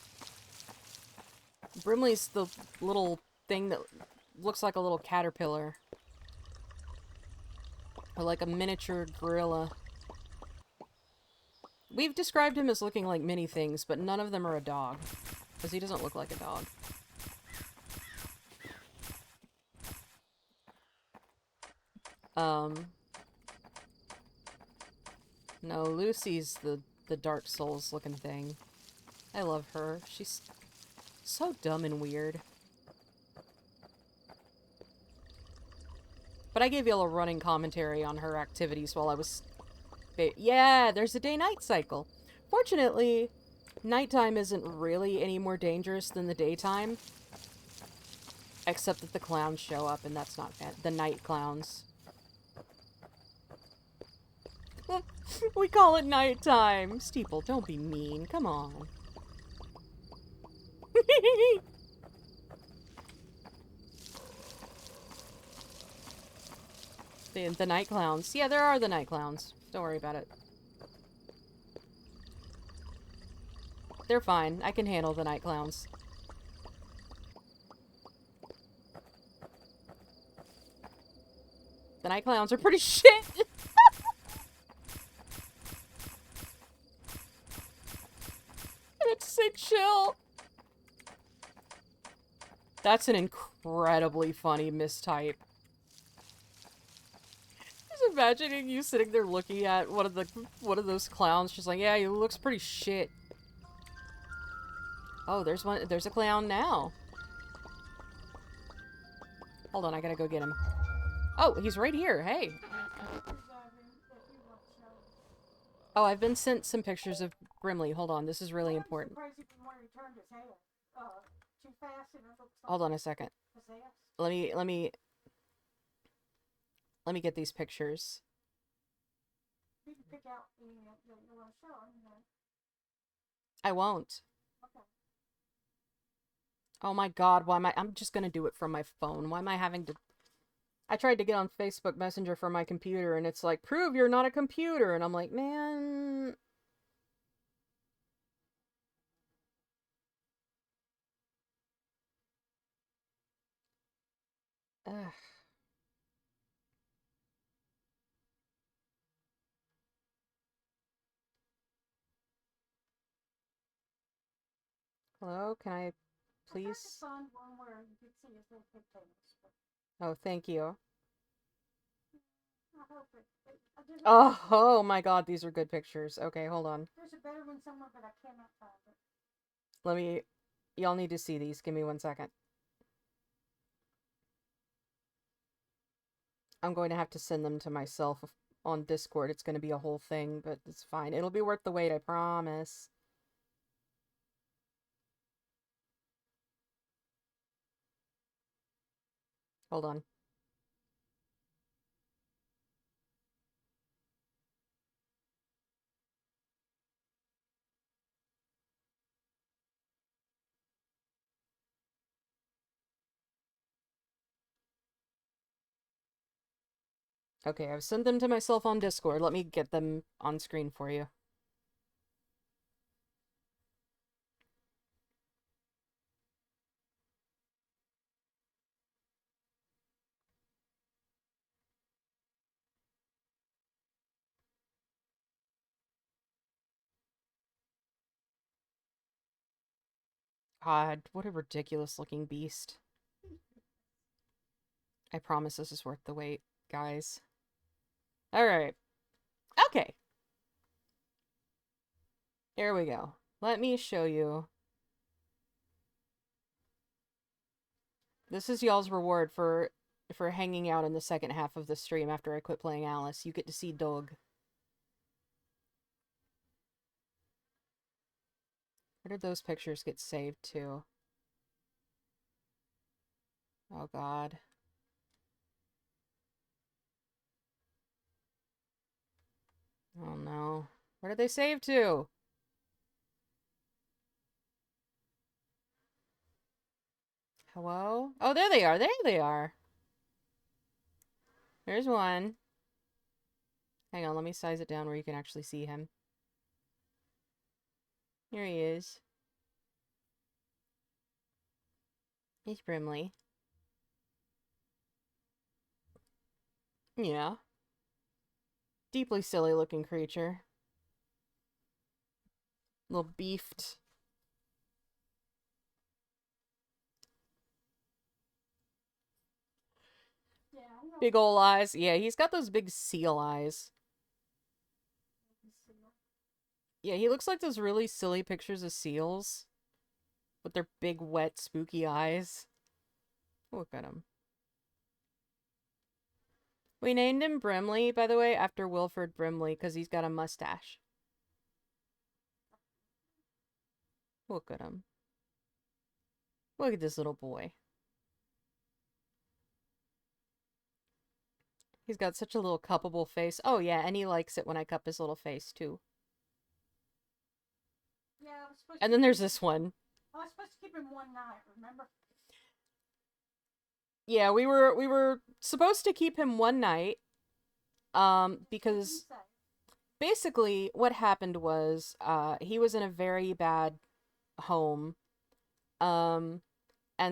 Brimley's the little thing that looks like a little caterpillar. Or like a miniature gorilla. We've described him as looking like many things, but none of them are a dog. Because he doesn't look like a dog. No, Lucy's the Dark Souls looking thing. I love her. She's so dumb and weird. But I gave y'all a running commentary on her activities while I was... Yeah, there's a day-night cycle. Fortunately, nighttime isn't really any more dangerous than the daytime. Except that the clowns show up, and that's not fan. The night clowns. We call it nighttime. Steeple, don't be mean. Come on. The night clowns. Yeah, there are the night clowns. Don't worry about it. They're fine. I can handle the night clowns. The night clowns are pretty shit. I have to say chill. That's an incredibly funny mistype. Just imagining you sitting there looking at one of those clowns, just like, yeah, he looks pretty shit. Oh, there's a clown now. Hold on, I gotta go get him. Oh, he's right here, hey. Oh, I've been sent some pictures of Brimley. Hold on, this is really important. Hold on a second. Let me get these pictures. I won't. Oh my god, why am I'm just gonna do it from my phone. Why am I having to... I tried to get on Facebook Messenger from my computer, and it's like, prove you're not a computer, and I'm like, man... Ugh. Hello, can I please. Oh, thank you. Oh my god, these are good pictures. Okay, hold on.
There's a better one somewhere, but I cannot find it.
Let me... Y'all need to see these. Give me 1 second. I'm going to have to send them to myself on Discord. It's going to be a whole thing, but it's fine. It'll be worth the wait, I promise. Hold on. Okay, I've sent them to myself on Discord. Let me get them on screen for you. God, what a ridiculous looking beast. I promise this is worth the wait, guys. Alright. Okay. Here we go. Let me show you. This is y'all's reward for hanging out in the second half of the stream after I quit playing Alice. You get to see Doug. Where did those pictures get saved to? Oh god. Oh no. Where did they save to? Hello? Oh, there they are. There they are. There's one. Hang on, let me size it down where you can actually see him. Here he is. He's Brimley. Yeah. Deeply silly looking creature. Little beefed.
Yeah,
Big ol' eyes. Yeah, he's got those big seal eyes. Yeah, he looks like those really silly pictures of seals. With their big, wet, spooky eyes. Look at him. We named him Brimley, by the way, after Wilford Brimley, because he's got a mustache. Look at him. Look at this little boy. He's got such a little cuppable face. Oh yeah, and he likes it when I cup his little face, too.
yeah. I was supposed
And
to
then there's
keep-
this one.
I was supposed to keep him one night. Remember?
Yeah, we were supposed to keep him one night. Because basically what happened was, he was in a very bad home. And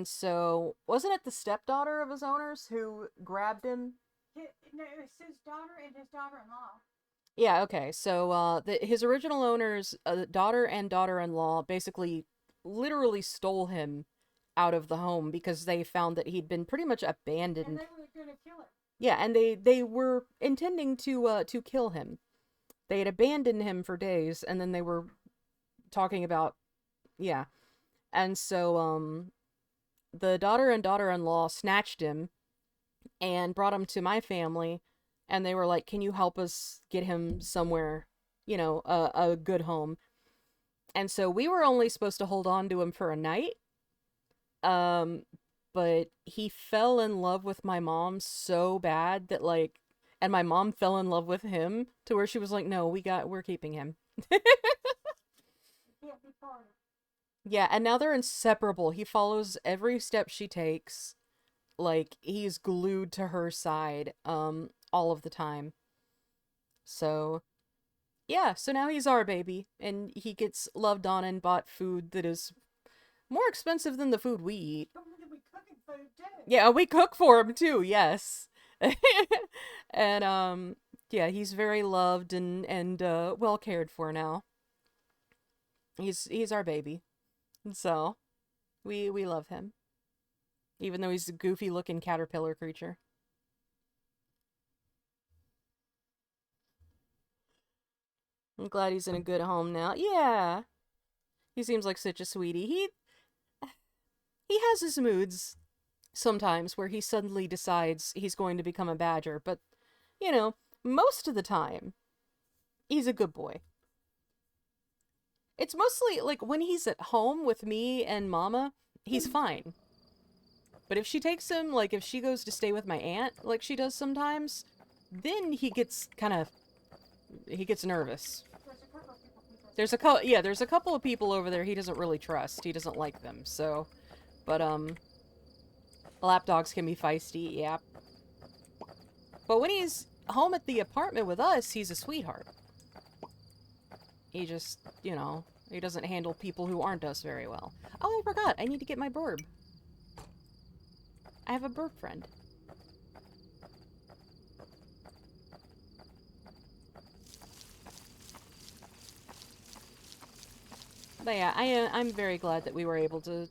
so, wasn't it the stepdaughter of his owners who grabbed him?
No, it's his daughter and his daughter-in-law.
Yeah, okay. So, his original owners, daughter and daughter-in-law, basically literally stole him out of the home because they found that he'd been pretty much abandoned.
And they were going to kill him.
Yeah, and they were intending to kill him. They had abandoned him for days, and then they were talking about, yeah. And so, the daughter and daughter-in-law snatched him and brought him to my family, and they were like, can you help us get him somewhere, you know, a good home? And so we were only supposed to hold on to him for a night, but he fell in love with my mom so bad that, like, and my mom fell in love with him to where she was like, no, we're keeping him.
Can't be parted.
Yeah, and now they're inseparable. He follows every step she takes. Like, he's glued to her side, all of the time. So, yeah, so now he's our baby, and he gets loved on and bought food that is more expensive than the food we eat.
We cooking food too.
Yeah, we cook for him too, yes. And, yeah, he's very loved and well cared for now. He's our baby. So, We love him. Even though he's a goofy looking caterpillar creature. I'm glad he's in a good home now. Yeah. He seems like such a sweetie. He has his moods sometimes where he suddenly decides he's going to become a badger, but you know, most of the time he's a good boy. It's mostly like when he's at home with me and Mama, he's fine. But if she takes him, like if she goes to stay with my aunt, like she does sometimes, then he gets nervous. There's a couple of people over there he doesn't really trust. He doesn't like them. So, but lapdogs can be feisty, yeah. But when he's home at the apartment with us, he's a sweetheart. He just, you know, he doesn't handle people who aren't us very well. Oh, I forgot. I need to get my burb. I have a burb friend. But yeah, I'm very glad that we were able to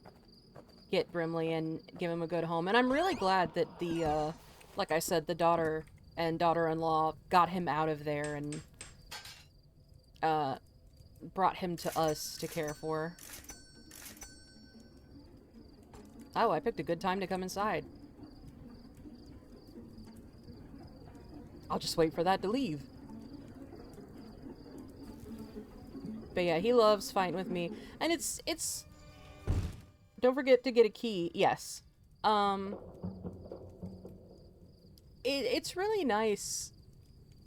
get Brimley and give him a good home. And I'm really glad that the, like I said, the daughter and daughter-in-law got him out of there and, brought him to us to care for. Oh, I picked a good time to come inside. I'll just wait for that to leave. But yeah, he loves fighting with me. And it's... Don't forget to get a key. Yes. It's really nice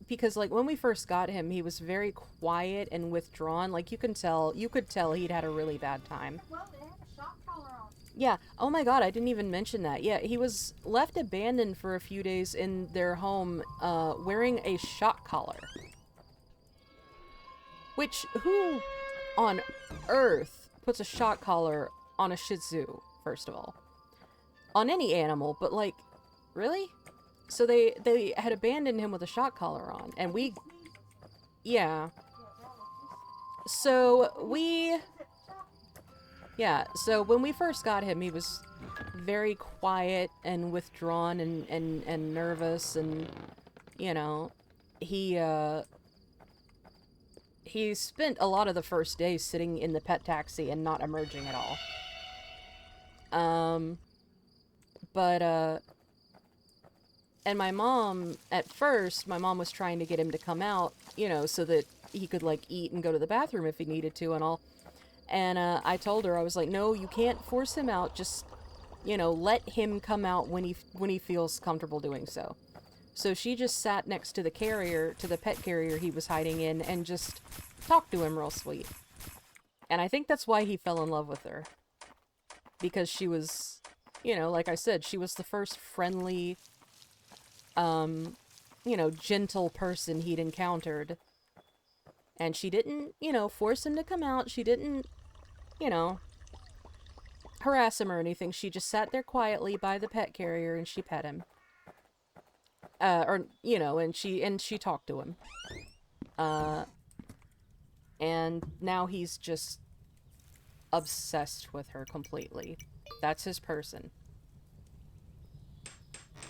because, like, when we first got him, he was very quiet and withdrawn. Like, you could tell he'd had a really bad time.
Well, they have a shock collar on.
Yeah. Oh my god, I didn't even mention that. Yeah, he was left abandoned for a few days in their home, wearing a shock collar. Which, who on earth puts a shock collar on a Shih Tzu, first of all? On any animal, but like, really? So they had abandoned him with a shock collar on, and we... Yeah. So we... Yeah, so when we first got him, he was very quiet and withdrawn and nervous, and, you know, he spent a lot of the first days sitting in the pet taxi and not emerging at all. And my mom, at first, my mom was trying to get him to come out, you know, so that he could, like, eat and go to the bathroom if he needed to and all. And, I told her, I was like, no, you can't force him out, just, you know, let him come out when he feels comfortable doing so. So she just sat next to the carrier, to the pet carrier he was hiding in, and just talked to him real sweet. And I think that's why he fell in love with her. Because she was, you know, like I said, she was the first friendly, you know, gentle person he'd encountered. And she didn't, you know, force him to come out. She didn't, you know, harass him or anything. She just sat there quietly by the pet carrier and she pet him. Or, you know, and she talked to him. And now he's just obsessed with her completely. That's his person.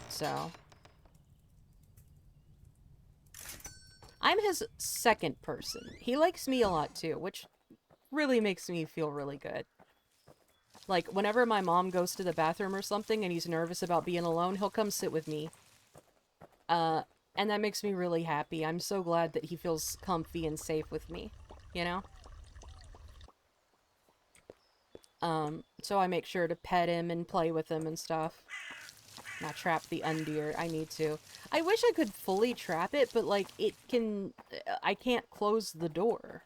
So... I'm his second person. He likes me a lot too, which really makes me feel really good. Like, whenever my mom goes to the bathroom or something and he's nervous about being alone, he'll come sit with me. And that makes me really happy. I'm so glad that he feels comfy and safe with me, you know? So I make sure to pet him and play with him and stuff. Not trap the undeer. I need to. I wish I could fully trap it, but, like, I can't close the door.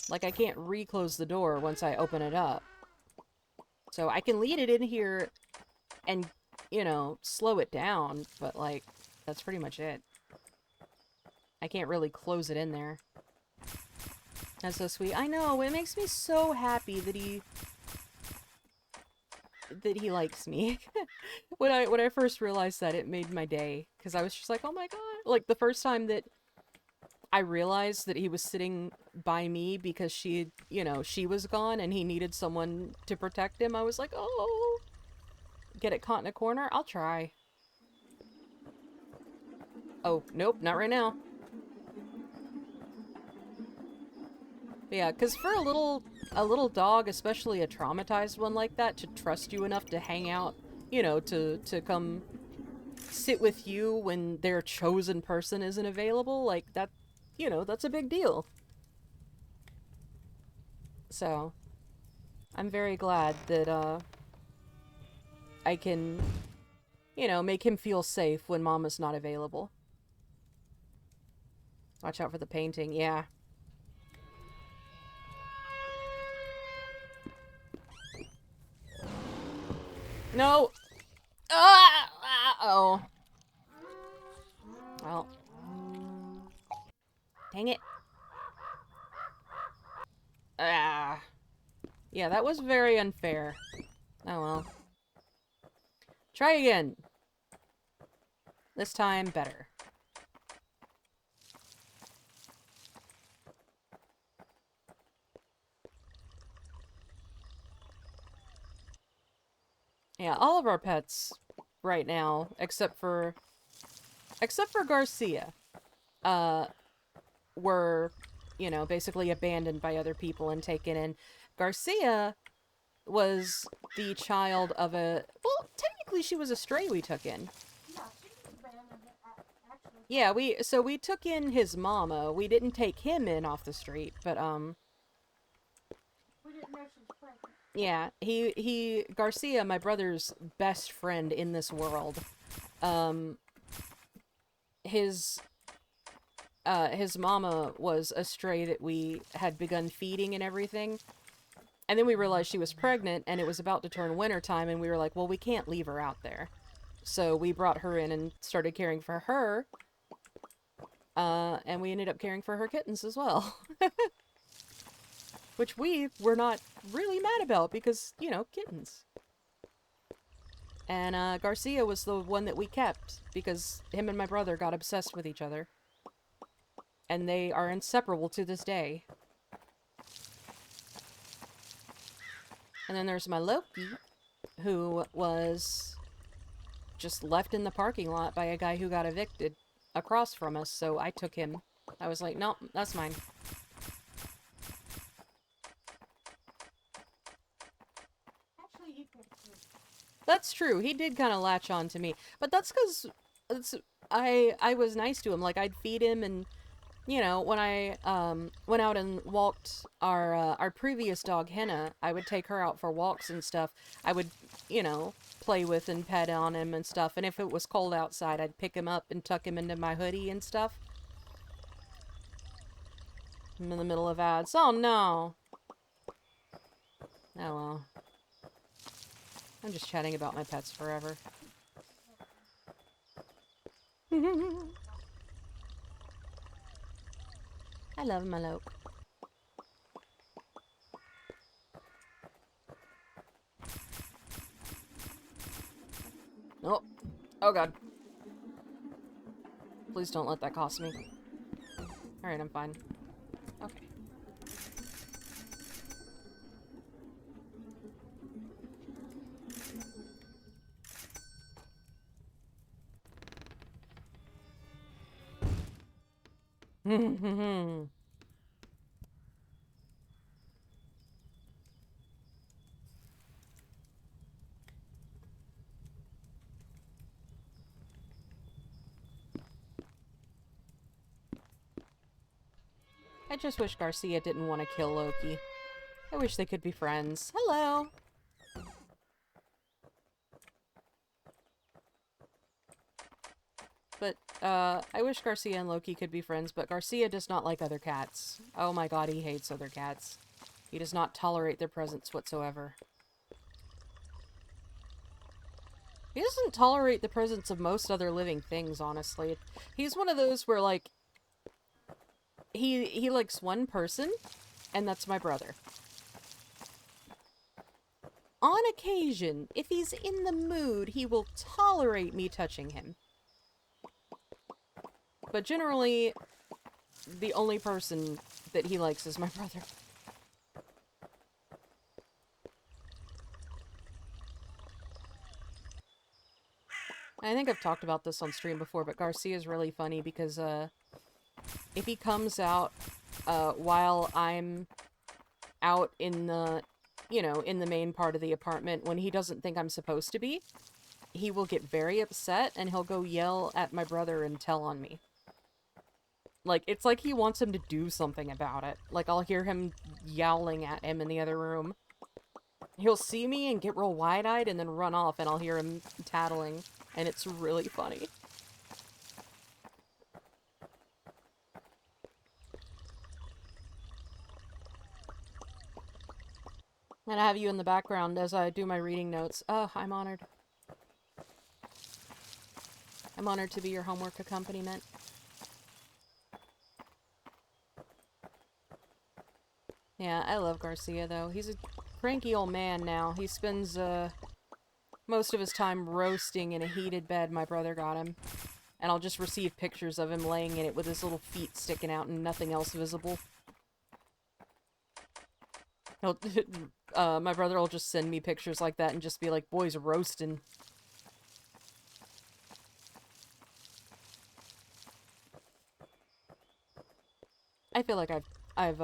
Like, I can't re-close the door once I open it up. So I can lead it in here and, you know, slow it down, but, like, that's pretty much it. I can't really close it in there. That's so sweet. I know, it makes me so happy that he likes me. When I first realized that, it made my day, because I was just like, oh my god. Like, the first time that I realized that he was sitting by me because she, you know, she was gone and he needed someone to protect him. I was like, oh, get it caught in a corner? I'll try. Oh, nope, not right now. But yeah, because for a little dog, especially a traumatized one like that, to trust you enough to hang out, you know, to come sit with you when their chosen person isn't available, like that, you know, that's a big deal. So, I'm very glad that, I can, you know, make him feel safe when Mama's not available. Watch out for the painting, yeah. No! Uh-oh. Well. Dang it. Ah. Yeah, that was very unfair. Oh well. Try again. This time, better. Yeah, all of our pets right now, except for Garcia, were, you know, basically abandoned by other people and taken in. Garcia was the child of a, well, technically she was a stray we took in.
Yeah, she was abandoned, actually.
Yeah, we took in his mama. We didn't take him in off the street, but
We didn't know she was pregnant.
yeah, Garcia, my brother's best friend in this world. His mama was a stray that we had begun feeding and everything. And then we realized she was pregnant and it was about to turn wintertime and we were like, well, we can't leave her out there. So we brought her in and started caring for her. And we ended up caring for her kittens as well. Which we were not really mad about because, you know, kittens. And Garcia was the one that we kept because him and my brother got obsessed with each other. And they are inseparable to this day. And then there's my Loki, who was just left in the parking lot by a guy who got evicted across from us, so I took him. I was like, no, that's mine.
Actually, you could too.
That's true. He did kind of latch on to me. But that's because I was nice to him. Like, I'd feed him and, you know, when I went out and walked our previous dog, Henna, I would take her out for walks and stuff. I would, you know, play with and pet on him and stuff. And if it was cold outside, I'd pick him up and tuck him into my hoodie and stuff. I'm in the middle of ads. Oh, no. Oh, well. I'm just chatting about my pets forever. I love my Loke. Oh. Oh, God. Please don't let that cost me. Alright, I'm fine. Okay. I just wish Garcia didn't want to kill Loki. I wish they could be friends. Hello! But, I wish Garcia and Loki could be friends, but Garcia does not like other cats. Oh my god, he hates other cats. He does not tolerate their presence whatsoever. He doesn't tolerate the presence of most other living things, honestly. He's one of those where, like, he likes one person, and that's my brother. On occasion, if he's in the mood, he will tolerate me touching him. But generally, the only person that he likes is my brother. I think I've talked about this on stream before, but Garcia's really funny because, if he comes out, while I'm out in the, you know, in the main part of the apartment when he doesn't think I'm supposed to be, he will get very upset and he'll go yell at my brother and tell on me. Like, it's like he wants him to do something about it. Like, I'll hear him yowling at him in the other room. He'll see me and get real wide-eyed and then run off, and I'll hear him tattling, and it's really funny. And I have you in the background as I do my reading notes. Oh, I'm honored. I'm honored to be your homework accompaniment. Yeah, I love Garcia, though. He's a cranky old man now. He spends, most of his time roasting in a heated bed my brother got him. And I'll just receive pictures of him laying in it with his little feet sticking out and nothing else visible. He'll, my brother will just send me pictures like that and just be like, boy's roasting. I feel like I've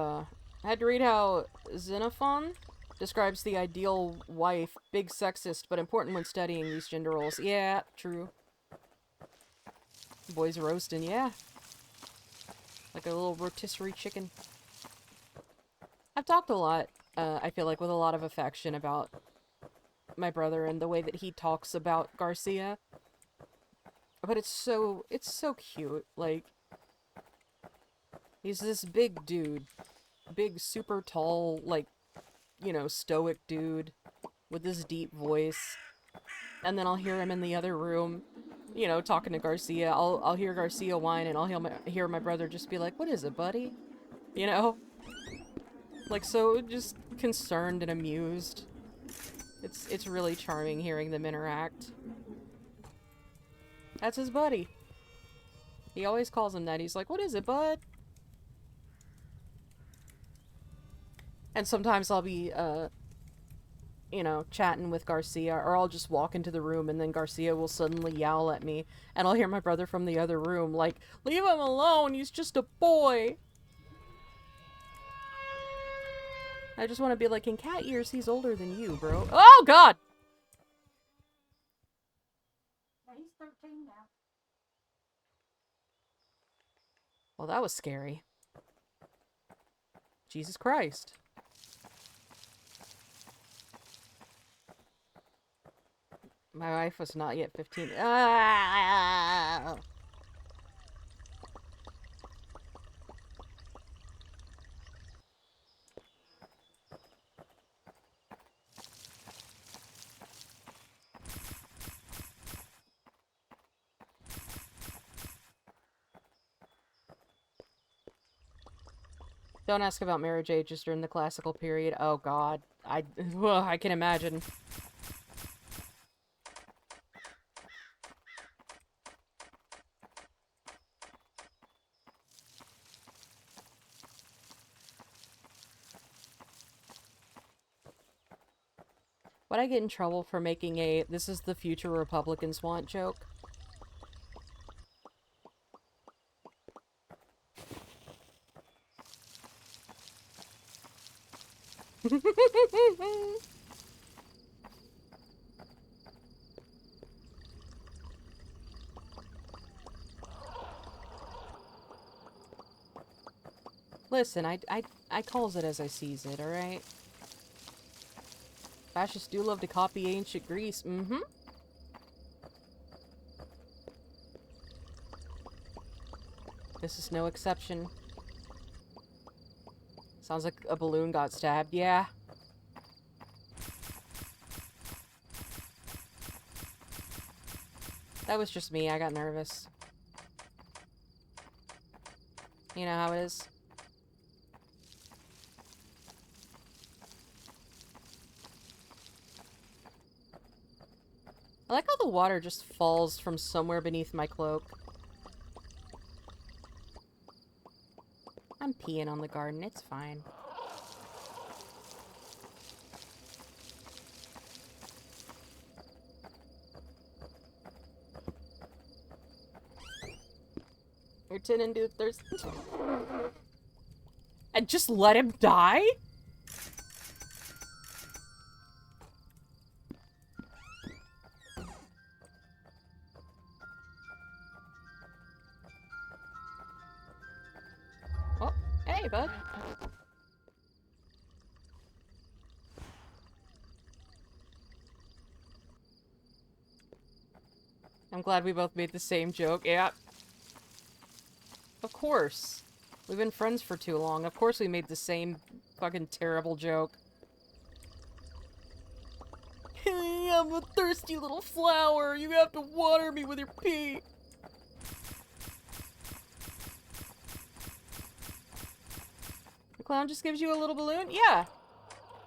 had to read how Xenophon describes the ideal wife, big sexist, but important when studying these gender roles. Yeah, true. Boys roasting, yeah. Like a little rotisserie chicken. I've talked a lot, I feel like, with a lot of affection about my brother and the way that he talks about Garcia. But it's so cute. Like, he's this big dude. Big, super tall, like, you know, stoic dude with this deep voice. And then I'll hear him in the other room, you know, talking to Garcia. I'll hear Garcia whine, and I'll hear my brother just be like, "What is it, buddy?" You know? Like, so just concerned and amused. It's really charming hearing them interact. That's his buddy. He always calls him that. He's like, "What is it, bud?" And sometimes I'll be, you know, chatting with Garcia, or I'll just walk into the room and then Garcia will suddenly yowl at me, and I'll hear my brother from the other room, like, "Leave him alone, he's just a boy." I just want to be like, in cat years, he's older than you, bro. Oh, God!
Yeah, he's 13 now.
Well, that was scary. Jesus Christ. My wife was not yet 15. Ah! Don't ask about marriage ages during the classical period. Oh, God. Well, I can imagine. Would I get in trouble for making a "this is the future Republicans want" joke? Listen, I calls it as I sees it, alright? Fascists do love to copy ancient Greece. Mm-hmm. This is no exception. Sounds like a balloon got stabbed. Yeah. That was just me. I got nervous. You know how it is. I like how the water just falls from somewhere beneath my cloak. peeing on the garden. It's fine. You're turning into a thirsty. And just let him die? Oh, hey, bud. I'm glad we both made the same joke. Yeah. Of course. We've been friends for too long. Of course we made the same fucking terrible joke. Hey, I'm a thirsty little flower. You have to water me with your pee. The clown just gives you a little balloon? Yeah.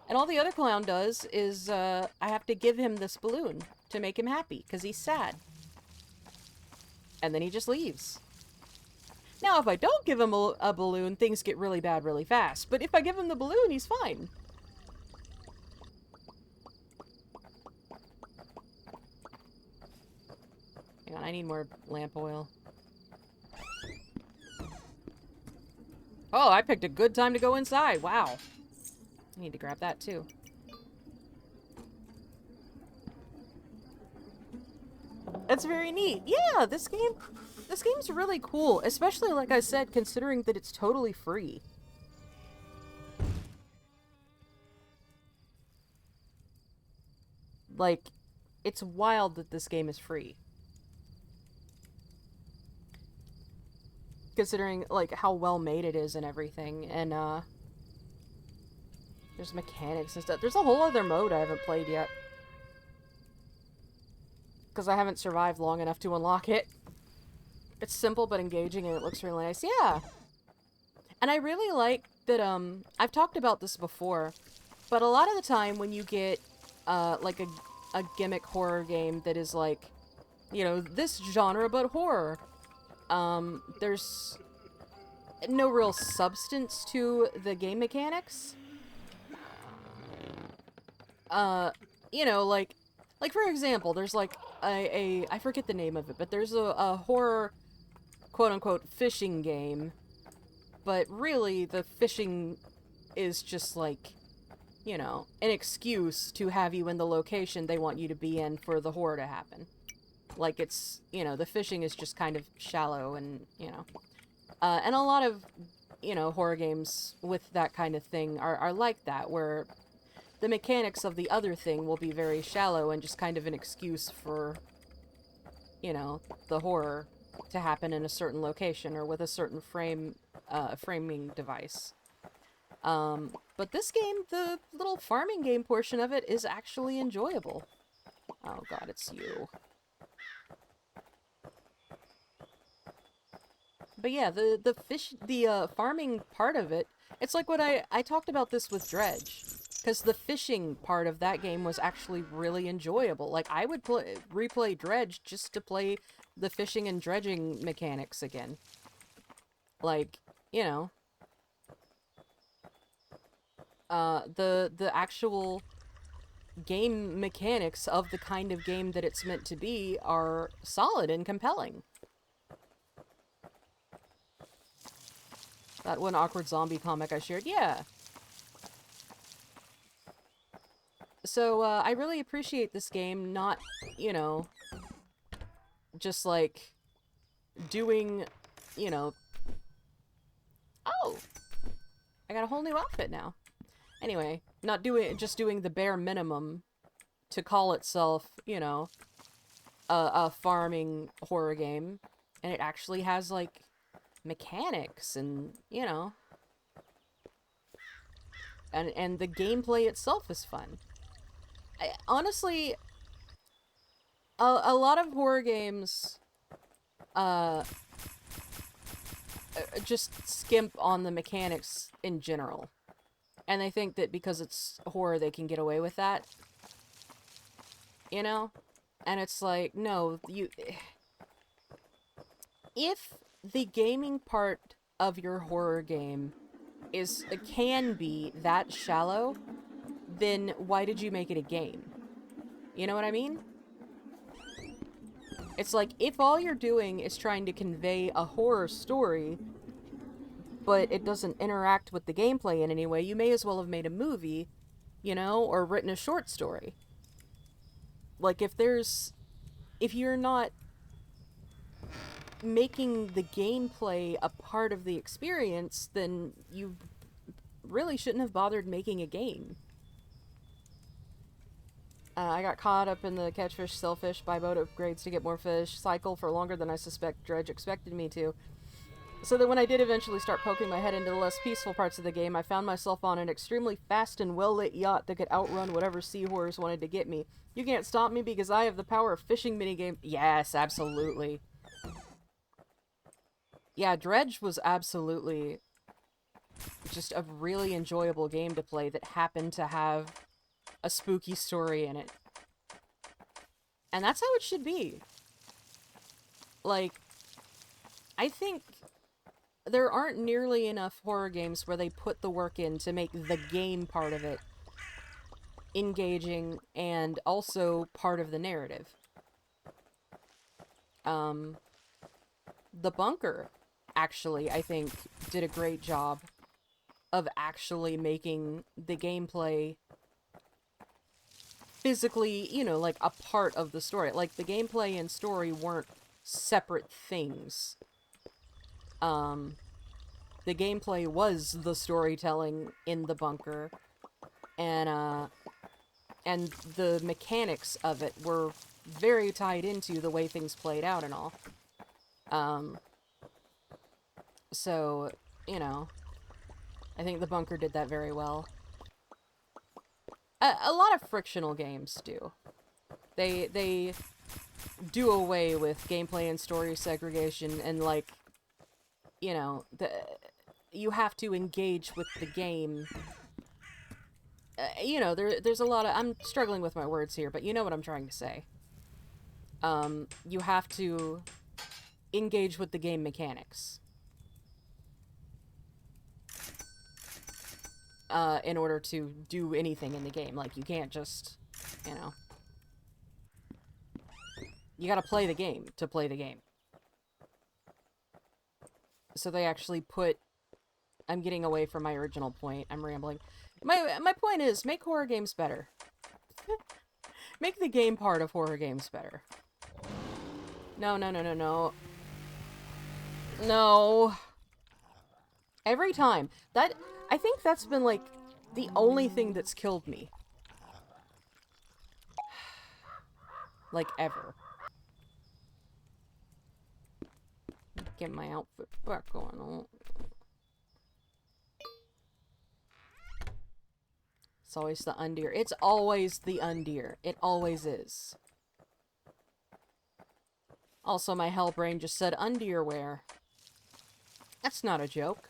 And all the other clown does is, I have to give him this balloon to make him happy, because he's sad. And then he just leaves. Now, if I don't give him a balloon, things get really bad really fast. But if I give him the balloon, he's fine. Hang on, I need more lamp oil. Oh, I picked a good time to go inside. Wow. I need to grab that, too. It's very neat. Yeah, this game's really cool, especially, like I said, considering that it's totally free. Like, it's wild that this game is free. Considering, like, how well made it is and everything, and, there's mechanics and stuff. There's a whole other mode I haven't played yet. Because I haven't survived long enough to unlock it. It's simple but engaging and it looks really nice. Yeah! And I really like that, I've talked about this before, but a lot of the time when you get, like a gimmick horror game that is like, you know, this genre but horror, there's no real substance to the game mechanics. You know, like for example, there's like I forget the name of it, but there's a horror, quote-unquote, fishing game, but really the fishing is just like, you know, an excuse to have you in the location they want you to be in for the horror to happen. Like, it's, you know, the fishing is just kind of shallow and, you know. And a lot of, you know, horror games with that kind of thing are like that, where the mechanics of the other thing will be very shallow and just kind of an excuse for, you know, the horror to happen in a certain location or with a certain framing device. But this game, the little farming game portion of it is actually enjoyable. Oh god, it's you. But yeah, the farming part of it, it's like what I talked about this with Dredge. Because the fishing part of that game was actually really enjoyable. Like, I would replay Dredge just to play the fishing and dredging mechanics again. Like, you know. The actual game mechanics of the kind of game that it's meant to be are solid and compelling. That one awkward zombie comic I shared, yeah. So, I really appreciate this game not, you know, just, like, doing, you know... Oh! I got a whole new outfit now. Anyway, not just doing the bare minimum to call itself, you know, a farming horror game. And it actually has, like, mechanics and, you know... And the gameplay itself is fun. Honestly, a lot of horror games just skimp on the mechanics in general. And they think that because it's horror they can get away with that. You know? And it's like, no, if the gaming part of your horror game can be that shallow, then why did you make it a game? You know what I mean? It's like, if all you're doing is trying to convey a horror story, but it doesn't interact with the gameplay in any way, you may as well have made a movie, you know, or written a short story. Like, if you're not making the gameplay a part of the experience, then you really shouldn't have bothered making a game. I got caught up in the catch fish, sell fish, buy boat upgrades to get more fish, cycle for longer than I suspect Dredge expected me to. So that when I did eventually start poking my head into the less peaceful parts of the game, I found myself on an extremely fast and well-lit yacht that could outrun whatever sea horrors wanted to get me. You can't stop me because I have the power of fishing minigame. Yes, absolutely. Yeah, Dredge was absolutely just a really enjoyable game to play that happened to have a spooky story in it. And that's how it should be. Like, I think there aren't nearly enough horror games where they put the work in to make the game part of it engaging and also part of the narrative. The Bunker, actually, I think, did a great job of actually making the gameplay physically, you know, like, a part of the story. Like, the gameplay and story weren't separate things. The gameplay was the storytelling in the Bunker, and the mechanics of it were very tied into the way things played out and all. So, you know, I think the Bunker did that very well. A lot of frictional games do. They do away with gameplay and story segregation, and, like, you know, you have to engage with the game. You know, there's a lot of... I'm struggling with my words here, but you know what I'm trying to say. You have to engage with the game mechanics. In order to do anything in the game. Like, you can't just, you know... You gotta play the game to play the game. So they actually put... I'm getting away from my original point. I'm rambling. My point is, make horror games better. Make the game part of horror games better. No, no, no, no, no. No. Every time. I think that's been, like, the only thing that's killed me. Like, ever. Get my outfit back on. It's always the undeer. It's always the undeer. It always is. Also, my hell brain just said undeerwear. That's not a joke.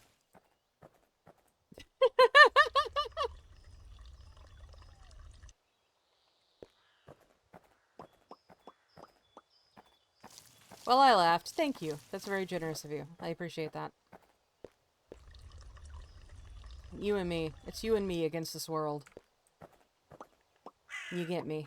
Well, I laughed. Thank you. That's very generous of you. I appreciate that. You and me. It's you and me against this world. You get me.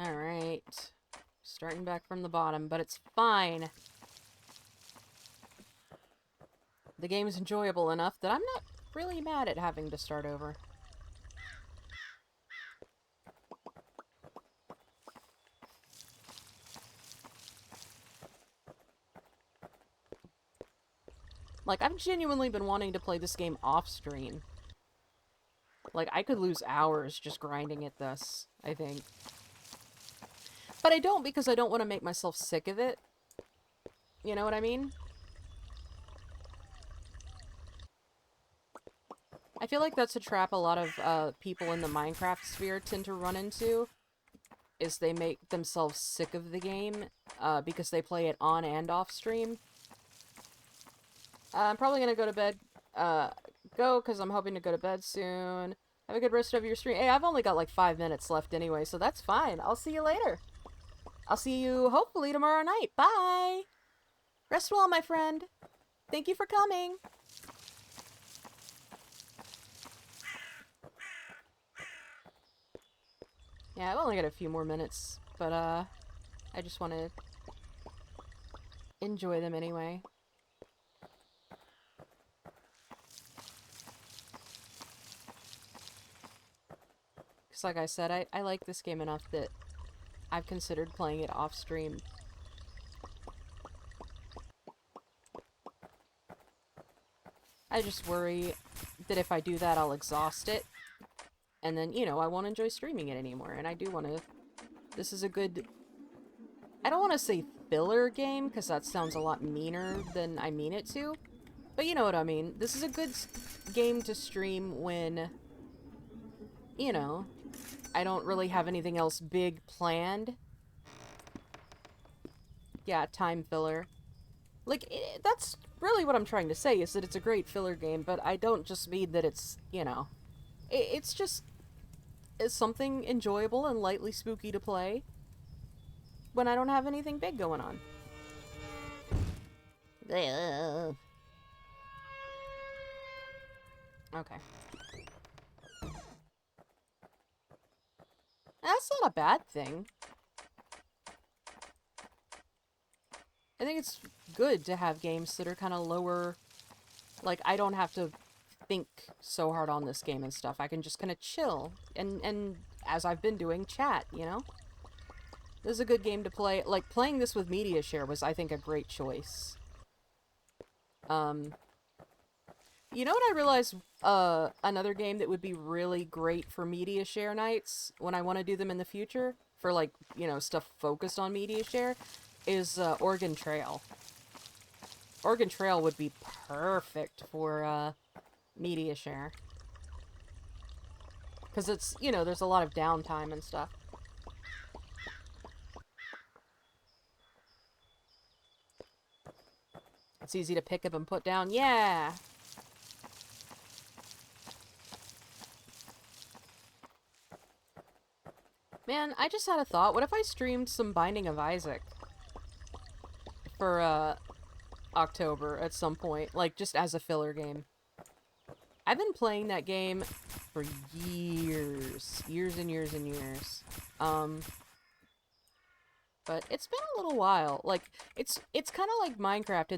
Alright. Starting back from the bottom, but it's fine. The game is enjoyable enough that I'm not really mad at having to start over. Like, I've genuinely been wanting to play this game off-stream. Like, I could lose hours just grinding at this, I think. But I don't, because I don't want to make myself sick of it. You know what I mean? I feel like that's a trap a lot of people in the Minecraft sphere tend to run into. Is they make themselves sick of the game because they play it on and off stream. I'm probably gonna go to bed, because I'm hoping to go to bed soon. Have a good rest of your stream. Hey, I've only got like 5 minutes left anyway, so that's fine. I'll see you later. I'll see you hopefully tomorrow night. Bye! Rest well, my friend. Thank you for coming. Yeah, I've only got a few more minutes, but, I just want to enjoy them anyway. Because like I said, I like this game enough that I've considered playing it off stream. I just worry that if I do that, I'll exhaust it. And then, you know, I won't enjoy streaming it anymore. And I do want to... This is a good... I don't want to say filler game, because that sounds a lot meaner than I mean it to. But you know what I mean. This is a good game to stream when, you know, I don't really have anything else big planned. Yeah, time filler. Like, that's really what I'm trying to say, is that it's a great filler game, but I don't just mean that it's, you know... It's just... It's something enjoyable and lightly spooky to play when I don't have anything big going on. Okay. That's not a bad thing. I think it's good to have games that are kind of lower. Like, I don't have to think so hard on this game and stuff. I can just kind of chill and as I've been doing, chat, you know? This is a good game to play. Like, playing this with Media Share was, I think, a great choice. You know what I realized, another game that would be really great for Media Share nights, when I want to do them in the future, for, like, you know, stuff focused on Media Share, is, Oregon Trail. Oregon Trail would be perfect for, Media Share. Because it's, you know, there's a lot of downtime and stuff. It's easy to pick up and put down. Yeah! Man, I just had a thought. What if I streamed some Binding of Isaac for, October at some point? Like, just as a filler game. I've been playing that game for years. Years and years and years. But it's been a little while. Like, it's kind of like Minecraft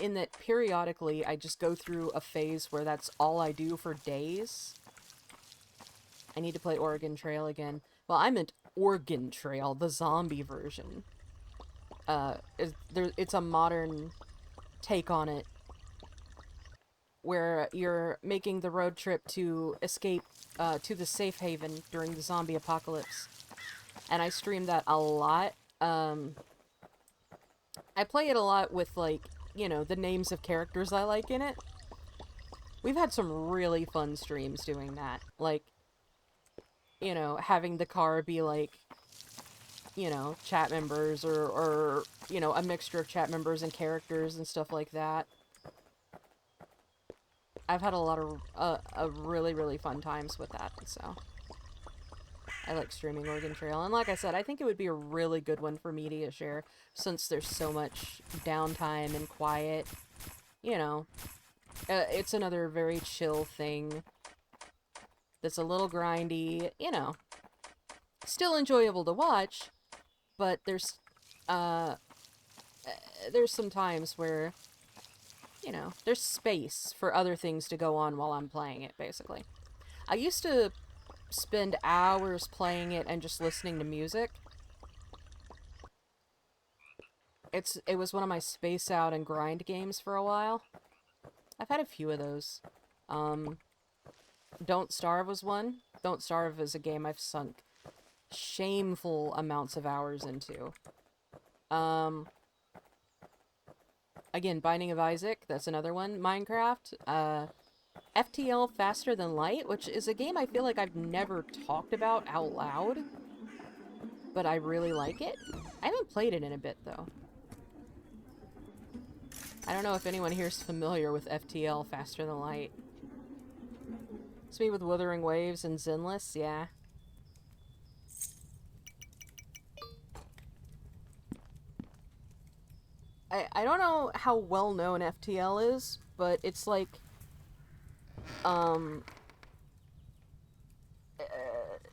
in that periodically I just go through a phase where that's all I do for days. I need to play Oregon Trail again. Well, I meant Oregon Trail, the zombie version. It's a modern take on it, where you're making the road trip to escape to the safe haven during the zombie apocalypse. And I stream that a lot. I play it a lot with, like, you know, the names of characters I like in it. We've had some really fun streams doing that. Like, you know, having the car be, like, you know, chat members or you know, a mixture of chat members and characters and stuff like that. I've had a lot of really, really fun times with that, so... I like streaming Oregon Trail, and like I said, I think it would be a really good one for Media Share, since there's so much downtime and quiet. You know, it's another very chill thing that's a little grindy, you know. Still enjoyable to watch, but there's some times where, you know, there's space for other things to go on while I'm playing it, basically. I used to spend hours playing it and just listening to music. It was one of my space out and grind games for a while. I've had a few of those. Don't Starve was one. Don't Starve is a game I've sunk shameful amounts of hours into. Again, Binding of Isaac, that's another one. Minecraft, FTL Faster Than Light, which is a game I feel like I've never talked about out loud, but I really like it. I haven't played it in a bit, though. I don't know if anyone here is familiar with FTL, Faster Than Light. It's me with Wuthering Waves and Zenless, yeah. I don't know how well known FTL is, but it's like,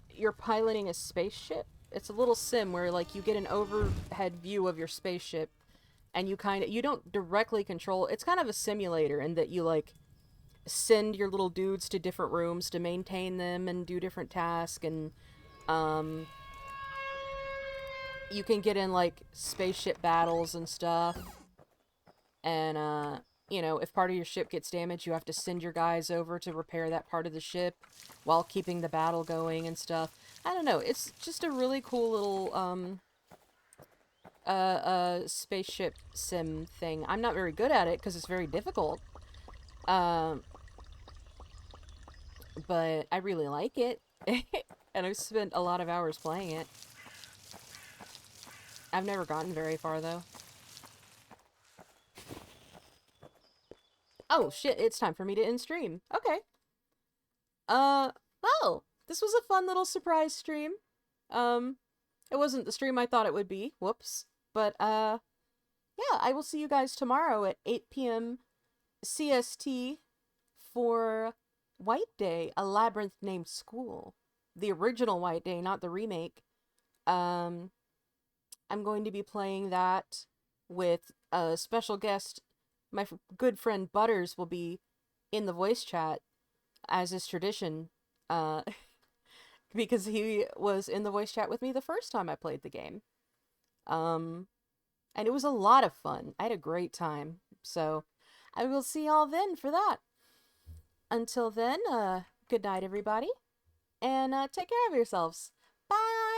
you're piloting a spaceship. It's a little sim where, like, you get an overhead view of your spaceship, and you don't directly control. It's kind of a simulator in that you, like, send your little dudes to different rooms to maintain them and do different tasks, and, you can get in, like, spaceship battles and stuff. And, you know, if part of your ship gets damaged, you have to send your guys over to repair that part of the ship while keeping the battle going and stuff. I don't know, it's just a really cool little, spaceship sim thing. I'm not very good at it because it's very difficult. But I really like it. And I've spent a lot of hours playing it. I've never gotten very far, though. Oh, shit, it's time for me to end stream. Okay. Oh, this was a fun little surprise stream. It wasn't the stream I thought it would be. Whoops. But, yeah, I will see you guys tomorrow at 8 p.m. CST for White Day, A Labyrinth Named School. The original White Day, not the remake. I'm going to be playing that with a special guest. My good friend Butters will be in the voice chat, as is tradition, because he was in the voice chat with me the first time I played the game. And it was a lot of fun. I had a great time. So I will see y'all then for that. Until then, good night, everybody. And take care of yourselves. Bye!